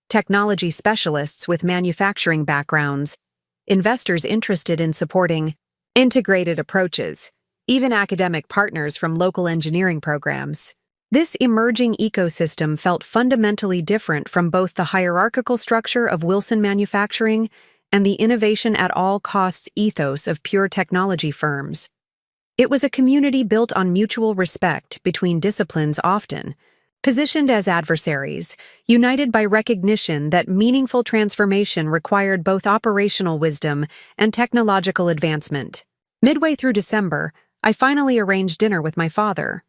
technology specialists with manufacturing backgrounds, investors interested in supporting integrated approaches, even academic partners from local engineering programs. This emerging ecosystem felt fundamentally different from both the hierarchical structure of Wilson Manufacturing and the innovation at all costs ethos of pure technology firms. It was a community built on mutual respect between disciplines often positioned as adversaries, united by recognition that meaningful transformation required both operational wisdom and technological advancement. Midway through December, I finally arranged dinner with my father.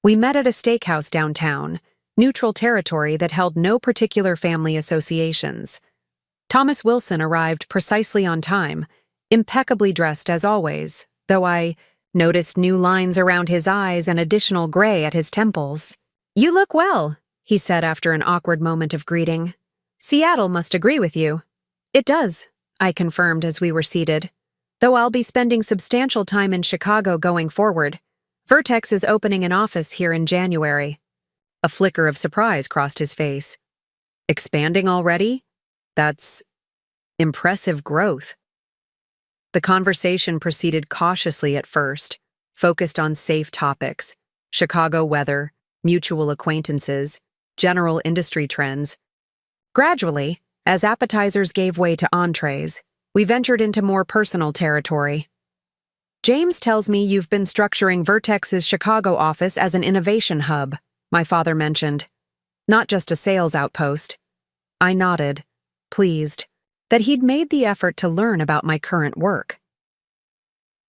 We met at a steakhouse downtown, neutral territory that held no particular family associations. Thomas Wilson arrived precisely on time, impeccably dressed as always, though I noticed new lines around his eyes and additional gray at his temples. "You look well," he said after an awkward moment of greeting. "Seattle must agree with you." "It does," I confirmed as we were seated. "Though I'll be spending substantial time in Chicago going forward. Vertex is opening an office here in January." A flicker of surprise crossed his face. "Expanding already? That's impressive growth." The conversation proceeded cautiously at first, focused on safe topics: Chicago weather, mutual acquaintances, general industry trends. Gradually, as appetizers gave way to entrees, we ventured into more personal territory. "James tells me you've been structuring Vertex's Chicago office as an innovation hub," my father mentioned. "Not just a sales outpost." I nodded, pleased that he'd made the effort to learn about my current work.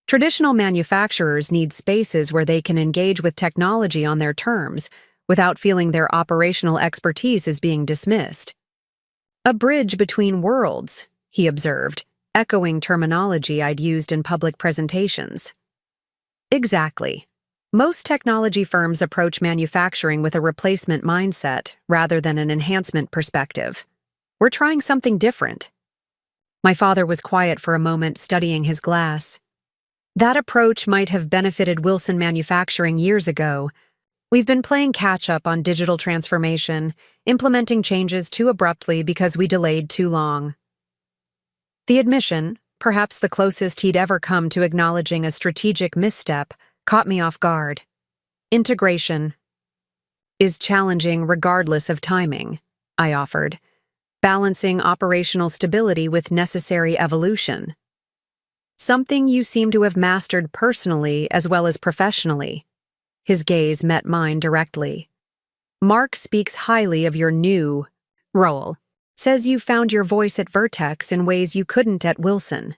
Traditional manufacturers need spaces where they can engage with technology on their terms without feeling their operational expertise is being dismissed. "A bridge between worlds," he observed, echoing terminology I'd used in public presentations. Exactly. Most technology firms approach manufacturing with a replacement mindset rather than an enhancement perspective. We're trying something different. My father was quiet for a moment, studying his glass. That approach might have benefited Wilson Manufacturing years ago. We've been playing catch-up on digital transformation, implementing changes too abruptly because we delayed too long. The admission, perhaps the closest he'd ever come to acknowledging a strategic misstep, caught me off guard. Integration is challenging regardless of timing, I offered, balancing operational stability with necessary evolution. Something you seem to have mastered personally as well as professionally. His gaze met mine directly. Mark speaks highly of your new role, says you found your voice at Vertex in ways you couldn't at Wilson.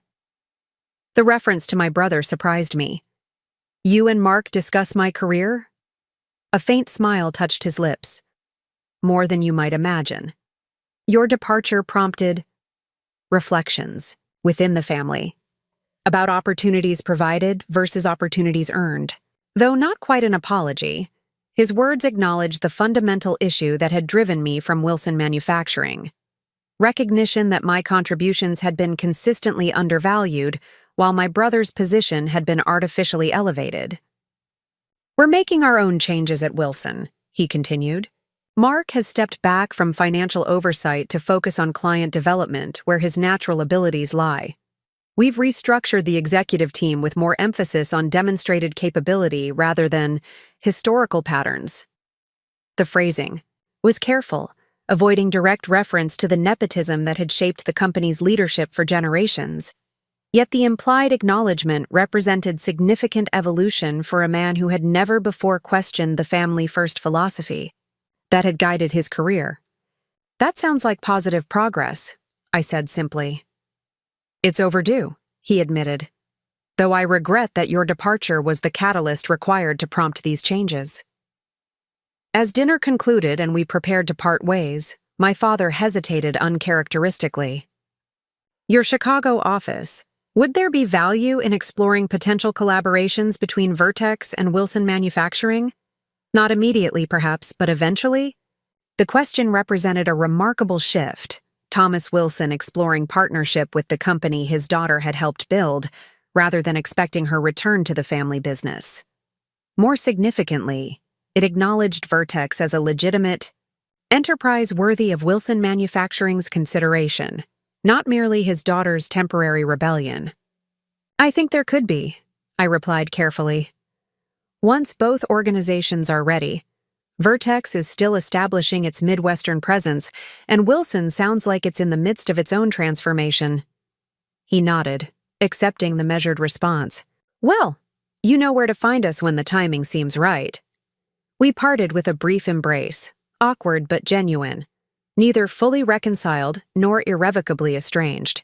The reference to my brother surprised me. You and Mark discuss my career? A faint smile touched his lips. More than you might imagine. Your departure prompted reflections within the family about opportunities provided versus opportunities earned. Though not quite an apology, his words acknowledged the fundamental issue that had driven me from Wilson Manufacturing. Recognition that my contributions had been consistently undervalued, while my brother's position had been artificially elevated. We're making our own changes at Wilson, he continued. Mark has stepped back from financial oversight to focus on client development, where his natural abilities lie. We've restructured the executive team with more emphasis on demonstrated capability rather than historical patterns. The phrasing was careful, avoiding direct reference to the nepotism that had shaped the company's leadership for generations. Yet the implied acknowledgement represented significant evolution for a man who had never before questioned the family-first philosophy that had guided his career. That sounds like positive progress, I said simply. It's overdue, he admitted, though I regret that your departure was the catalyst required to prompt these changes. As dinner concluded and we prepared to part ways, my father hesitated uncharacteristically. Your Chicago office, would there be value in exploring potential collaborations between Vertex and Wilson Manufacturing? Not immediately, perhaps, but eventually? The question represented a remarkable shift. Thomas Wilson exploring partnership with the company his daughter had helped build, rather than expecting her return to the family business. More significantly, it acknowledged Vertex as a legitimate enterprise worthy of Wilson Manufacturing's consideration, not merely his daughter's temporary rebellion. I think there could be, I replied carefully. Once both organizations are ready, Vertex is still establishing its Midwestern presence, and Wilson sounds like it's in the midst of its own transformation. He nodded, accepting the measured response. Well, you know where to find us when the timing seems right. We parted with a brief embrace, awkward but genuine, neither fully reconciled nor irrevocably estranged.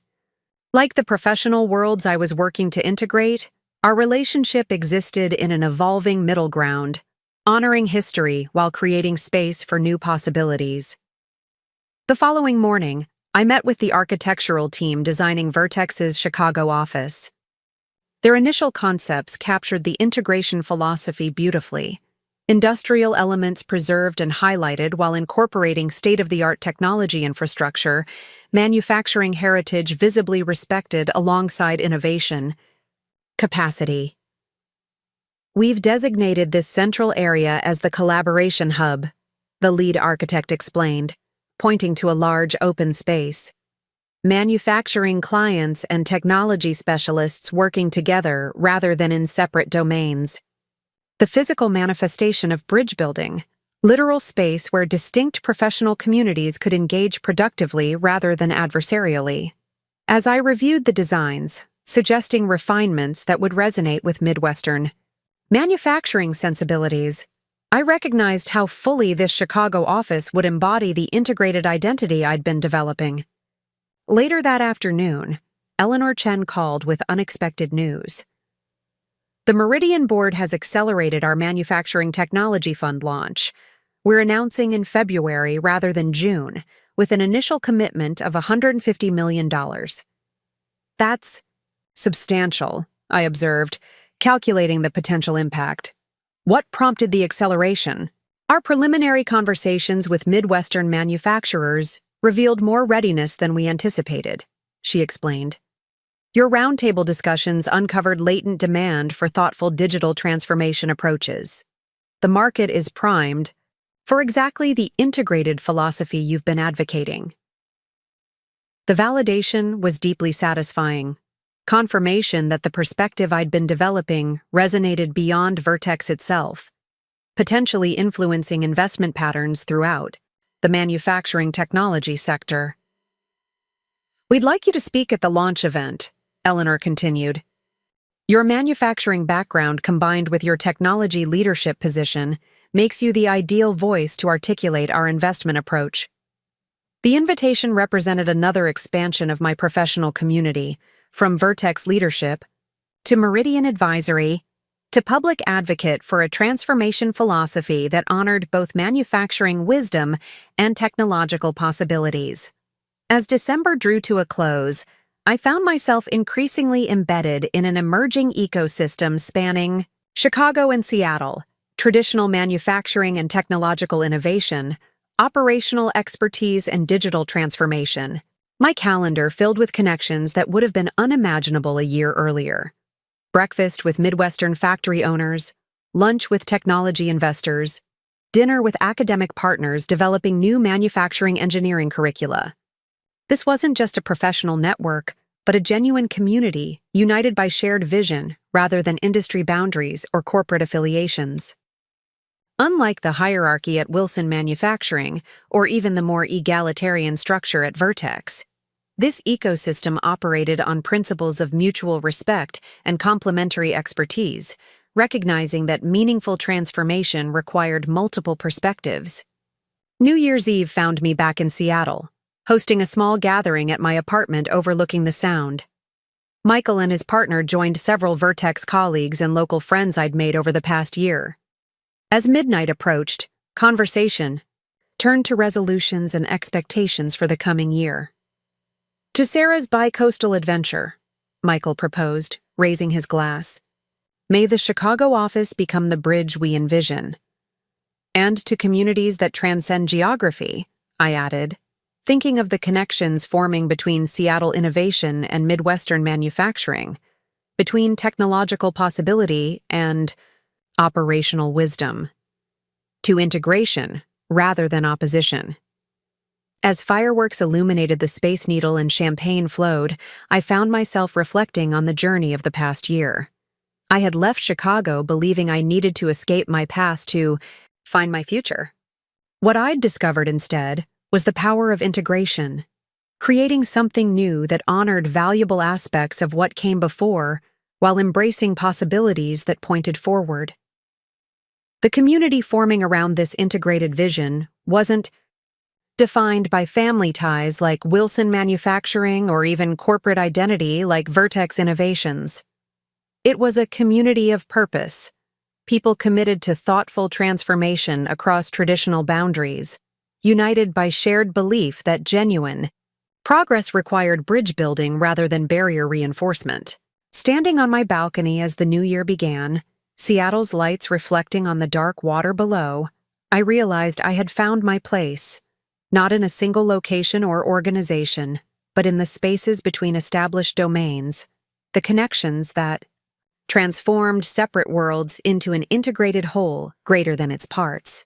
Like the professional worlds I was working to integrate, our relationship existed in an evolving middle ground, honoring history while creating space for new possibilities. The following morning, I met with the architectural team designing Vertex's Chicago office. Their initial concepts captured the integration philosophy beautifully, industrial elements preserved and highlighted while incorporating state-of-the-art technology infrastructure, manufacturing heritage visibly respected alongside innovation. Capacity. We've designated this central area as the collaboration hub, the lead architect explained, pointing to a large open space. Manufacturing clients and technology specialists working together rather than in separate domains. The physical manifestation of bridge building, literal space where distinct professional communities could engage productively rather than adversarially. As I reviewed the designs, suggesting refinements that would resonate with Midwestern manufacturing sensibilities, I recognized how fully this Chicago office would embody the integrated identity I'd been developing. Later that afternoon, Eleanor Chen called with unexpected news. The Meridian Board has accelerated our Manufacturing Technology Fund launch. We're announcing in February rather than June, with an initial commitment of $150 million. That's substantial, I observed, calculating the potential impact. What prompted the acceleration? Our preliminary conversations with Midwestern manufacturers revealed more readiness than we anticipated, she explained. Your roundtable discussions uncovered latent demand for thoughtful digital transformation approaches. The market is primed for exactly the integrated philosophy you've been advocating. The validation was deeply satisfying. Confirmation that the perspective I'd been developing resonated beyond Vertex itself, potentially influencing investment patterns throughout the manufacturing technology sector. We'd like you to speak at the launch event, Eleanor continued. Your manufacturing background combined with your technology leadership position makes you the ideal voice to articulate our investment approach. The invitation represented another expansion of my professional community, from Vertex leadership to Meridian Advisory to public advocate for a transformation philosophy that honored both manufacturing wisdom and technological possibilities. As December drew to a close, I found myself increasingly embedded in an emerging ecosystem spanning Chicago and Seattle, traditional manufacturing and technological innovation, operational expertise and digital transformation. My calendar filled with connections that would have been unimaginable a year earlier. Breakfast with Midwestern factory owners, lunch with technology investors, dinner with academic partners developing new manufacturing engineering curricula. This wasn't just a professional network, but a genuine community united by shared vision rather than industry boundaries or corporate affiliations. Unlike the hierarchy at Wilson Manufacturing, or even the more egalitarian structure at Vertex, this ecosystem operated on principles of mutual respect and complementary expertise, recognizing that meaningful transformation required multiple perspectives. New Year's Eve found me back in Seattle, hosting a small gathering at my apartment overlooking the Sound. Michael and his partner joined several Vertex colleagues and local friends I'd made over the past year. As midnight approached, conversation turned to resolutions and expectations for the coming year. To Sarah's bi-coastal adventure, Michael proposed, raising his glass. May the Chicago office become the bridge we envision. And to communities that transcend geography, I added, thinking of the connections forming between Seattle innovation and Midwestern manufacturing, between technological possibility and operational wisdom, to integration rather than opposition. As fireworks illuminated the Space Needle and champagne flowed, I found myself reflecting on the journey of the past year. I had left Chicago believing I needed to escape my past to find my future. What I'd discovered instead was the power of integration, creating something new that honored valuable aspects of what came before while embracing possibilities that pointed forward. The community forming around this integrated vision wasn't defined by family ties like Wilson Manufacturing or even corporate identity like Vertex Innovations. It was a community of purpose, people committed to thoughtful transformation across traditional boundaries, united by shared belief that genuine progress required bridge building rather than barrier reinforcement. Standing on my balcony as the new year began, Seattle's lights reflecting on the dark water below, I realized I had found my place, not in a single location or organization, but in the spaces between established domains, the connections that transformed separate worlds into an integrated whole greater than its parts.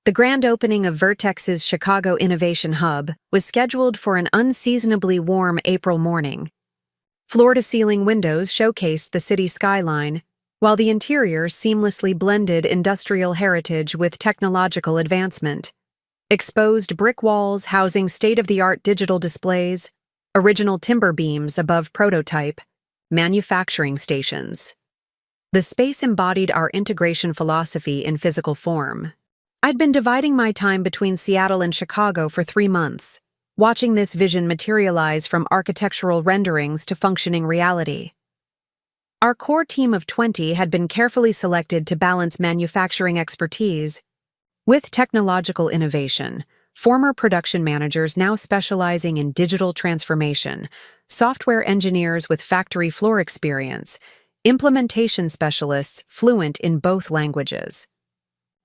The grand opening of Vertex's Chicago Innovation Hub was scheduled for an unseasonably warm April morning. Floor-to-ceiling windows showcased the city skyline, while the interior seamlessly blended industrial heritage with technological advancement. Exposed brick walls housing state-of-the-art digital displays, original timber beams above prototype, manufacturing stations. The space embodied our integration philosophy in physical form. I'd been dividing my time between Seattle and Chicago for 3 months, watching this vision materialize from architectural renderings to functioning reality. Our core team of 20 had been carefully selected to balance manufacturing expertise with technological innovation, former production managers now specializing in digital transformation, software engineers with factory floor experience, implementation specialists fluent in both languages.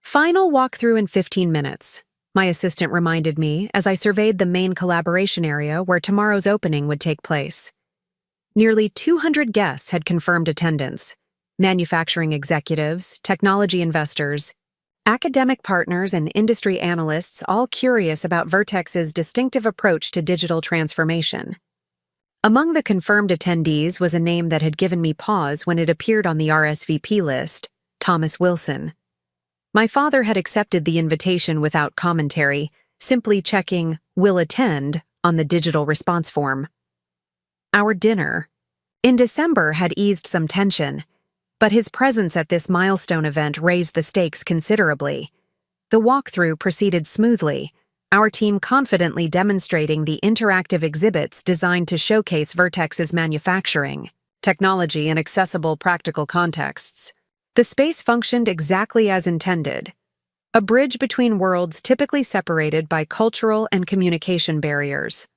Final walkthrough in 15 minutes, my assistant reminded me as I surveyed the main collaboration area where tomorrow's opening would take place. Nearly 200 guests had confirmed attendance: manufacturing executives, technology investors, academic partners, and industry analysts, all curious about Vertex's distinctive approach to digital transformation. Among the confirmed attendees was a name that had given me pause when it appeared on the RSVP list: Thomas Wilson. My father had accepted the invitation without commentary, simply checking "will attend" on the digital response form. Our dinner, in December, had eased some tension, But his presence at this milestone event raised the stakes considerably. The walkthrough proceeded smoothly, our team confidently demonstrating the interactive exhibits designed to showcase Vertex's manufacturing, technology, and accessible practical contexts. The space functioned exactly as intended, a bridge between worlds typically separated by cultural and communication barriers.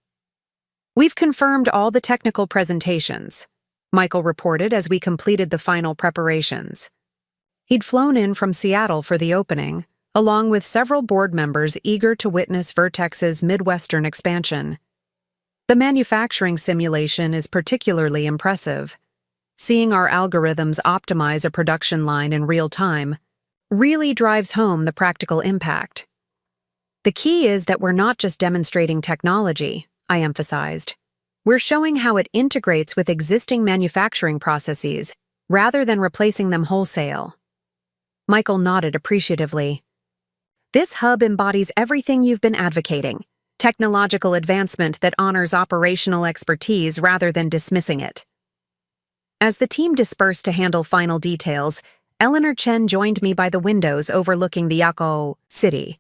"We've confirmed all the technical presentations," Michael reported as we completed the final preparations. He'd flown in from Seattle for the opening, along with several board members eager to witness Vertex's Midwestern expansion. The manufacturing simulation is particularly impressive. Seeing our algorithms optimize a production line in real time really drives home the practical impact. "The key is that we're not just demonstrating technology," I emphasized. "We're showing how it integrates with existing manufacturing processes, rather than replacing them wholesale." Michael nodded appreciatively. "This hub embodies everything you've been advocating, technological advancement that honors operational expertise rather than dismissing it." As the team dispersed to handle final details, Eleanor Chen joined me by the windows overlooking the Yako city.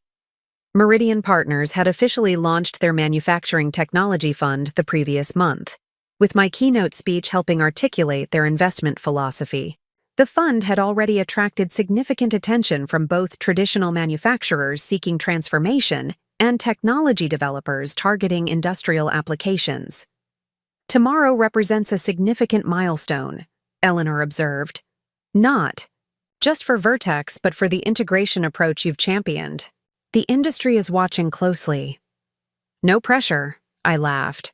Meridian Partners had officially launched their manufacturing technology fund the previous month, with my keynote speech helping articulate their investment philosophy. The fund had already attracted significant attention from both traditional manufacturers seeking transformation and technology developers targeting industrial applications. "Tomorrow represents a significant milestone," Eleanor observed. "Not just for Vertex, but for the integration approach you've championed. The industry is watching closely." "No pressure," I laughed,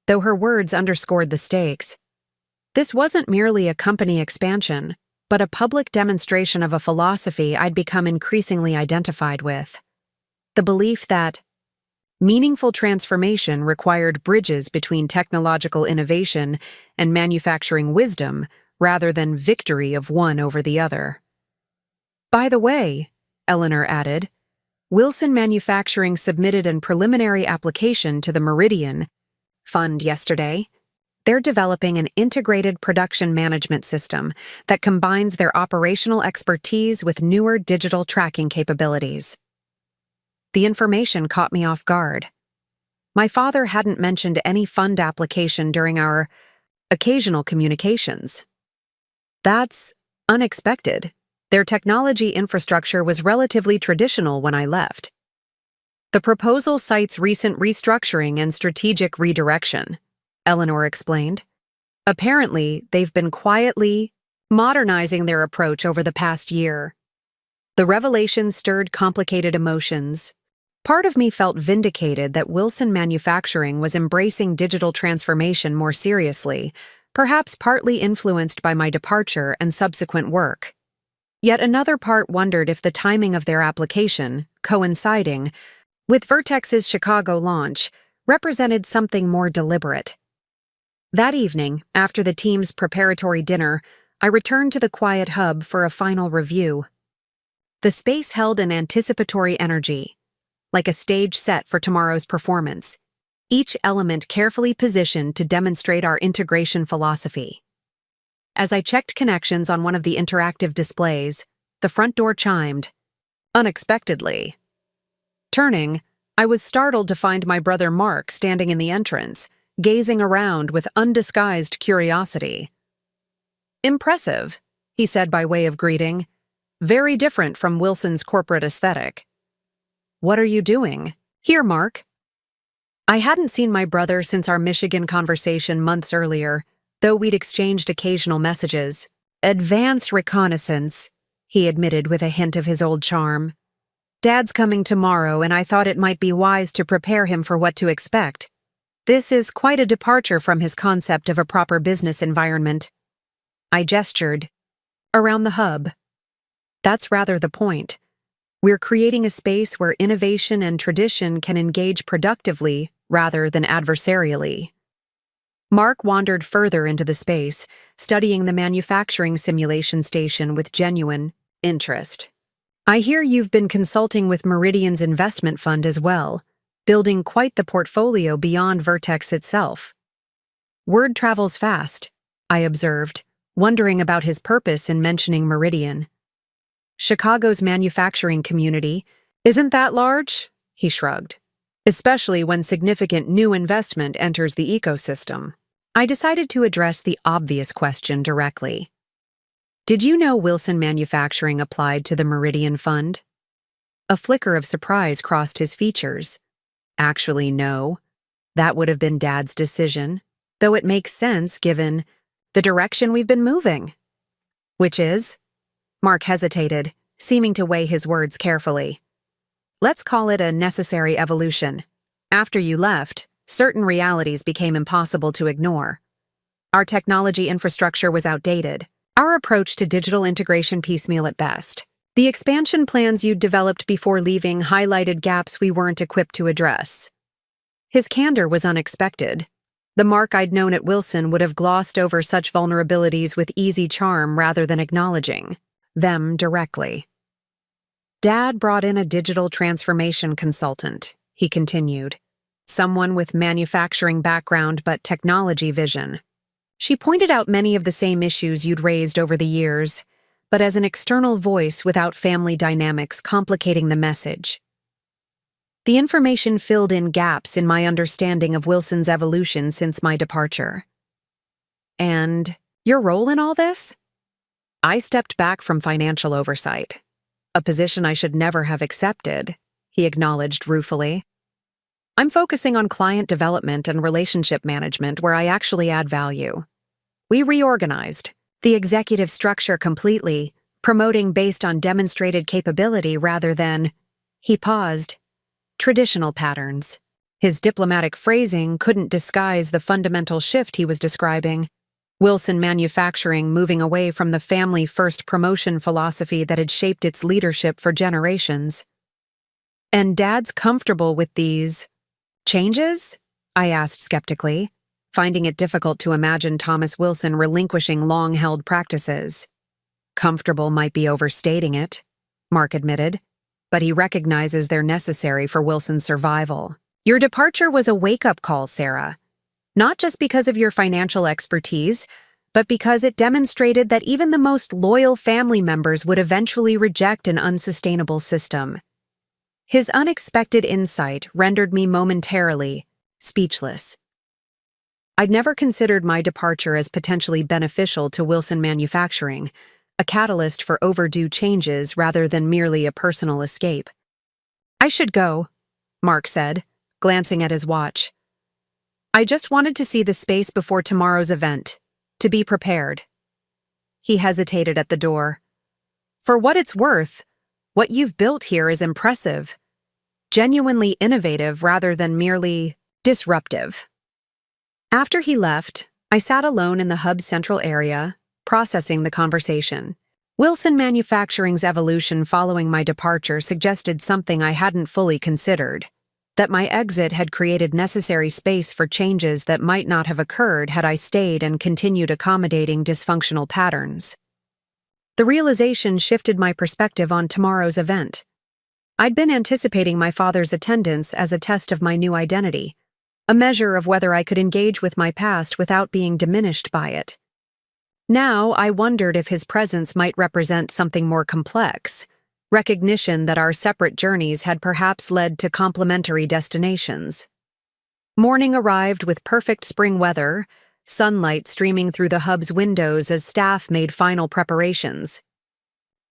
though her words underscored the stakes. This wasn't merely a company expansion, but a public demonstration of a philosophy I'd become increasingly identified with. The belief that meaningful transformation required bridges between technological innovation and manufacturing wisdom rather than victory of one over the other. "By the way," Eleanor added, "Wilson Manufacturing submitted an preliminary application to the Meridian Fund yesterday. They're developing an integrated production management system that combines their operational expertise with newer digital tracking capabilities." The information caught me off guard. My father hadn't mentioned any fund application during our occasional communications. That's unexpected. Their technology infrastructure was relatively traditional when I left. "The proposal cites recent restructuring and strategic redirection," Eleanor explained. "Apparently, they've been quietly modernizing their approach over the past year." The revelation stirred complicated emotions. Part of me felt vindicated that Wilson Manufacturing was embracing digital transformation more seriously, perhaps partly influenced by my departure and subsequent work. Yet another part wondered if the timing of their application, coinciding with Vertex's Chicago launch, represented something more deliberate. That evening, after the team's preparatory dinner, I returned to the quiet hub for a final review. The space held an anticipatory energy, like a stage set for tomorrow's performance, each element carefully positioned to demonstrate our integration philosophy. As I checked connections on one of the interactive displays, the front door chimed, unexpectedly. Turning, I was startled to find my brother Mark standing in the entrance, gazing around with undisguised curiosity. "Impressive," he said by way of greeting. "Very different from Wilson's corporate aesthetic." "What are you doing here, Mark?" I hadn't seen my brother since our Michigan conversation months earlier, though we'd exchanged occasional messages. "Advance reconnaissance," he admitted with a hint of his old charm. "Dad's coming tomorrow, and I thought it might be wise to prepare him for what to expect. This is quite a departure from his concept of a proper business environment." I gestured. "Around the hub." "That's rather the point. We're creating a space where innovation and tradition can engage productively rather than adversarially." Mark wandered further into the space, studying the manufacturing simulation station with genuine interest. "I hear you've been consulting with Meridian's investment fund as well, building quite the portfolio beyond Vertex itself." "Word travels fast," I observed, wondering about his purpose in mentioning Meridian. Chicago's manufacturing community isn't that large, he shrugged, especially when significant new investment enters the ecosystem. I decided to address the obvious question directly. Did you know Wilson Manufacturing applied to the Meridian Fund? A flicker of surprise crossed his features. Actually, no. That would have been Dad's decision, though it makes sense given the direction we've been moving. Which is? Mark hesitated, seeming to weigh his words carefully. Let's call it a necessary evolution. After you left, certain realities became impossible to ignore. Our technology infrastructure was outdated. Our approach to digital integration piecemeal at best. The expansion plans you'd developed before leaving highlighted gaps we weren't equipped to address. His candor was unexpected. The Mark I'd known at Wilson would have glossed over such vulnerabilities with easy charm rather than acknowledging them directly. Dad brought in a digital transformation consultant, he continued. Someone with manufacturing background but technology vision. She pointed out many of the same issues you'd raised over the years, but as an external voice without family dynamics complicating the message. The information filled in gaps in my understanding of Wilson's evolution since my departure. And your role in all this? I stepped back from financial oversight, a position I should never have accepted, he acknowledged ruefully. I'm focusing on client development and relationship management where I actually add value. We reorganized the executive structure completely, promoting based on demonstrated capability rather than, he paused, traditional patterns. His diplomatic phrasing couldn't disguise the fundamental shift he was describing. Wilson Manufacturing moving away from the family-first promotion philosophy that had shaped its leadership for generations. And Dad's comfortable with these changes? I asked skeptically, finding it difficult to imagine Thomas Wilson relinquishing long-held practices. Comfortable might be overstating it, Mark admitted, but he recognizes they're necessary for Wilson's survival. Your departure was a wake-up call, Sarah. Not just because of your financial expertise, but because it demonstrated that even the most loyal family members would eventually reject an unsustainable system. His unexpected insight rendered me momentarily speechless. I'd never considered my departure as potentially beneficial to Wilson Manufacturing, a catalyst for overdue changes rather than merely a personal escape. I should go, Mark said, glancing at his watch. I just wanted to see the space before tomorrow's event, to be prepared. He hesitated at the door. For what it's worth, what you've built here is impressive, genuinely innovative rather than merely disruptive. After he left, I sat alone in the hub's central area, processing the conversation. Wilson Manufacturing's evolution following my departure suggested something I hadn't fully considered, that my exit had created necessary space for changes that might not have occurred had I stayed and continued accommodating dysfunctional patterns. The realization shifted my perspective on tomorrow's event. I'd been anticipating my father's attendance as a test of my new identity, a measure of whether I could engage with my past without being diminished by it. Now I wondered if his presence might represent something more complex, recognition that our separate journeys had perhaps led to complementary destinations. Morning arrived with perfect spring weather, sunlight streaming through the hub's windows as staff made final preparations.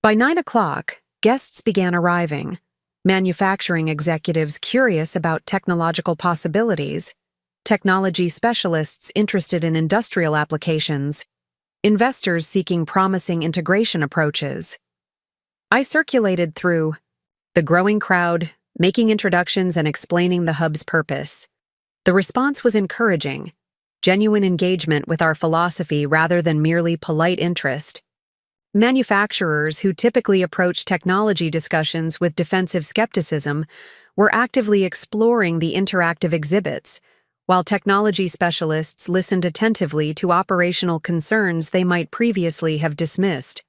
By 9 o'clock, guests began arriving, manufacturing executives curious about technological possibilities, technology specialists interested in industrial applications, investors seeking promising integration approaches. I circulated through the growing crowd, making introductions and explaining the hub's purpose. The response was encouraging, genuine engagement with our philosophy rather than merely polite interest. Manufacturers who typically approach technology discussions with defensive skepticism were actively exploring the interactive exhibits, while technology specialists listened attentively to operational concerns they might previously have dismissed.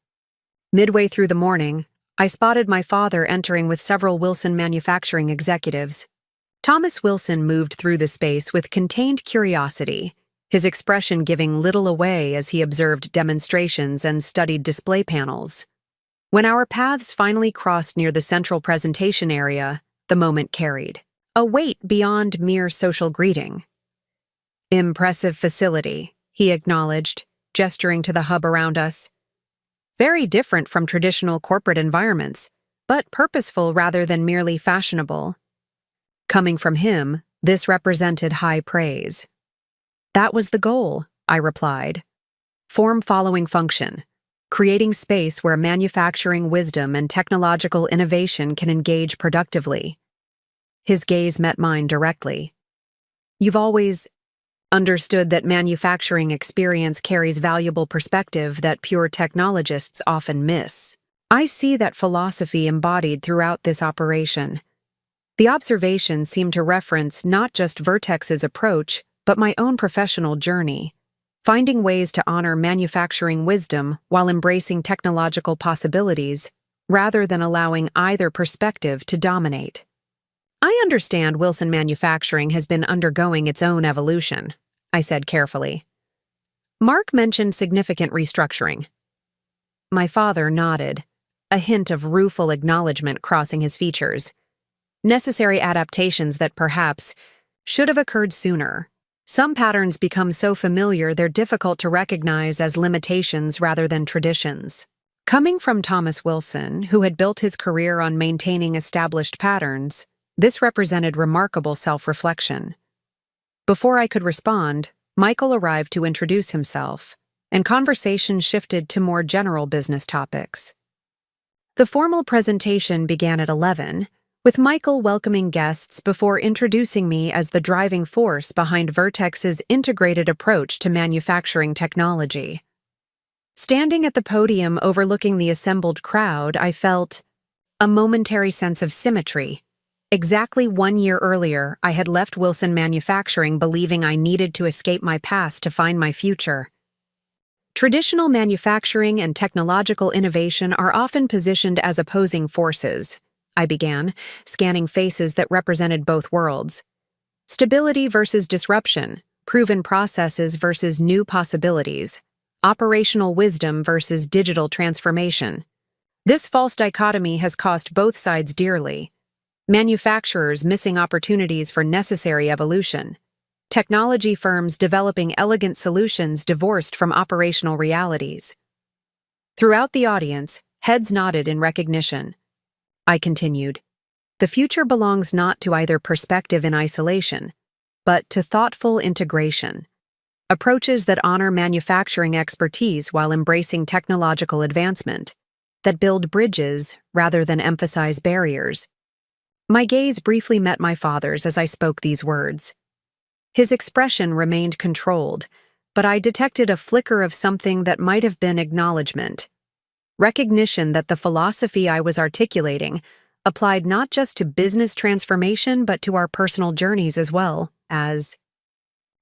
Midway through the morning, I spotted my father entering with several Wilson Manufacturing executives. Thomas Wilson moved through the space with contained curiosity, his expression giving little away as he observed demonstrations and studied display panels. When our paths finally crossed near the central presentation area, the moment carried a weight beyond mere social greeting. "Impressive facility," he acknowledged, gesturing to the hub around us. "Very different from traditional corporate environments, but purposeful rather than merely fashionable." Coming from him, this represented high praise. "That was the goal," I replied. "Form following function, creating space where manufacturing wisdom and technological innovation can engage productively." His gaze met mine directly. "You've always understood that manufacturing experience carries valuable perspective that pure technologists often miss. I see that philosophy embodied throughout this operation." The observation seemed to reference not just Vertex's approach, but my own professional journey, finding ways to honor manufacturing wisdom while embracing technological possibilities, rather than allowing either perspective to dominate. "I understand Wilson Manufacturing has been undergoing its own evolution," I said carefully. "Mark mentioned significant restructuring." My father nodded, a hint of rueful acknowledgement crossing his features. "Necessary adaptations that perhaps should have occurred sooner. Some patterns become so familiar they're difficult to recognize as limitations rather than traditions." Coming from Thomas Wilson, who had built his career on maintaining established patterns, this represented remarkable self-reflection. Before I could respond, Michael arrived to introduce himself, and conversation shifted to more general business topics. The formal presentation began at 11, with Michael welcoming guests before introducing me as the driving force behind Vertex's integrated approach to manufacturing technology. Standing at the podium overlooking the assembled crowd, I felt a momentary sense of symmetry. Exactly 1 year earlier, I had left Wilson Manufacturing believing I needed to escape my past to find my future. Traditional manufacturing and technological innovation are often positioned as opposing forces, I began, scanning faces that represented both worlds. Stability versus disruption, proven processes versus new possibilities, operational wisdom versus digital transformation. This false dichotomy has cost both sides dearly. Manufacturers missing opportunities for necessary evolution. Technology firms developing elegant solutions divorced from operational realities. Throughout the audience, heads nodded in recognition. I continued. The future belongs not to either perspective in isolation, but to thoughtful integration. Approaches that honor manufacturing expertise while embracing technological advancement, that build bridges rather than emphasize barriers. My gaze briefly met my father's as I spoke these words. His expression remained controlled, but I detected a flicker of something that might have been acknowledgement. Recognition that the philosophy I was articulating applied not just to business transformation but to our personal journeys as well as.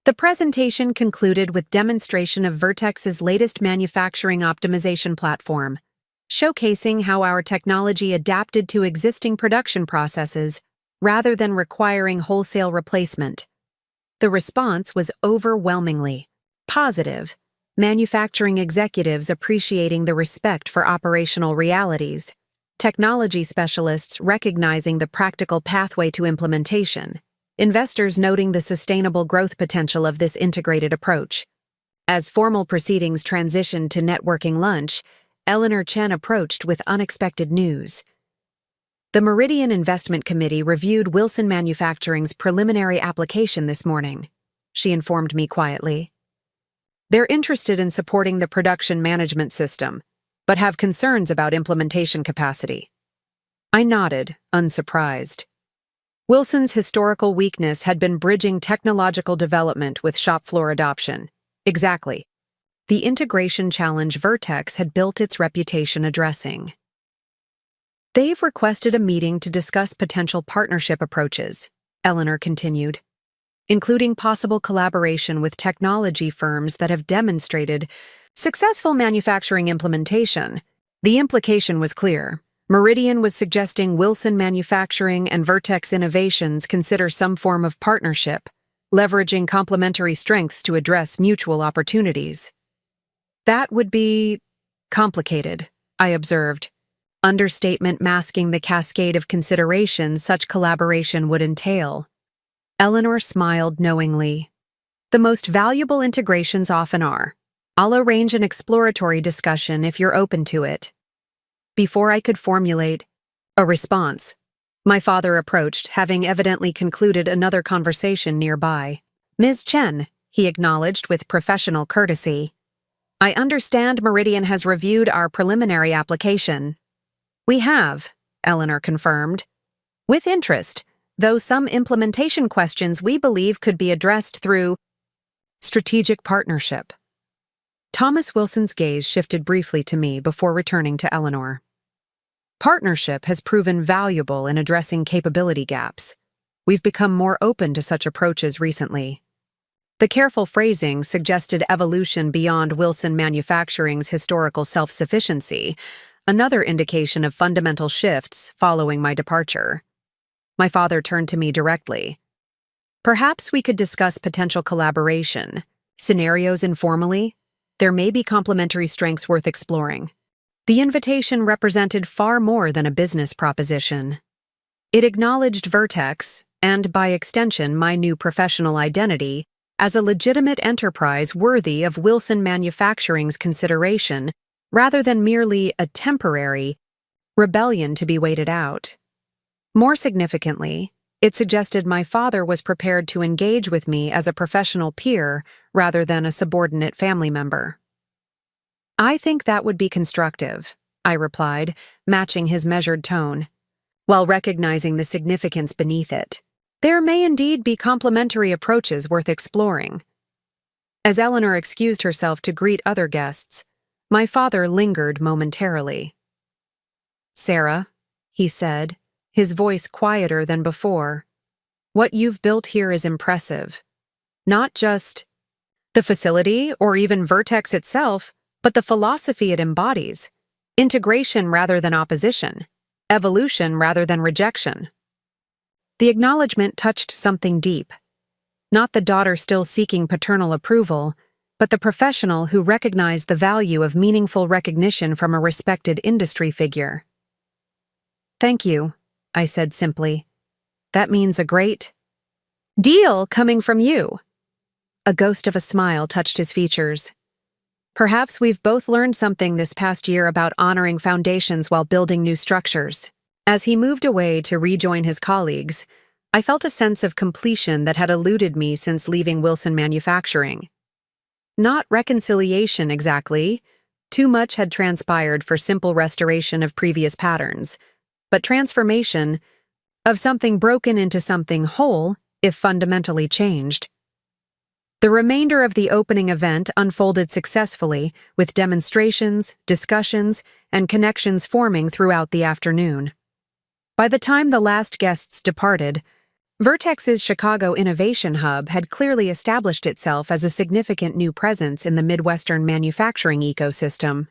The presentation concluded with demonstration of Vertex's latest manufacturing optimization platform, showcasing how our technology adapted to existing production processes rather than requiring wholesale replacement. The response was overwhelmingly positive, manufacturing executives appreciating the respect for operational realities, technology specialists recognizing the practical pathway to implementation, investors noting the sustainable growth potential of this integrated approach. As formal proceedings transitioned to networking lunch, Eleanor Chen approached with unexpected news. The Meridian Investment Committee reviewed Wilson Manufacturing's preliminary application this morning, she informed me quietly. They're interested in supporting the production management system, but have concerns about implementation capacity. I nodded, unsurprised. Wilson's historical weakness had been bridging technological development with shop floor adoption. Exactly. The integration challenge Vertex had built its reputation addressing. They've requested a meeting to discuss potential partnership approaches, Eleanor continued, including possible collaboration with technology firms that have demonstrated successful manufacturing implementation. The implication was clear. Meridian was suggesting Wilson Manufacturing and Vertex Innovations consider some form of partnership, leveraging complementary strengths to address mutual opportunities. That would be complicated, I observed, understatement masking the cascade of considerations such collaboration would entail. Eleanor smiled knowingly. The most valuable integrations often are. I'll arrange an exploratory discussion if you're open to it. Before I could formulate a response, my father approached, having evidently concluded another conversation nearby. Ms. Chen, he acknowledged with professional courtesy. I understand Meridian has reviewed our preliminary application. We have, Eleanor confirmed. With interest, though some implementation questions we believe could be addressed through strategic partnership. Thomas Wilson's gaze shifted briefly to me before returning to Eleanor. Partnership has proven valuable in addressing capability gaps. We've become more open to such approaches recently. The careful phrasing suggested evolution beyond Wilson Manufacturing's historical self-sufficiency, another indication of fundamental shifts following my departure. My father turned to me directly. Perhaps we could discuss potential collaboration, scenarios informally. There may be complementary strengths worth exploring. The invitation represented far more than a business proposition. It acknowledged Vertex, and by extension my new professional identity, as a legitimate enterprise worthy of Wilson Manufacturing's consideration, rather than merely a temporary rebellion to be waited out. More significantly, it suggested my father was prepared to engage with me as a professional peer rather than a subordinate family member. I think that would be constructive, I replied, matching his measured tone, while recognizing the significance beneath it. There may indeed be complementary approaches worth exploring. As Eleanor excused herself to greet other guests, my father lingered momentarily. Sarah, he said, his voice quieter than before, what you've built here is impressive. Not just the facility or even Vertex itself, but the philosophy it embodies. Integration rather than opposition. Evolution rather than rejection. The acknowledgement touched something deep. Not the daughter still seeking paternal approval, but the professional who recognized the value of meaningful recognition from a respected industry figure. Thank you, I said simply. That means a great deal coming from you. A ghost of a smile touched his features. Perhaps we've both learned something this past year about honoring foundations while building new structures. As he moved away to rejoin his colleagues, I felt a sense of completion that had eluded me since leaving Wilson Manufacturing. Not reconciliation exactly. Too much had transpired for simple restoration of previous patterns, but transformation of something broken into something whole, if fundamentally changed. The remainder of the opening event unfolded successfully, with demonstrations, discussions, and connections forming throughout the afternoon. By the time the last guests departed, Vertex's Chicago Innovation Hub had clearly established itself as a significant new presence in the Midwestern manufacturing ecosystem.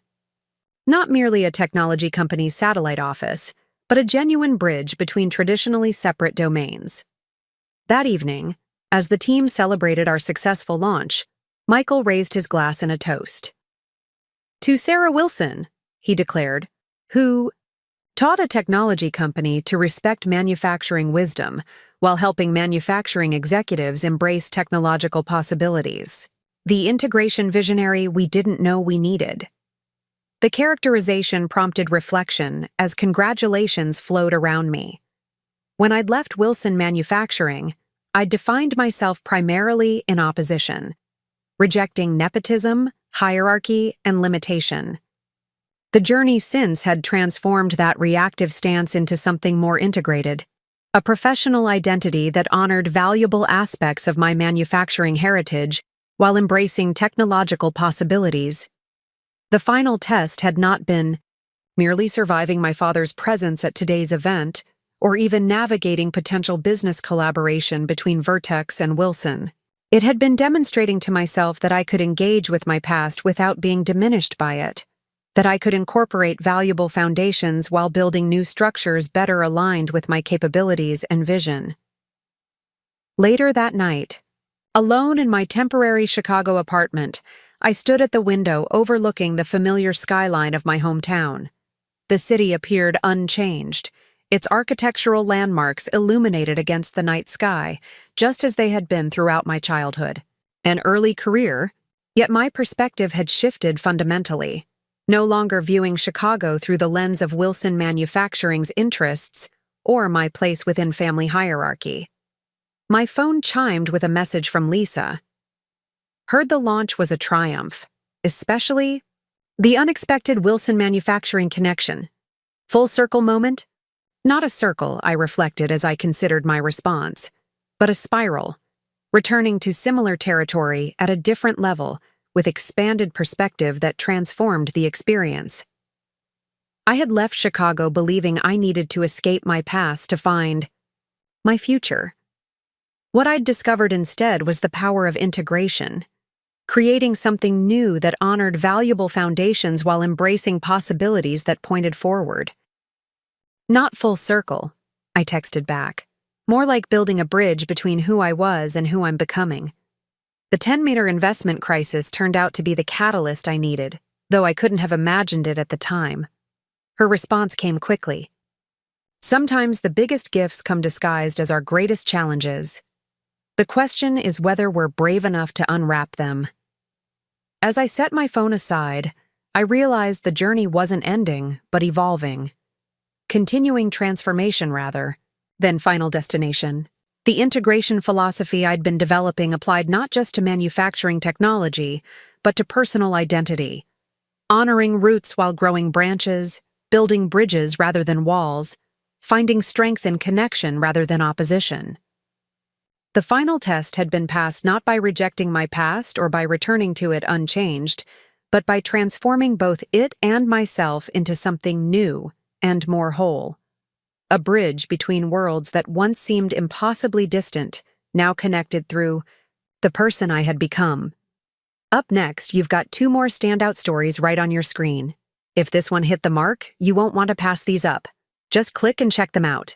Not merely a technology company's satellite office, but a genuine bridge between traditionally separate domains. That evening, as the team celebrated our successful launch, Michael raised his glass in a toast. To Sarah Wilson, he declared, who taught a technology company to respect manufacturing wisdom while helping manufacturing executives embrace technological possibilities. The integration visionary we didn't know we needed. The characterization prompted reflection as congratulations flowed around me. When I'd left Wilson Manufacturing, I'd defined myself primarily in opposition, rejecting nepotism, hierarchy, and limitation. The journey since had transformed that reactive stance into something more integrated, a professional identity that honored valuable aspects of my manufacturing heritage while embracing technological possibilities. The final test had not been merely surviving my father's presence at today's event, or even navigating potential business collaboration between Vertex and Wilson. It had been demonstrating to myself that I could engage with my past without being diminished by it, that I could incorporate valuable foundations while building new structures better aligned with my capabilities and vision. Later that night, Alone in my temporary Chicago apartment, I stood at the window overlooking the familiar skyline of my hometown. The city appeared unchanged, its architectural landmarks illuminated against the night sky, just as they had been throughout my childhood. An early career, yet my perspective had shifted fundamentally, no longer viewing Chicago through the lens of Wilson Manufacturing's interests or my place within family hierarchy. My phone chimed with a message from Lisa. Heard the launch was a triumph, especially the unexpected Wilson Manufacturing connection. Full circle moment? Not a circle, I reflected as I considered my response, but a spiral, returning to similar territory at a different level with expanded perspective that transformed the experience. I had left Chicago believing I needed to escape my past to find my future. What I'd discovered instead was the power of integration, creating something new that honored valuable foundations while embracing possibilities that pointed forward. Not full circle, I texted back. More like building a bridge between who I was and who I'm becoming. The 10-meter investment crisis turned out to be the catalyst I needed, though I couldn't have imagined it at the time. Her response came quickly. Sometimes the biggest gifts come disguised as our greatest challenges. The question is whether we're brave enough to unwrap them. As I set my phone aside, I realized the journey wasn't ending, but evolving. Continuing transformation, rather, than final destination. The integration philosophy I'd been developing applied not just to manufacturing technology, but to personal identity. Honoring roots while growing branches, building bridges rather than walls, finding strength in connection rather than opposition. The final test had been passed not by rejecting my past or by returning to it unchanged, but by transforming both it and myself into something new and more whole. A bridge between worlds that once seemed impossibly distant, now connected through the person I had become. Up next, you've got 2 more standout stories right on your screen. If this one hit the mark, you won't want to pass these up. Just click and check them out.